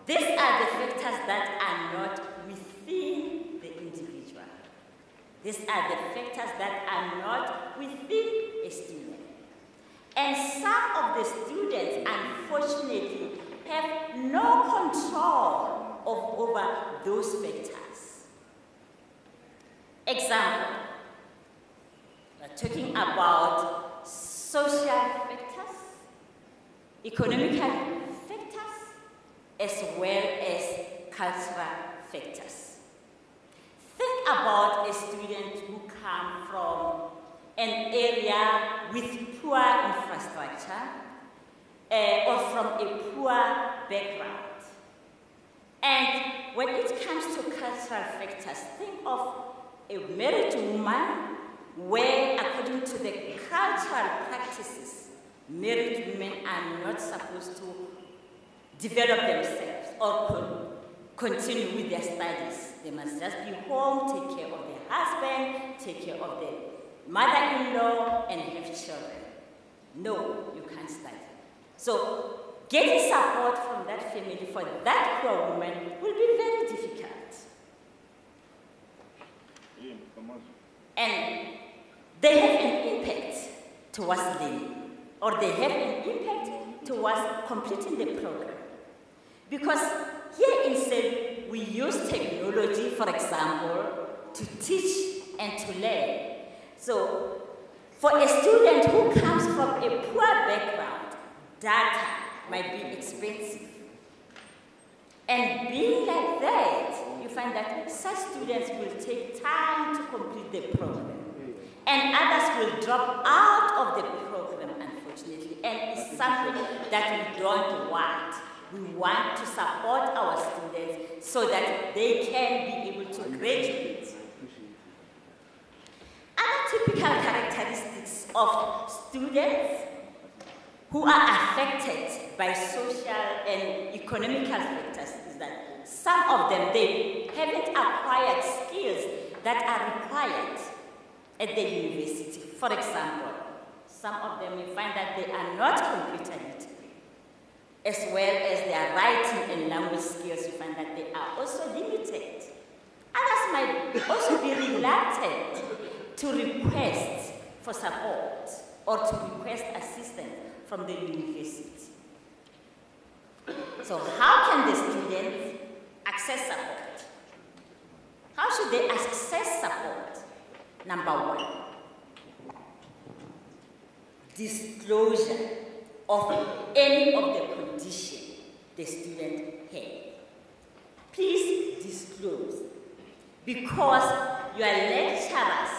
These are the factors that are not within the individual. These are the factors that are not within a student. And some of the students, unfortunately, have no control over those factors. Example, we're talking about social factors, economical factors, as well as cultural factors. Think about a student who comes from an area with poor infrastructure or from a poor background. And when it comes to cultural factors, think of a married woman where, according to the cultural practices, married women are not supposed to develop themselves or continue with their studies. They must just be home, take care of their husband, take care of their mother-in-law, and have children. No, you can't study. So getting support from that family for that poor woman will be very difficult. And they have an impact towards learning, or they have an impact towards completing the program. Because here in SEL, we use technology, for example, to teach and to learn. So, for a student who comes from a poor background, data might be expensive. And being like that, you find that such students will take time to complete the program. And others will drop out of the program, unfortunately. And it's something that we don't want. We want to support our students so that they can be able to graduate. Other typical characteristics of students who are affected by social and economical factors is that some of them, they haven't acquired skills that are required at the university. For example, some of them, you find that they are not computer literate, as well as their writing and language skills, you find that they are also limited. Others might also be reluctant to request for support or to request assistance from the university. So how can the students access support? How should they access support? Number one, disclosure of any of the condition the student had. Please disclose, because your lecturers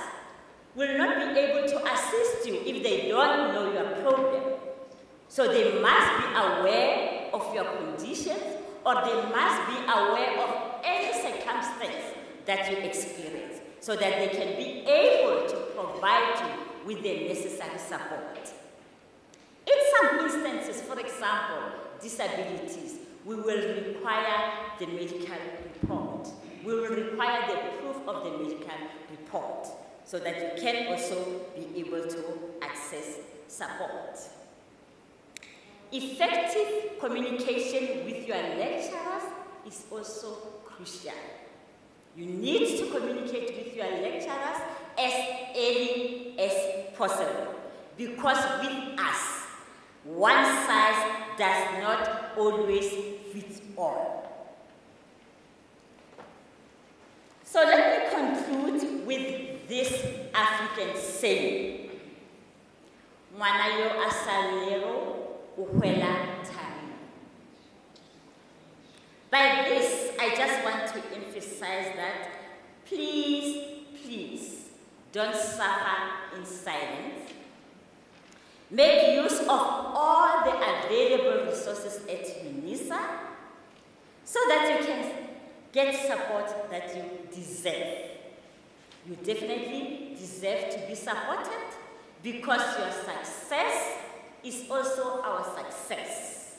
will not be able to assist you if they don't know your problem. So they must be aware of your conditions, or they must be aware of any circumstance that you experience, so that they can be able to provide you with the necessary support. In some instances, for example, disabilities, we will require the medical report. We will require the proof of the medical report so that you can also be able to access support. Effective communication with your lecturers is also crucial. You need to communicate with your lecturers as early as possible. because with us, one size does not always fit all. So let me conclude with this African saying. Ngwana yo a salero, o hwela thari. By this, I just want to emphasize that please, please, don't suffer in silence. Make use of all the available resources at Unisa so that you can get support that you deserve. You definitely deserve to be supported because your success is also our success.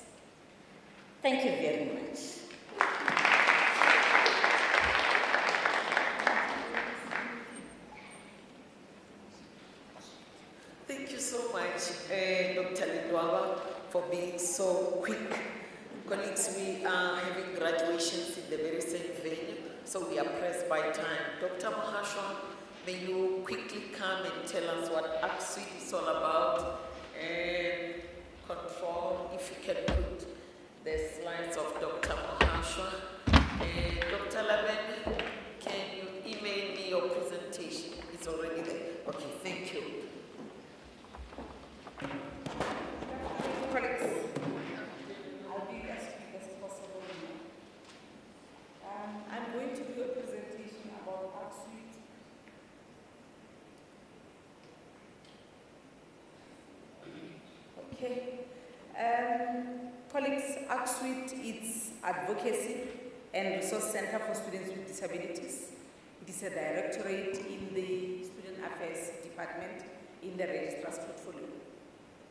Thank you very much. Thank you so much, Dr. Lidwaba, for being so quick. Colleagues, we are having graduations in the very same venue, so we are pressed by time. Dr. Mahashwa, may you quickly come and tell us what ACT-SUITE is all about, and control, if you can put the slides of Dr. Mahashwa. And Dr. Laben, can you email me your presentation? It's already there. Okay, thank you. Colleagues, I'll be as quick as possible now. I'm going to do a presentation about ACT-SUITE. Okay. Colleagues, ACT-SUITE is Advocacy and Resource Center for Students with Disabilities. It is a directorate in the Student Affairs Department in the Registrar's portfolio.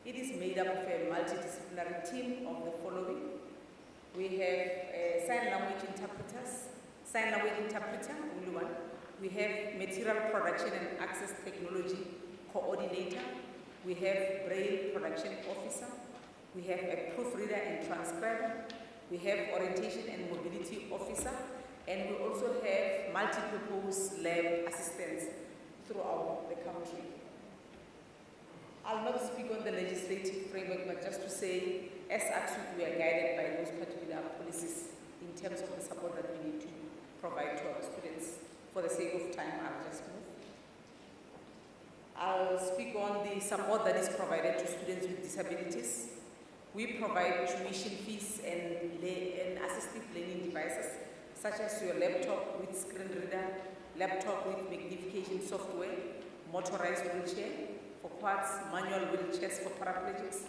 It is made up of a multidisciplinary team of the following. We have sign language interpreter, only one. We have material production and access technology coordinator. We have braille production officer. We have a proofreader and transcriber. We have orientation and mobility officer. And we also have multi-purpose lab assistants throughout the country. I'll not speak on the legislative framework, but just to say, as ACT-SUITE, we are guided by those particular policies in terms of the support that we need to provide to our students. For the sake of time, I'll just move. I'll speak on the support that is provided to students with disabilities. We provide tuition fees and assistive learning devices, such as your laptop with screen reader, laptop with magnification software, motorized wheelchair for quads, manual wheelchairs for paraplegics,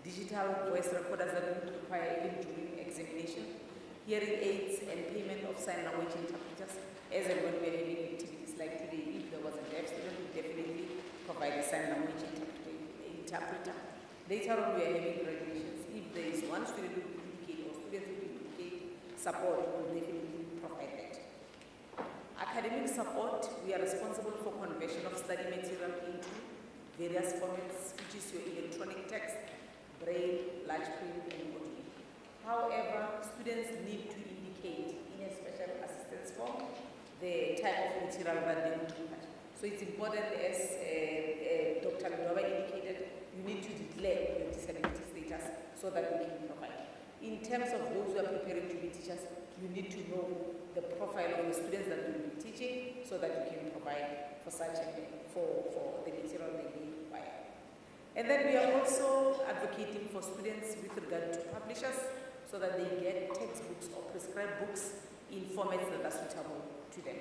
digital voice recorders that would require even during examination, hearing aids and payment of sign language interpreters, as and when we're having activities like today. If there was a deaf student, we definitely provide a sign language interpreter. Later on, we are having graduations. If there is one student who will indicate or students who will indicate support, we will definitely provide that. Academic support, we are responsible for conversion of study material into various formats, which is your electronic text, braille, large print, and audio. However, students need to indicate in a special assistance form the type of material that they want to provide. So it's important, as Dr. Lidwaba indicated, you need to declare your disability status so that we can provide. In terms of those who are preparing to be teachers, you need to know the profile of the students that you will be teaching so that you can provide for such for the material they may require. And then we are also advocating for students with regard to publishers so that they get textbooks or prescribed books in formats that are suitable to them.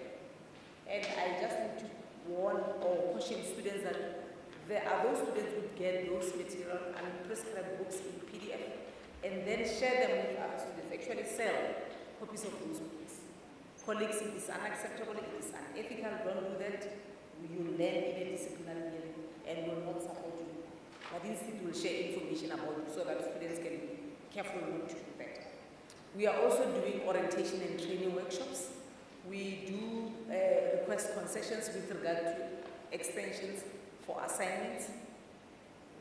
And I just need to warn or caution students that there are those students who get those material and prescribed books in PDF and then share them with other students, actually sell copies of those books. Colleagues, it is unacceptable, it is unethical, don't do that. You learn in a disciplinary learning and will not support you. But instead will share information about you so that students can be careful not to do that. We are also doing orientation and training workshops. We do request concessions with regard to extensions for assignments,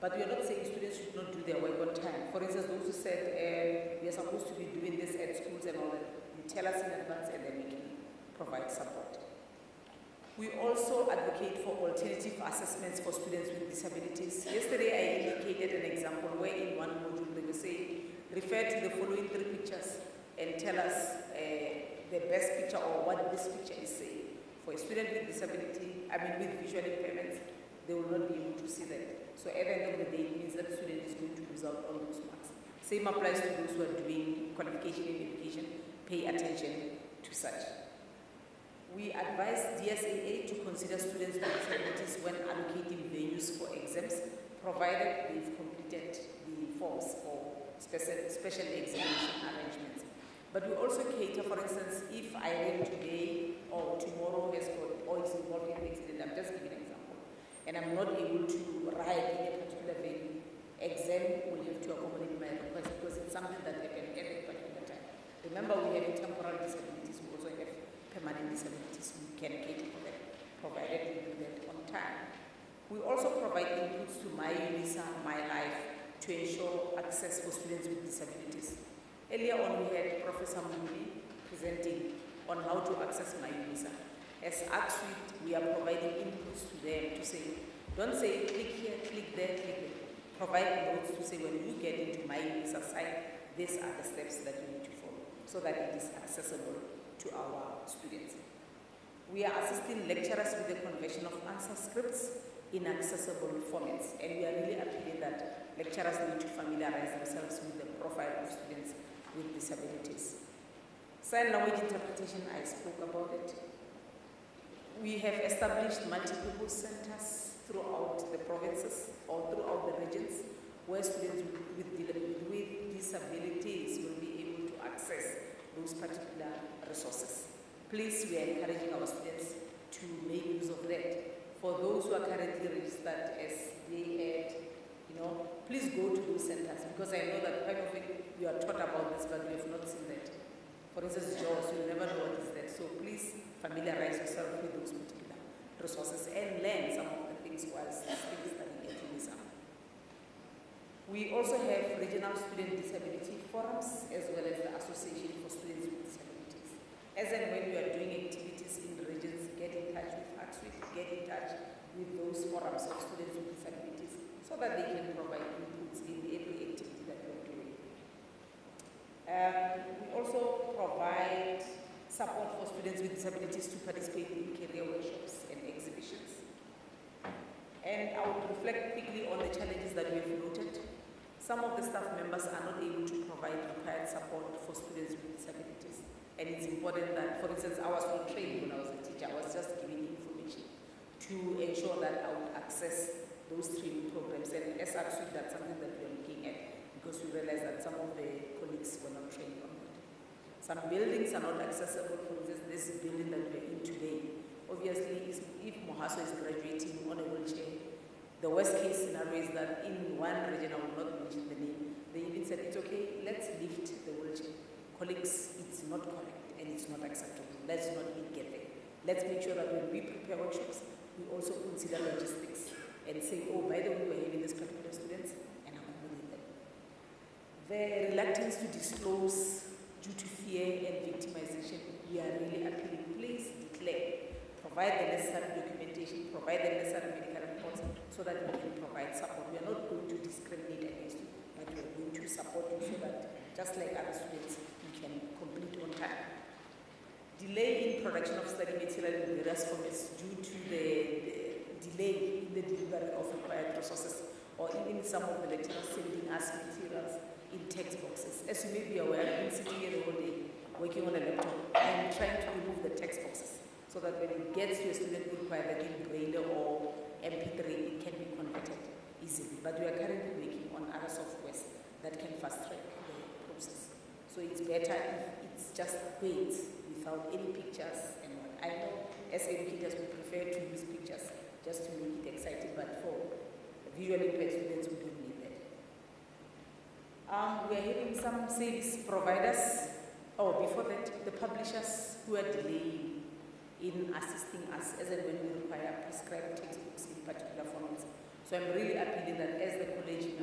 but we are not saying students should not do their work on time. For instance, those who said we are supposed to be doing this at schools and all that, you tell us in advance and then we can provide support. We also advocate for alternative assessments for students with disabilities. Yesterday I indicated an example where in one module they were saying, refer to the following 3 pictures and tell us the best picture or what this picture is saying. For a student with disability, with visual impairments, they will not be able to see that. So at the end of the day, it means that the student is going to lose out on those marks. Same applies to those who are doing qualification in education. Pay attention to such. We advise DSAA to consider students with disabilities when allocating venues for exams, provided they've completed the forms for special examination arrangements. But we also cater, for instance, if Irene today or tomorrow has got or is involved in an accident, I'm just giving an example, and I'm not able to ride in a particular venue, exam will have to accommodate my request because it's something that happened at that particular time. Remember, we have temporal disabilities, we also have permanent disabilities. We can cater for that, provided we do that on time. We also provide inputs to My Unisa, My Life to ensure access for students with disabilities. Earlier on, we had Professor Muli presenting on how to access My Unisa. As ArcSuite, we are providing inputs to them to say, don't say click here, click there, click there. Provide notes to say when you get into My Unisa site, these are the steps that you need to follow so that it is accessible to our students. We are assisting lecturers with the conversion of answer scripts in accessible formats, and we are really appealing that lecturers need to familiarize themselves with the profile of students with disabilities. Sign language interpretation, I spoke about it. We have established multiple centers throughout the provinces or throughout the regions where students with disabilities will be able to access those particular resources. Please, we are encouraging our students to make use of that. For those who are currently registered as DAED, please go to those centers because I know that quite often you are taught about this, but you have not seen that. For instance, JAWS, you never know what is that. So please familiarize yourself with those particular resources and learn some of the things while studying at Unisa. We also have regional student disability forums as well as the Association for Students with Disabilities. As and when you are doing activities in the regions, get in touch with ArcSuite, get in touch with those forums of students with disabilities so that they can provide inputs in every activity that we are doing. We also provide support for students with disabilities to participate in career workshops and exhibitions. And I will reflect quickly on the challenges that we have noted. Some of the staff members are not able to provide required support for students with disabilities. And it's important that, for instance, I was not trained when I was a teacher. I was just giving information to ensure that I would access those training programs. And as ArcSuite, that's something that we're looking at because we realize that some of the colleagues were not trained on that. Some buildings are not accessible. For instance, this building that we're in today, obviously, if Mohaso is graduating on a wheelchair, the worst case scenario is that in one region, I will not mention the name, they even said, it's okay, let's lift the wheelchair. Colleagues, it's not correct and it's not acceptable. Let's not get there. Let's make sure that when we prepare workshops, we also consider logistics and say, oh, by the way, we're having this particular students and accommodate them. The reluctance to disclose due to fear and victimization, we are really appealing. Please declare, provide the necessary documentation, provide the necessary medical reports so that we can provide support. We are not going to discriminate against you, but we are going to support you so that, just like other students, you can complete on time. Delay in production of study material in various formats due to the delay in the delivery of required resources, or even some of the lecturers sending us materials in text boxes. As you may be aware, I've been sitting here the whole day working on a laptop and trying to remove the text boxes so that when it gets to a student who requires that in Braille or MP3, it can be converted easily. But we are currently working on other softwares that can fast track the process. So it's better if it's just words without any pictures and what. I know as educators we prefer to use pictures just to make it exciting, but for visually impaired students we don't need that. We are having some service providers, before that, the publishers who are delaying in assisting us as and when we require prescribed textbooks in particular formats. So I'm really appealing that as the college, it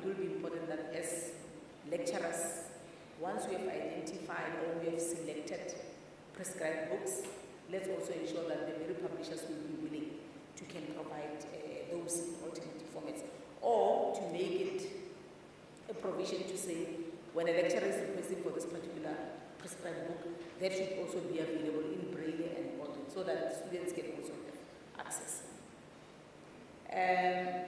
will be important that as lecturers, once we have identified or we have selected prescribed books, let's also ensure that the very publishers will be willing to can provide those alternative formats, or to make it a provision to say when a lecturer is requesting for this particular prescribed book, that should also be available in Braille and Audio, so that students can also have access.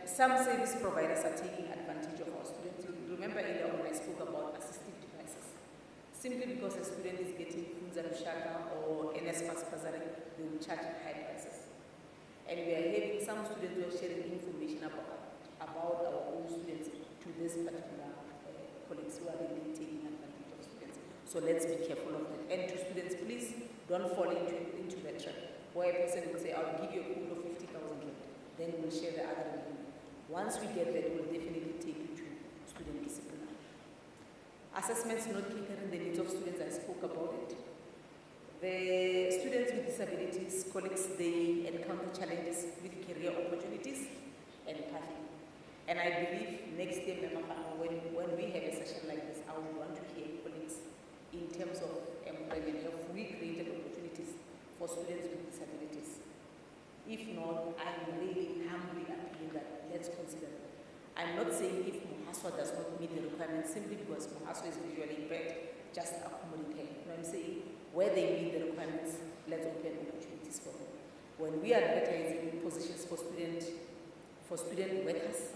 Some service providers are taking advantage of our students. You remember earlier when I spoke about assistive devices. Simply because a student is getting Funza Lushaka or NSFAS Bazari, they will charge high prices. And we are having some students who are sharing information about our own students to this particular colleagues who are really taking advantage of students. So let's be careful of that. And to students, please don't fall into that trap where a person will say, I'll give you a pool of 50,000 rand, then we'll share the other revenue. Once we get that, we'll definitely take you to student discipline. Assessments not catering the needs of students, I spoke about it. The students with disabilities, colleagues, they encounter challenges with career opportunities and pathing. And I believe next year, when we have a session like this, I would want to hear colleagues in terms of employment. Have we created opportunities for students with disabilities? If not, I'm really humbly appealing that let's consider it. I'm not saying if Mohaswa does not meet the requirements simply because Mohaswa is visually impaired, just accommodate him. You know what I'm saying? Where they meet the requirements, let's open opportunities for them. When we are advertising positions for student workers,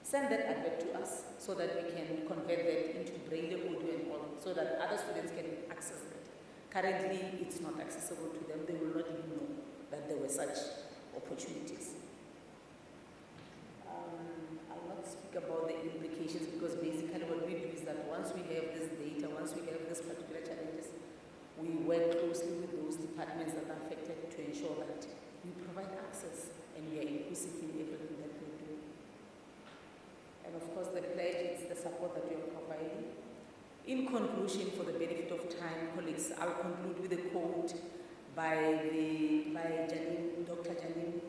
send that advert to us so that we can convert that into Braille, Audio, and all, so that other students can access it. Currently, it's not accessible to them. They will not even know that there were such opportunities. I'll not speak about the implications because basically what we do is that once we have this data, once we have this particular challenges, we work closely with those departments that are affected to ensure that we provide access and we are inclusive in everything that we do. And of course, the pledge is the support that we are providing. In conclusion, for the benefit of time, colleagues, I'll conclude with a quote by Dr. Janine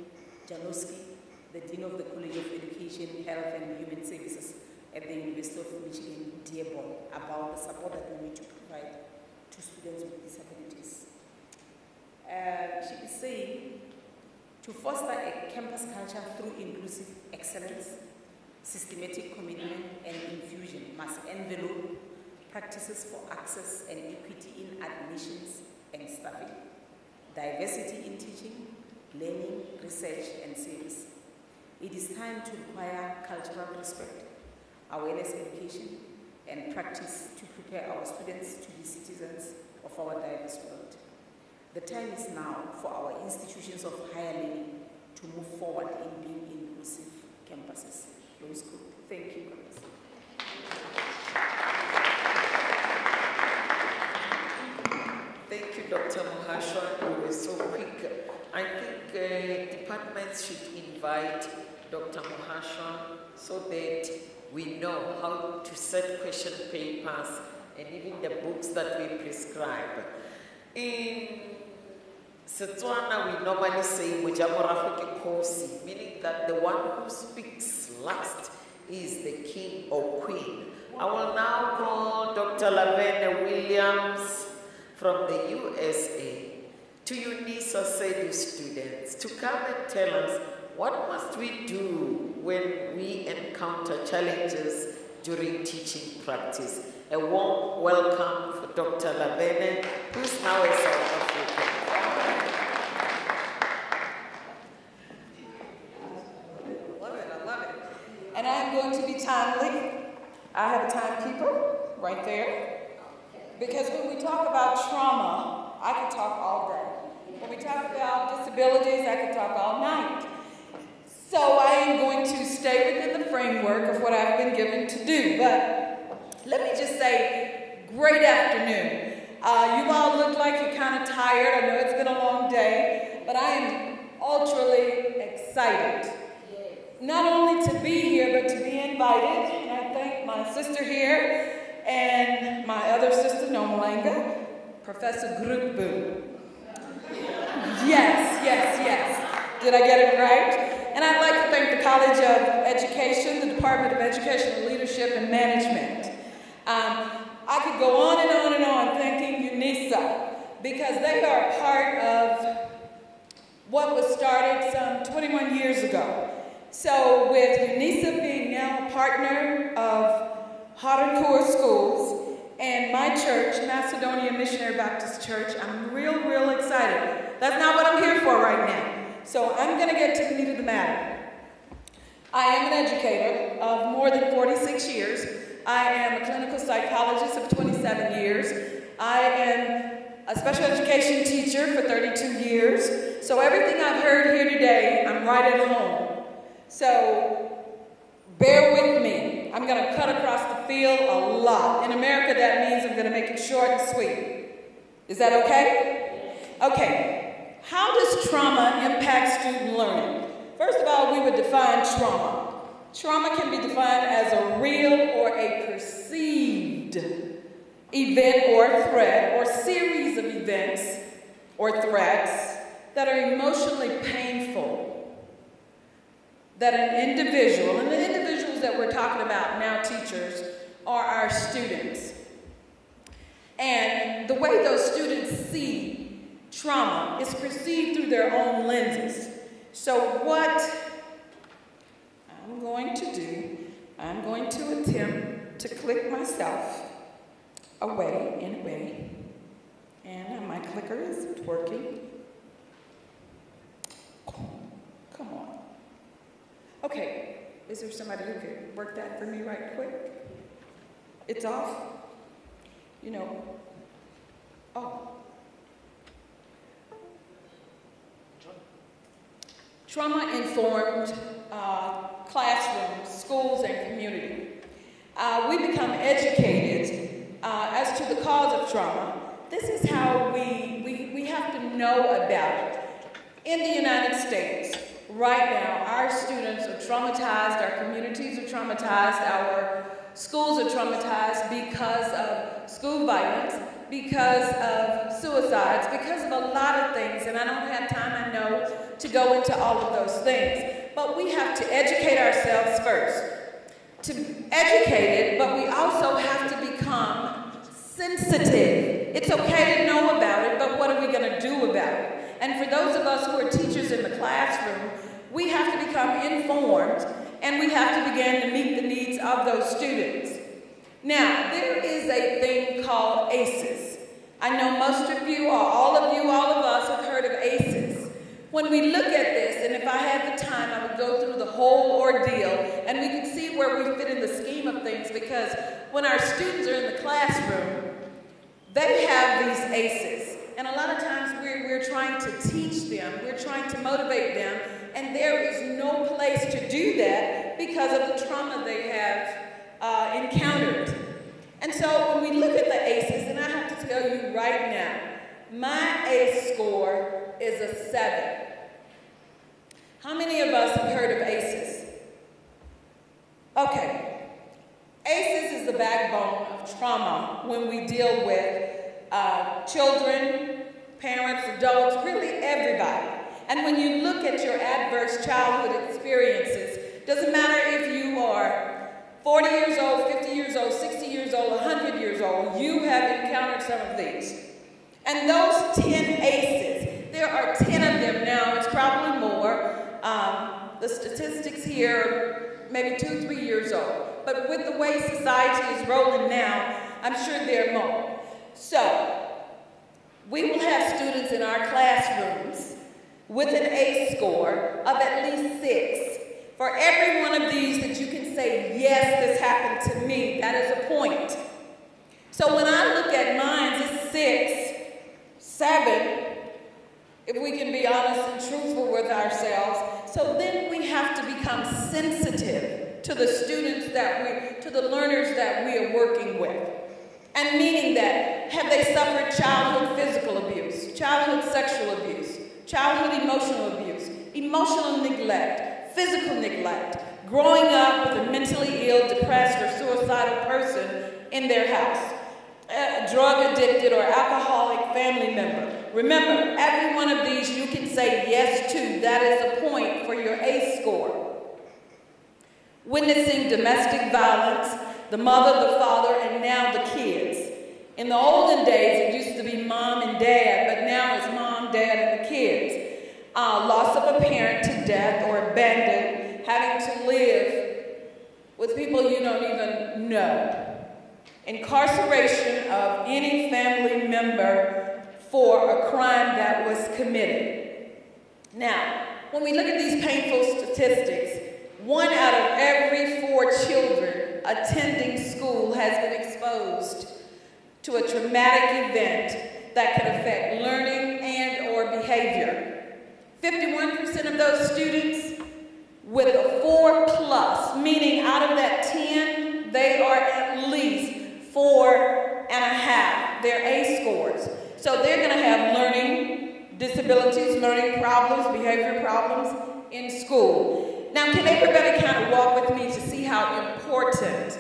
Janowski, the Dean of the College of Education, Health and Human Services at the University of Michigan, Dearborn, about the support that we need to provide to students with disabilities. She is saying, to foster a campus culture through inclusive excellence, systematic commitment and infusion must envelope practices for access and equity in admissions and staffing, diversity in teaching, learning, research, and service. It is time to require cultural respect, awareness education, and practice to prepare our students to be citizens of our diverse world. The time is now for our institutions of higher learning to move forward in being inclusive campuses. Those good. Thank you, colleagues. Thank you, Dr. Mohaswa. You were so quick. I think departments should invite Dr. Mohaswa so that we know how to set question papers and even the books that we prescribe. In Setswana, we normally say, Kosi, meaning that the one who speaks last is the king or queen. I will now call Dr. Laverne Williams from the USA to Unisa SEDU students to come and tell us what must we do when we encounter challenges during teaching practice. A warm welcome for Dr. Laverne, who's now a South African. And I'm going to be timely. I have a timekeeper right there. Because when we talk about trauma, I could talk all day. When we talk about disabilities, I could talk all night. So I am going to stay within the framework of what I've been given to do. But let me just say, great afternoon. You all look like you're kind of tired. I know it's been a long day, but I am ultraly excited. Not only to be here, but to be invited. And I thank my sister here and my other sister, Nomalanga, Professor Grootboom. Yes. Did I get it right? And I'd like to thank the College of Education, the Department of Educational Leadership and Management. I could go on and on and on thanking Unisa because they are part of what was started some 21 years ago. So with Unisa being now a partner of hardcore schools and my church, Macedonia Missionary Baptist Church, I'm real excited. That's not what I'm here for right now. So I'm going to get to the meat of the matter. I am an educator of more than 46 years. I am a clinical psychologist of 27 years. I am a special education teacher for 32 years. So everything I've heard here today, I'm right at home. So bear with me. I'm going to cut across the field a lot. In America, that means I'm going to make it short and sweet. Is that okay? Okay. How does trauma impact student learning? First of all, we would define trauma. Trauma can be defined as a real or a perceived event or threat or series of events or threats that are emotionally painful that an individual, and the individuals that we're talking about now, teachers, are our students. And the way those students see trauma is perceived through their own lenses. So what I'm going to do, I'm going to attempt to click myself away in a way. And my clicker isn't working. Come on. Okay, is there somebody who could work that for me right quick? It's off? You know, oh. Trauma-informed classrooms, schools, and community. We become educated as to the cause of trauma. This is how we have to know about it. In the United States, right now, our students are traumatized, our communities are traumatized, our schools are traumatized because of school violence, because of suicides, because of a lot of things, and I don't have time, I know, to go into all of those things. But we have to educate ourselves first. To educate it, but we also have to become sensitive. It's okay to know about it, but what are we going to do about it? And for those of us who are teachers in the classroom, we have to become informed, and we have to begin to meet the needs of those students. Now, there is a thing called ACEs. I know most of you, or all of us have heard of ACEs. When we look at this, and if I had the time, I would go through the whole ordeal, and we could see where we fit in the scheme of things, because when our students are in the classroom, they have these ACEs. And a lot of times we're trying to teach them, we're trying to motivate them, and there is no place to do that because of the trauma they have encountered. And so when we look at the ACEs, and I have to tell you right now, my ACE score is a 7. How many of us have heard of ACEs? Okay. ACEs is the backbone of trauma when we deal with children, parents, adults, really everybody. And when you look at your adverse childhood experiences, doesn't matter if you are 40 years old, 50 years old, 60 years old, 100 years old, you have encountered some of these. And those 10 ACEs, there are 10 of them now, it's probably more. The statistics here, maybe 2, 3 years old. But with the way society is rolling now, I'm sure there are more. So, we will have students in our classrooms with an ACE score of at least 6. For every one of these that you can say, yes, this happened to me, that is a point. So when I look at mine, it's 6, 7, if we can be honest and truthful with ourselves. So then we have to become sensitive to the students to the learners that we are working with. And meaning that, have they suffered childhood physical abuse, childhood sexual abuse, childhood emotional abuse, emotional neglect, physical neglect, growing up with a mentally ill, depressed, or suicidal person in their house, a drug addicted or alcoholic family member. Remember, every one of these you can say yes to. That is a point for your ACE score. Witnessing domestic violence, the mother, the father, and now the kids. In the olden days, it used to be mom and dad, but now it's mom, dad, and the kids. Loss of a parent to death or abandoned, having to live with people you don't even know. Incarceration of any family member for a crime that was committed. Now, when we look at these painful statistics, 1 out of every 4 children attending school has been exposed to a traumatic event that can affect learning and or behavior. 51% of those students with a 4+, meaning out of that 10, they are at least 4.5, their A scores. So they're gonna have learning disabilities, learning problems, behavior problems in school. Now, can everybody kind of walk with me to see how important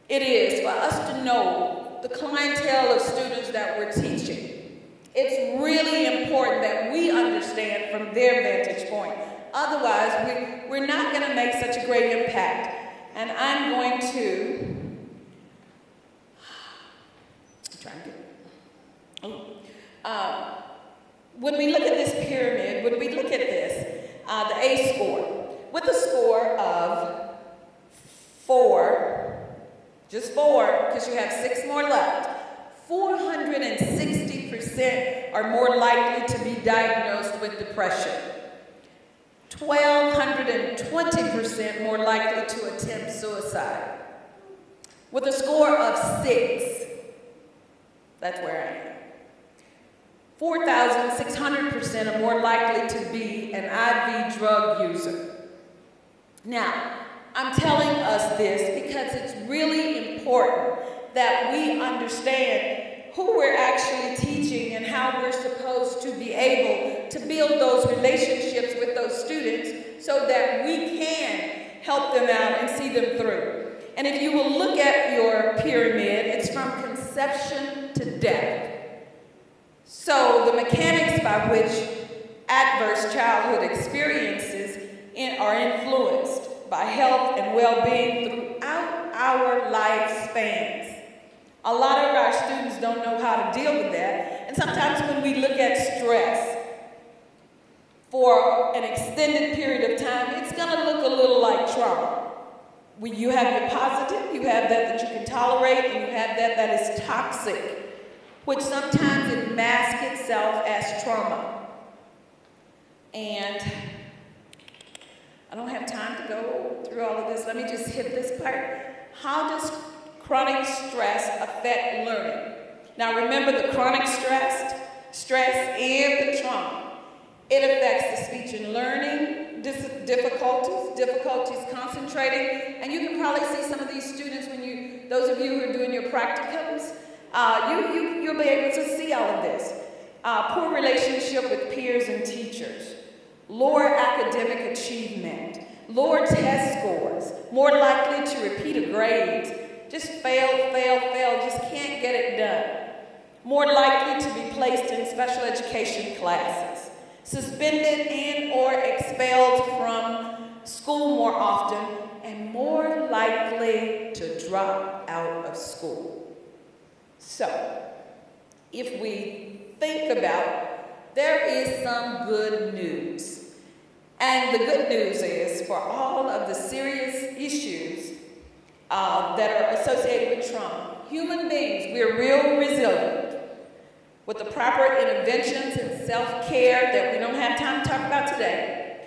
it is for us to know the clientele of students that we're teaching? It's really important that we understand from their vantage point. Otherwise, we're not going to make such a great impact. And I'm going to, when we look at this pyramid, when we look at this, the A score, with a score of 4, just 4, because you have 6 more left, 460% are more likely to be diagnosed with depression. 1,220% more likely to attempt suicide. With a score of 6, that's where I am. 4,600% are more likely to be an IV drug user. Now, I'm telling us this because it's really important that we understand who we're actually teaching and how we're supposed to be able to build those relationships with those students so that we can help them out and see them through. And if you will look at your pyramid, it's from conception to death. So the mechanics by which adverse childhood experiences are influenced by health and well-being throughout our lifespans. A lot of our students don't know how to deal with that. And sometimes when we look at stress for an extended period of time, it's going to look a little like trauma. When you have your positive, you have that you can tolerate, and you have that is toxic, which sometimes it masks itself as trauma. And I don't have time to go through all of this. Let me just hit this part. How does chronic stress affect learning? Now remember the chronic stress and the trauma. It affects the speech and learning difficulties concentrating, and you can probably see some of these students when those of you who are doing your practicums, you'll be able to see all of this. Poor relationship with peers and teachers, lower academic achievement, lower test scores, more likely to repeat a grade, just fail, just can't get it done. More likely to be placed in special education classes, suspended and or expelled from school more often, and more likely to drop out of school. So, if we think about, there is some good news. And the good news is, for all of the serious issues that are associated with trauma, human beings, we're real resilient. With the proper interventions and self-care that we don't have time to talk about today,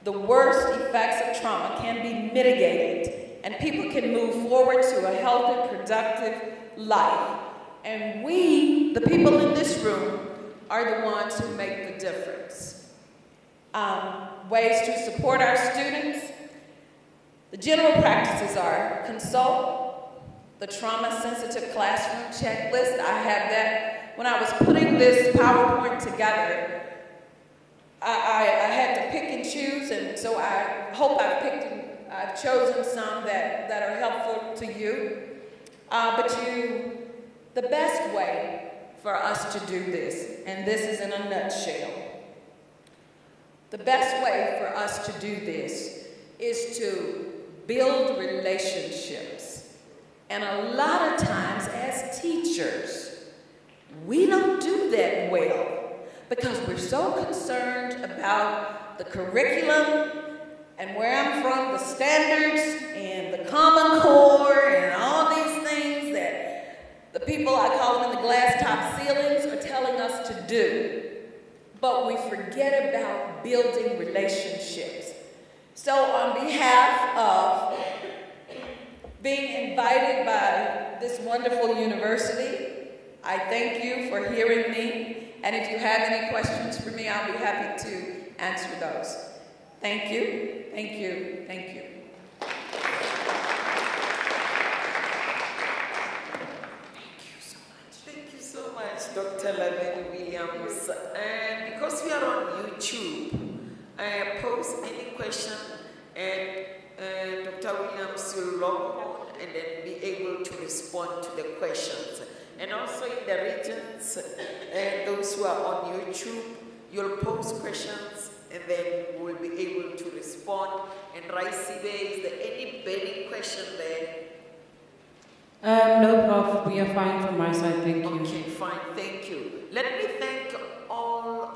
the worst effects of trauma can be mitigated, and people can move forward to a healthy, productive life. And we, the people in this room, are the ones who make the difference. Ways to support our students. The general practices are consult the trauma-sensitive classroom checklist. I have that. When I was putting this PowerPoint together, I had to pick and choose, and so I hope I've chosen some that are helpful to you. The best way for us to do this, and this is in a nutshell, the best way for us to do this is to build relationships. And a lot of times as teachers, We don't do that well because we're so concerned about the curriculum and where I'm from, the standards and the Common Core and all these things that the people, I call them in the glass top ceilings, are telling us to do. But we forget about building relationships. So on behalf of being invited by this wonderful university, I thank you for hearing me. And if you have any questions for me, I'll be happy to answer those. Thank you, thank you, thank you. Thank you so much, Dr. Laverne Williams. And because we are on YouTube, post any question and Dr. Williams will log on and then be able to respond to the questions. And also in the regions, those who are on YouTube, you'll post questions and then we'll be able to respond. And Raisibe, is there any burning question there? No, Prof. We are fine from my side, thank you. Okay, fine, thank you. Let me thank all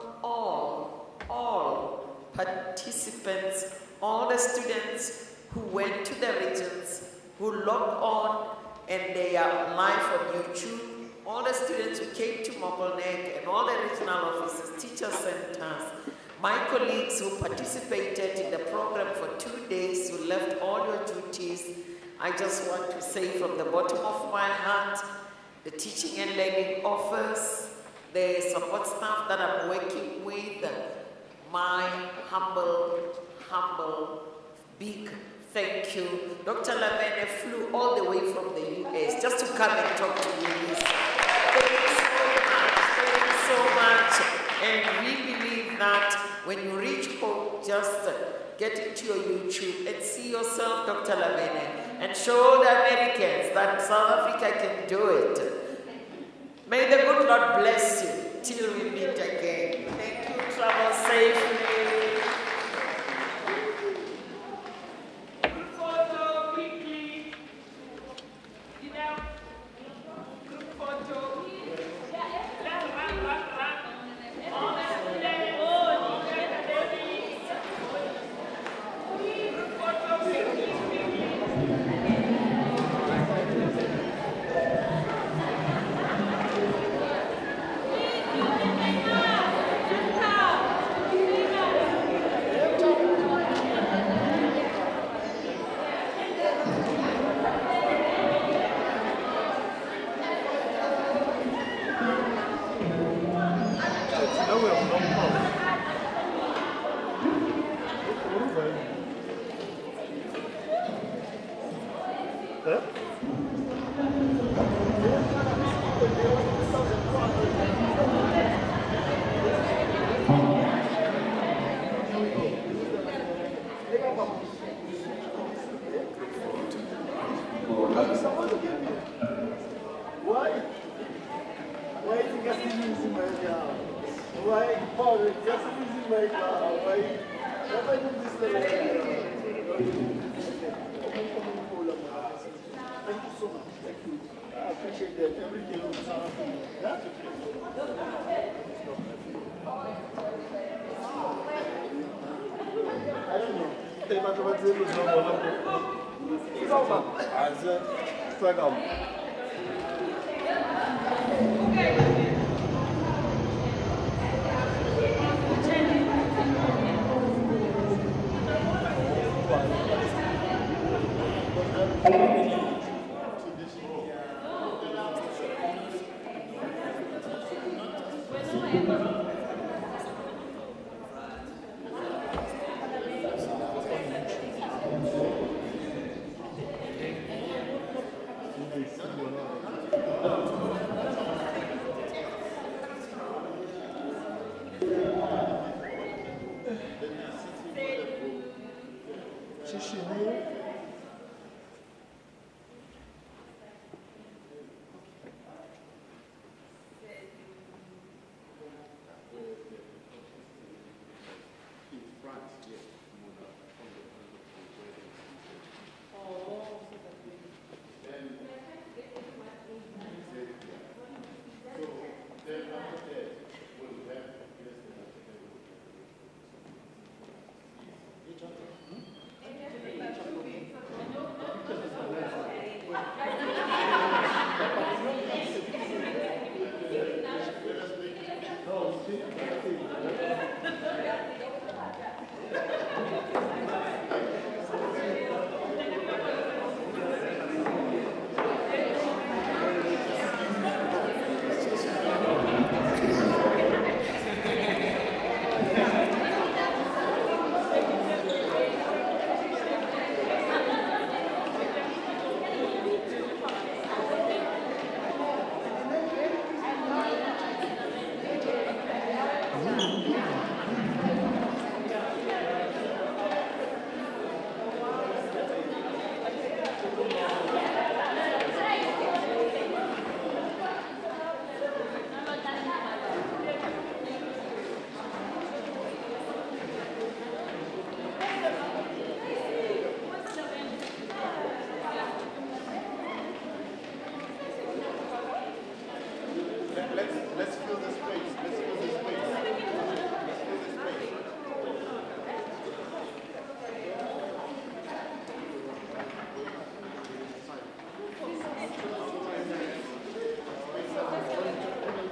participants, all the students who went to the regions, who logged on, and they are live on YouTube, all the students who came to Mokelneck, and all the regional offices, teacher centers, my colleagues who participated in the program for 2 days, who left all your duties. I just want to say from the bottom of my heart, the teaching and learning office, the support staff that I'm working with, my humble, big thank you. Dr. Laverne flew all the way from the US just to come and talk to you. Thank you so much. And we believe that when you reach home, just get into your YouTube and see yourself, Dr. Laverne, and show the Americans that South Africa can do it. May the good Lord bless you till we meet again. Thank you. Travel safely.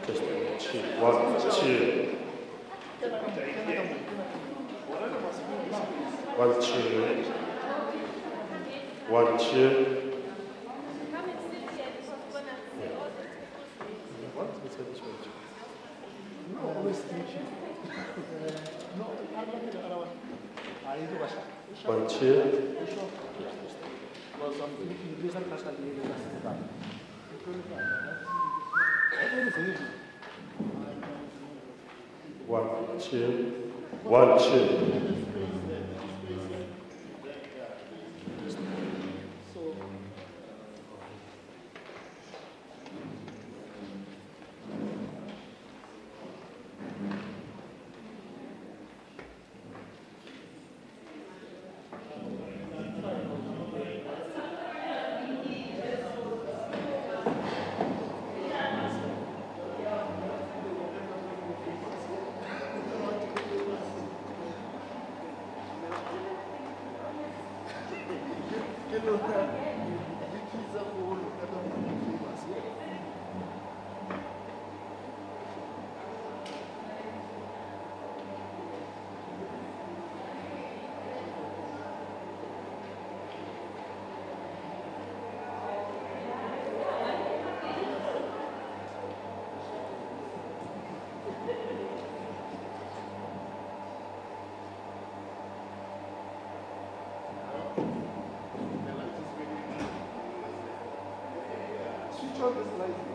Just 2, 1, 2. 1, 2. 1, 2. One, two. One, two. 1, 2. Switch on this light.